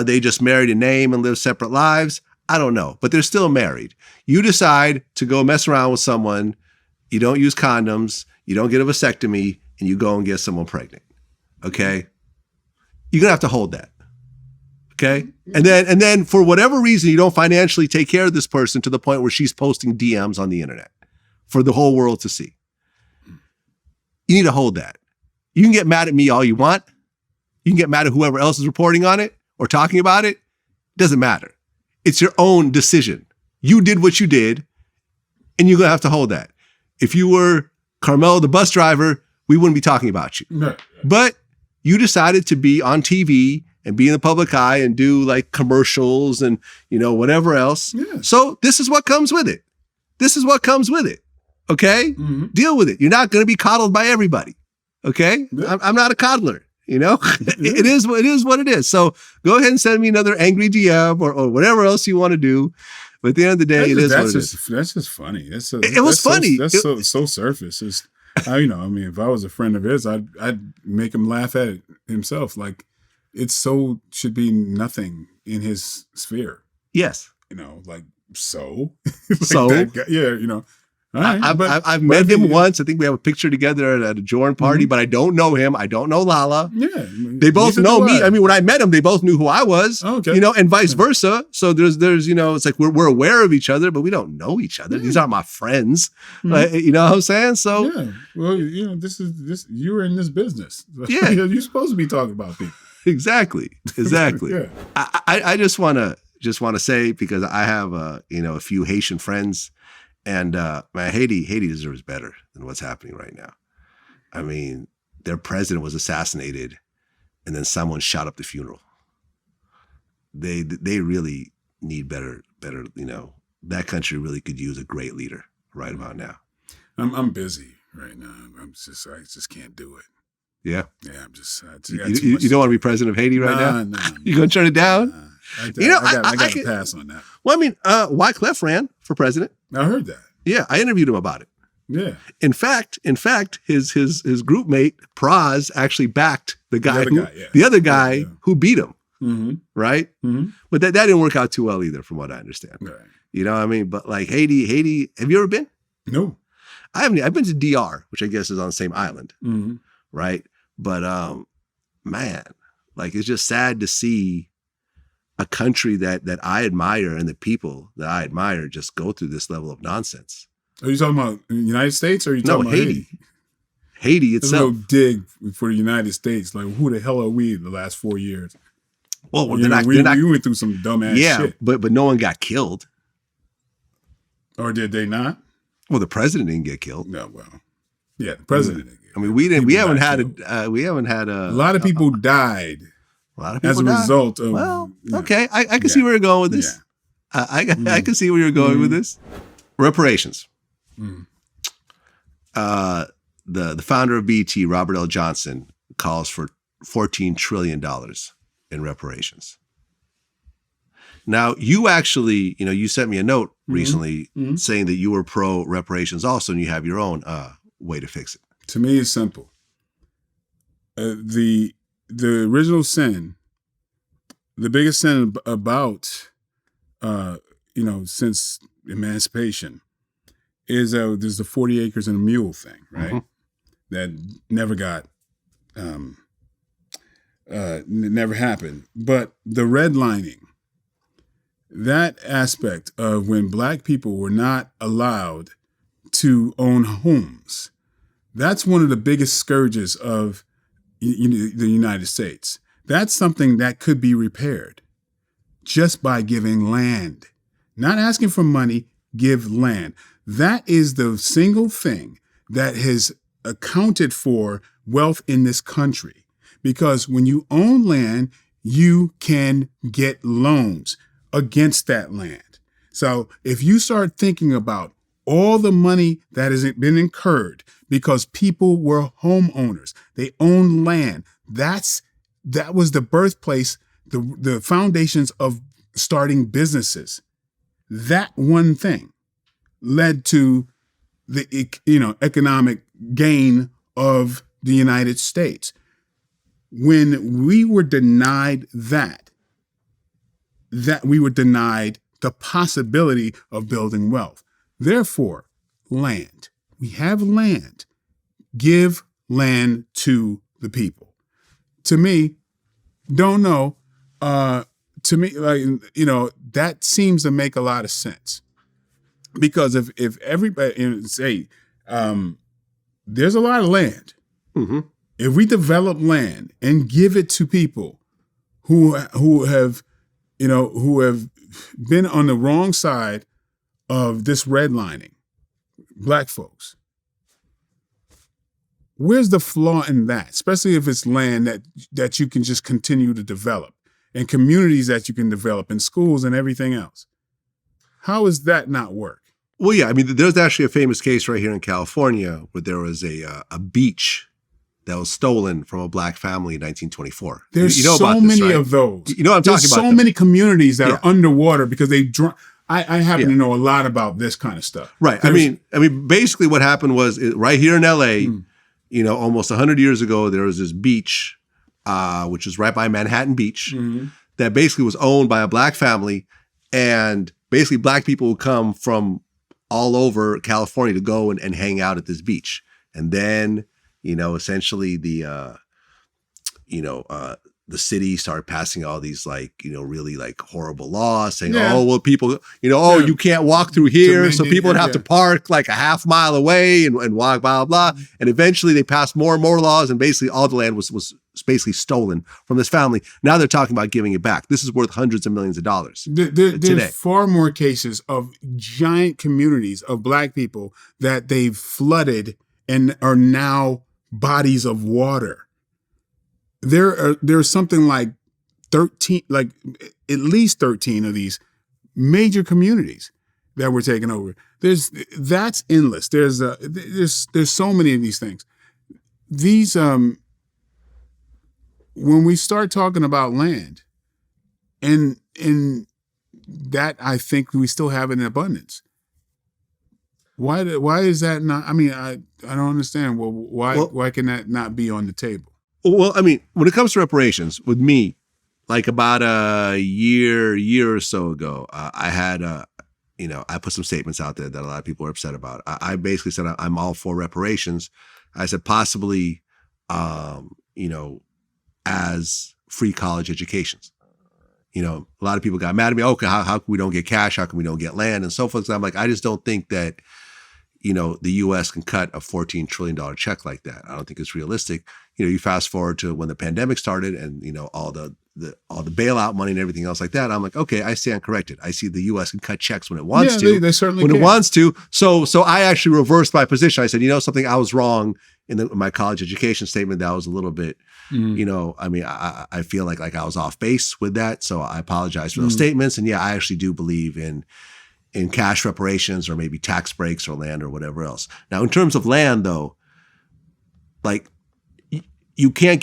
they just married in name and live separate lives? I don't know, but they're still married. You decide to go mess around with someone. You don't use condoms. You don't get a vasectomy, and you go and get someone pregnant. Okay, you're gonna have to hold that. Okay. And then for whatever reason, you don't financially take care of this person to the point where she's posting DMs on the internet for the whole world to see. You need to hold that. You can get mad at me all you want. You can get mad at whoever else is reporting on it or talking about it. Doesn't matter. It's your own decision. You did what you did, and you're going to have to hold that. If you were Carmelo, the bus driver, we wouldn't be talking about you. No. But you decided to be on TV and be in the public eye and do like commercials and, you know, whatever else. Yeah. So this is what comes with it. Okay? Deal with it. You're not going to be coddled by everybody. Okay? Yeah. I'm not a coddler, you know? It is what it is. So go ahead and send me another angry DM or whatever else you want to do. But at the end of the day, That's just funny. It was funny. That's so surface. It's, if I was a friend of his, I'd make him laugh at it himself. Like, should be nothing in his sphere. Yes. You know, like, yeah, you know. Right, I've met him once. I think we have a picture together at a Jordan party, but I don't know him. I don't know Lala. Yeah. They both know me. I mean, when I met him, they both knew who I was, okay. You know, and vice versa. So there's, you know, it's like we're aware of each other, but we don't know each other. Yeah. These aren't my friends. You know what I'm saying? So, yeah. Well, you know, you're in this business. Yeah. You're supposed to be talking about people. Exactly. Yeah. I just want to say, because I have, a few Haitian friends. And man, Haiti deserves better than what's happening right now. I mean, their president was assassinated, and then someone shot up the funeral. they really need better. That country really could use a great leader right about now. I'm busy right now. I just can't do it. Yeah. Yeah, You don't want to be president of Haiti right now? No. You gonna turn it down? I got to pass on that. Well, I mean, Wyclef ran for president. I heard that. Yeah, I interviewed him about it. Yeah. In fact, his group mate Praz actually backed the other guy who beat him. Mm-hmm. Right? Mm-hmm. But that didn't work out too well either, from what I understand. Right. You know what I mean? But like Haiti, have you ever been? No. I haven't. I've been to DR, which I guess is on the same island. Mm-hmm. Right? But man, like it's just sad to see a country that I admire and the people that I admire just go through this level of nonsense. Are you talking about the United States or are you talking about Haiti? Haiti itself. There's no dig for the United States. Like, who the hell are we the last 4 years? Well, we went through some dumbass shit. But no one got killed. Or did they not? Well, the president didn't get killed. No, well, yeah, the president didn't get killed. I mean, we haven't had a lot of people died. A lot of people as a result of. Well, okay, I can see where you're going with this. Yeah. I can see where you're going with this. Reparations. Mm. The founder of BT, Robert L. Johnson, calls for $14 trillion in reparations. Now, you actually, you sent me a note recently saying that you were pro reparations also, and you have your own way to fix it. To me, it's simple. The original sin, the biggest sin about, since emancipation, is there's the 40 acres and a mule thing, right? Mm-hmm. That never got, never happened. But the redlining, that aspect of when Black people were not allowed to own homes, that's one of the biggest scourges of the United States. That's something that could be repaired just by giving land. Not asking for money, give land. That is the single thing that has accounted for wealth in this country. Because when you own land, you can get loans against that land. So if you start thinking about all the money that has been incurred because people were homeowners, they owned land, that was the birthplace, the foundations of starting businesses. That one thing led to the economic gain of the United States. When we were denied that we were denied the possibility of building wealth. Therefore, land. We have land. Give land to the people. To me, don't know. To me, that seems to make a lot of sense. Because if everybody say, there's a lot of land. Mm-hmm. If we develop land and give it to people who have been on the wrong side of this redlining, Black folks, where's the flaw in that? Especially if it's land that you can just continue to develop and communities that you can develop and schools and everything else. How does that not work? Well, yeah, I mean, there's actually a famous case right here in California where there was a beach that was stolen from a Black family in 1924. There's so many of those. You know what I'm talking about? There's so many communities that are underwater because they I happen to know a lot about this kind of stuff. Right. I mean, basically what happened was right here in LA, almost 100 years ago, there was this beach, which was right by Manhattan Beach, that basically was owned by a Black family. And basically Black people would come from all over California to go and hang out at this beach. And then, essentially the city started passing all these really horrible laws saying, people, you can't walk through here. So people would have to park like a half mile away and walk, blah, blah, blah. And eventually they passed more and more laws. And basically all the land was basically stolen from this family. Now they're talking about giving it back. This is worth hundreds of millions of dollars. There's far more cases of giant communities of Black people that they've flooded and are now bodies of water. There's something like 13, like at least 13 of these major communities that were taken over. That's endless. There's so many of these things. These when we start talking about land, and that I think we still have it in abundance. Why is that not? I mean, I don't understand. Well, why can that not be on the table? Well, I mean, when it comes to reparations, with me, like about a year or so ago, I had I put some statements out there that a lot of people are upset about. I basically said I'm all for reparations. I said possibly, as free college educations. A lot of people got mad at me. Okay, how come we don't get cash? How come we don't get land and so forth? So I'm like, I just don't think that, the U.S. can cut a $14 trillion check like that. I don't think it's realistic. You fast forward to when the pandemic started and, all the bailout money and everything else like that. I'm like, okay, I stand corrected. I see the U.S. can cut checks when it wants to. They certainly when can. It wants to. So I actually reversed my position. I said, something, I was wrong in my college education statement. That was a little bit, I mean, I feel like I was off base with that. So I apologize for those statements. And yeah, I actually do believe in cash reparations or maybe tax breaks or land or whatever else. Now, in terms of land, though, like you can't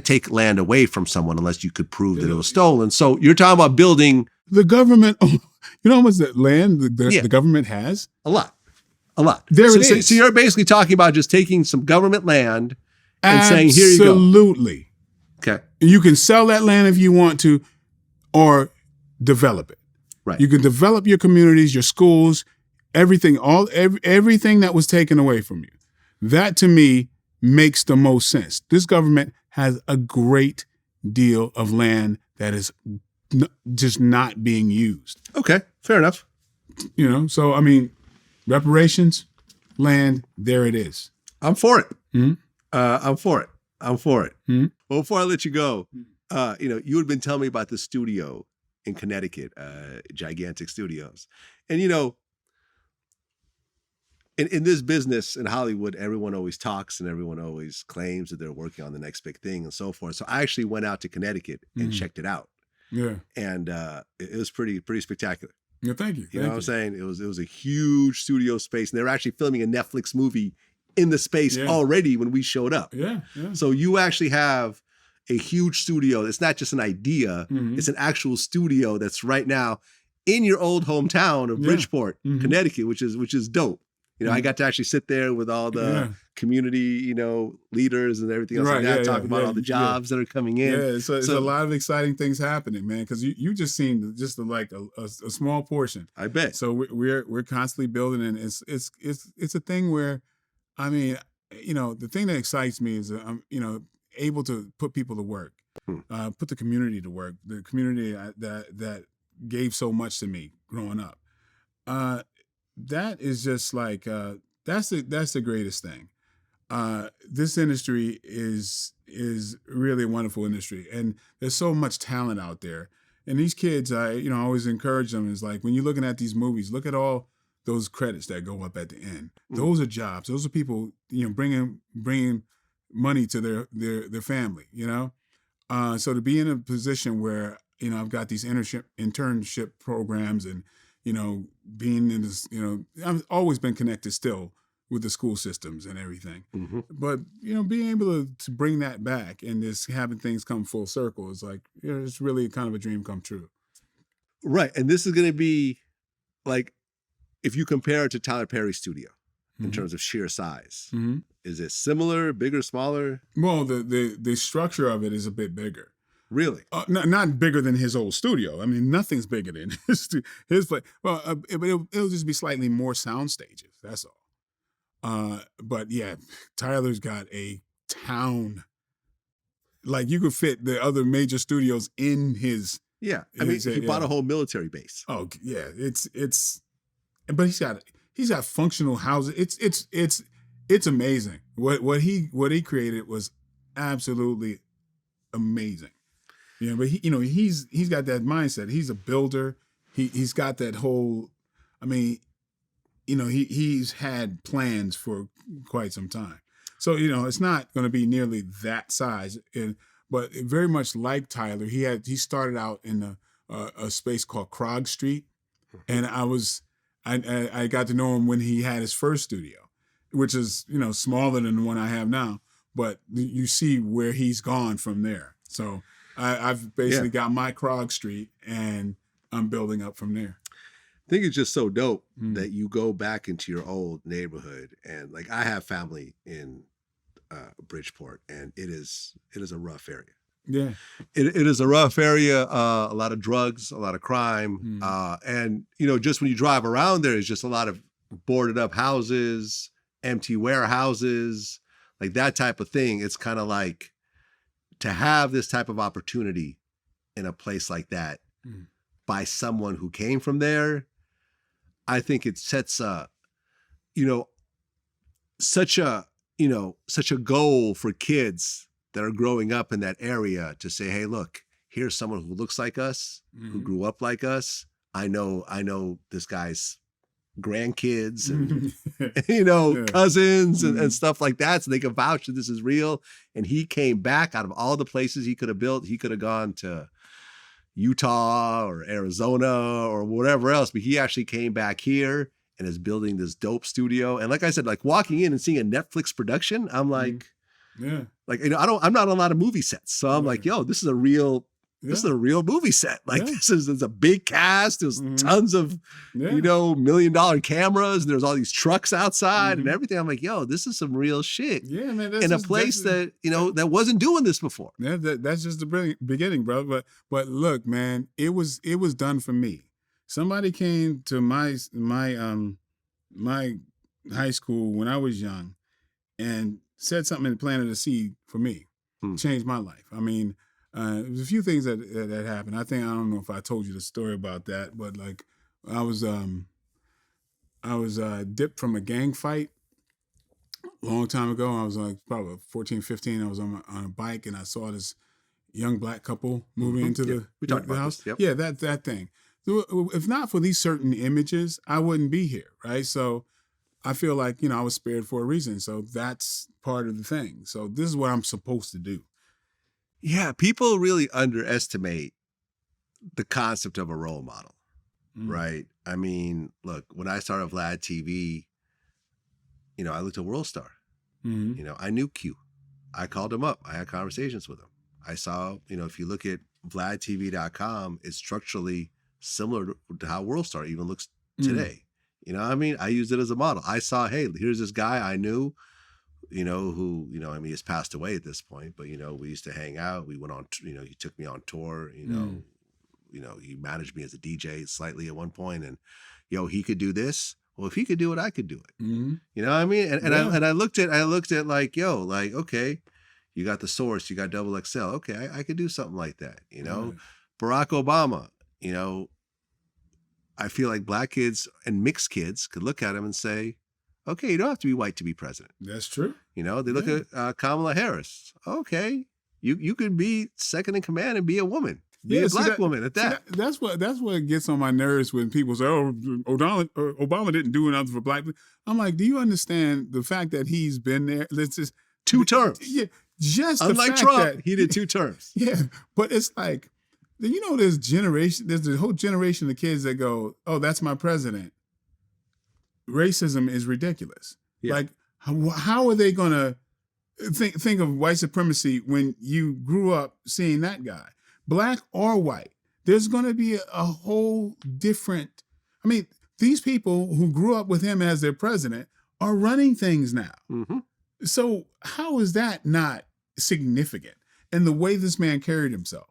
take land away from someone unless you could prove that it was stolen. So you're talking about building. The government, how much that land the government has? A lot. There it is. So you're basically talking about just taking some government land and saying, here you go. Absolutely. Okay. You can sell that land if you want to or develop it. Right. You can develop your communities, your schools, everything that was taken away from you. That to me makes the most sense. This government has a great deal of land that is just not being used. Okay, fair enough. So I mean, reparations, land, there it is. I'm for it. Mm-hmm. I'm for it. Mm-hmm. Well, before I let you go, you had been telling me about the studio in Connecticut, gigantic studios. And, in this business in Hollywood, everyone always talks and everyone always claims that they're working on the next big thing and so forth. So I actually went out to Connecticut and checked it out. Yeah. And it was pretty spectacular. Yeah, thank you. You know what I'm saying? It was a huge studio space, and they were actually filming a Netflix movie in the space already when we showed up. Yeah. So you actually have a huge studio. It's not just an idea. Mm-hmm. It's an actual studio that's right now in your old hometown of Bridgeport, Connecticut, which is dope. I got to actually sit there with all the community, leaders and everything else like that, talking about all the jobs that are coming in. Yeah, so a lot of exciting things happening, man, because you just seen just like a small portion. I bet. So we're constantly building, and it's a thing where, I mean, the thing that excites me is I'm able to put people to work, put the community to work, the community that gave so much to me growing up. That is just like that's the greatest thing. This industry is really a wonderful industry, and there's so much talent out there. And these kids, I always encourage them. Is like when you're looking at these movies, look at all those credits that go up at the end. Those are jobs. Those are people bringing money to their family. So to be in a position where I've got these internship programs and being in this, I've always been connected still with the school systems and everything. Mm-hmm. But, being able to bring that back and just having things come full circle is like, it's really kind of a dream come true. Right. And this is going to be like, if you compare it to Tyler Perry's studio in terms of sheer size, is it similar, bigger, smaller? Well, the structure of it is a bit bigger. Really? Not bigger than his old studio. I mean, nothing's bigger than his place. Well, it'll just be slightly more sound stages. That's all. But yeah, Tyler's got a town. Like you could fit the other major studios in his. Yeah, I mean, he bought a whole military base. Oh yeah, but he's got functional houses. It's amazing. What he created was absolutely amazing. But he's got that mindset. He's a builder. He's got that whole. I mean, he's had plans for quite some time. So it's not going to be nearly that size. but very much like Tyler, he started out in a space called Krog Street, and I got to know him when he had his first studio, which is smaller than the one I have now. But you see where he's gone from there. So I've basically got my Krog Street, and I'm building up from there. I think it's just so dope that you go back into your old neighborhood, and like I have family in Bridgeport, and it is a rough area. Yeah, it is a rough area. A lot of drugs, a lot of crime, and just when you drive around there, it's just a lot of boarded up houses, empty warehouses, like that type of thing. It's kind of like to have this type of opportunity in a place like that by someone who came from there. I think it sets such a goal for kids that are growing up in that area to say, hey, look, here's someone who looks like us, who grew up like us. I know this guy's grandkids and, cousins and stuff like that. So they can vouch that this is real. And he came back out of all the places he could have built. He could have gone to Utah or Arizona or whatever else, but he actually came back here and is building this dope studio. And like I said, like walking in and seeing a Netflix production, I'm like, I'm not on a lot of movie sets. So I'm like, yo, this is a real movie set. Like this is a big cast. There's tons of, $1 million cameras, and there's all these trucks outside and everything. I'm like, yo, this is some real shit. Yeah, man. In a place that wasn't doing this before. Yeah, that's just the beginning, bro. But look, man, it was done for me. Somebody came to my high school when I was young and said something and planted a seed for me. Changed my life. I mean, there's a few things that happened. I don't know if I told you the story about that, but like I was dipped from a gang fight a long time ago. I was like probably 14, 15. I was on a bike, and I saw this young black couple moving into the house. Yep. Yeah, that thing. If not for these certain images, I wouldn't be here, right? So I feel like, I was spared for a reason. So that's part of the thing. So this is what I'm supposed to do. Yeah, people really underestimate the concept of a role model, right? I mean, look, when I started VladTV, I looked at World Star. I knew Q. I called him up. I had conversations with him. I saw, if you look at VladTV.com, it's structurally similar to how World Star even looks today. I used it as a model. I saw, hey, here's this guy I knew, who, he's passed away at this point, but, we used to hang out. We went on, he took me on tour, he managed me as a DJ slightly at one point, and, he could do this. Well, if he could do it, I could do it. You know what I mean? And I looked at like, okay, you got the Source, you got XXL. Okay, I could do something like that. Barack Obama, I feel like black kids and mixed kids could look at him and say, okay, you don't have to be white to be president. That's true. They look at Kamala Harris. Okay, you could be second in command and be a woman. Be a black woman at that. That's what gets on my nerves when people say, oh, Obama didn't do enough for black people. I'm like, do you understand the fact that he's been there? Let's just 2 terms. Yeah, just unlike the fact Trump, that he did 2 terms. Yeah, but it's like, there's the whole generation of kids that go, oh, that's my president. Racism is ridiculous. Yeah. Like, how are they going to think of white supremacy when you grew up seeing that guy? Black or white, there's going to be a whole different, these people who grew up with him as their president are running things now. So how is that not significant? And the way this man carried himself,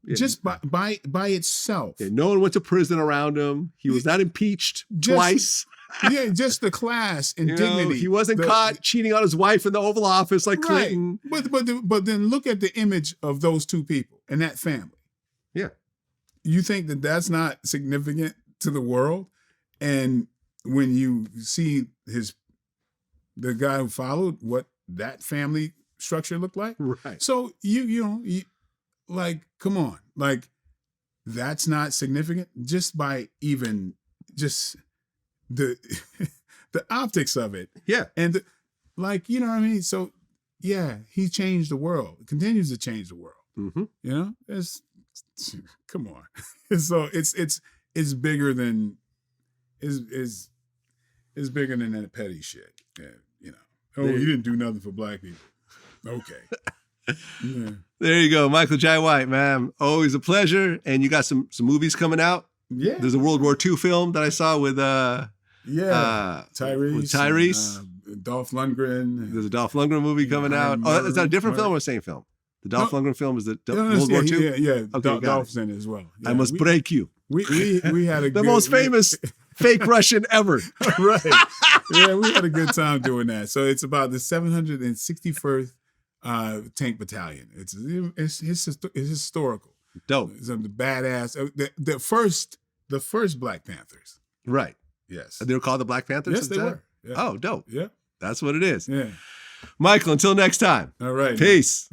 just by itself. Yeah, no one went to prison around him. He was not impeached twice. Yeah, just the class and dignity. He wasn't caught cheating on his wife in the Oval Office like Clinton. But then look at the image of those two people and that family. Yeah. You think that that's not significant to the world? And when you see the guy who followed, what that family structure looked like? Right. So you like, come on. Like, that's not significant just by even just the optics of it. Yeah. And like, you know what I mean? So yeah, he changed the world. Continues to change the world. Mm-hmm. You know, come on. So it's bigger than is bigger than that petty shit. Yeah, you know. Oh, you didn't do nothing for black people. Okay. Yeah. There you go, Michael Jai White, man. Always a pleasure. And you got some movies coming out. Yeah. There's a World War II film that I saw with Tyrese. With Tyrese. Dolph Lundgren. There's a Dolph Lundgren movie coming out. Oh, is that a different film or the same film? The Dolph Lundgren film is the World War II? Yeah. Okay, Dolph's in it as well. Yeah, I must break you. We had the most famous fake Russian ever. Right. Yeah, we had a good time doing that. So it's about the 761st Tank Battalion. It's historical. Dope. It's the badass. The first Black Panthers. Right. Yes. They were called the Black Panthers? Yes, they were. Yeah. Oh, dope. Yeah. That's what it is. Yeah. Michael, until next time. All right. Peace.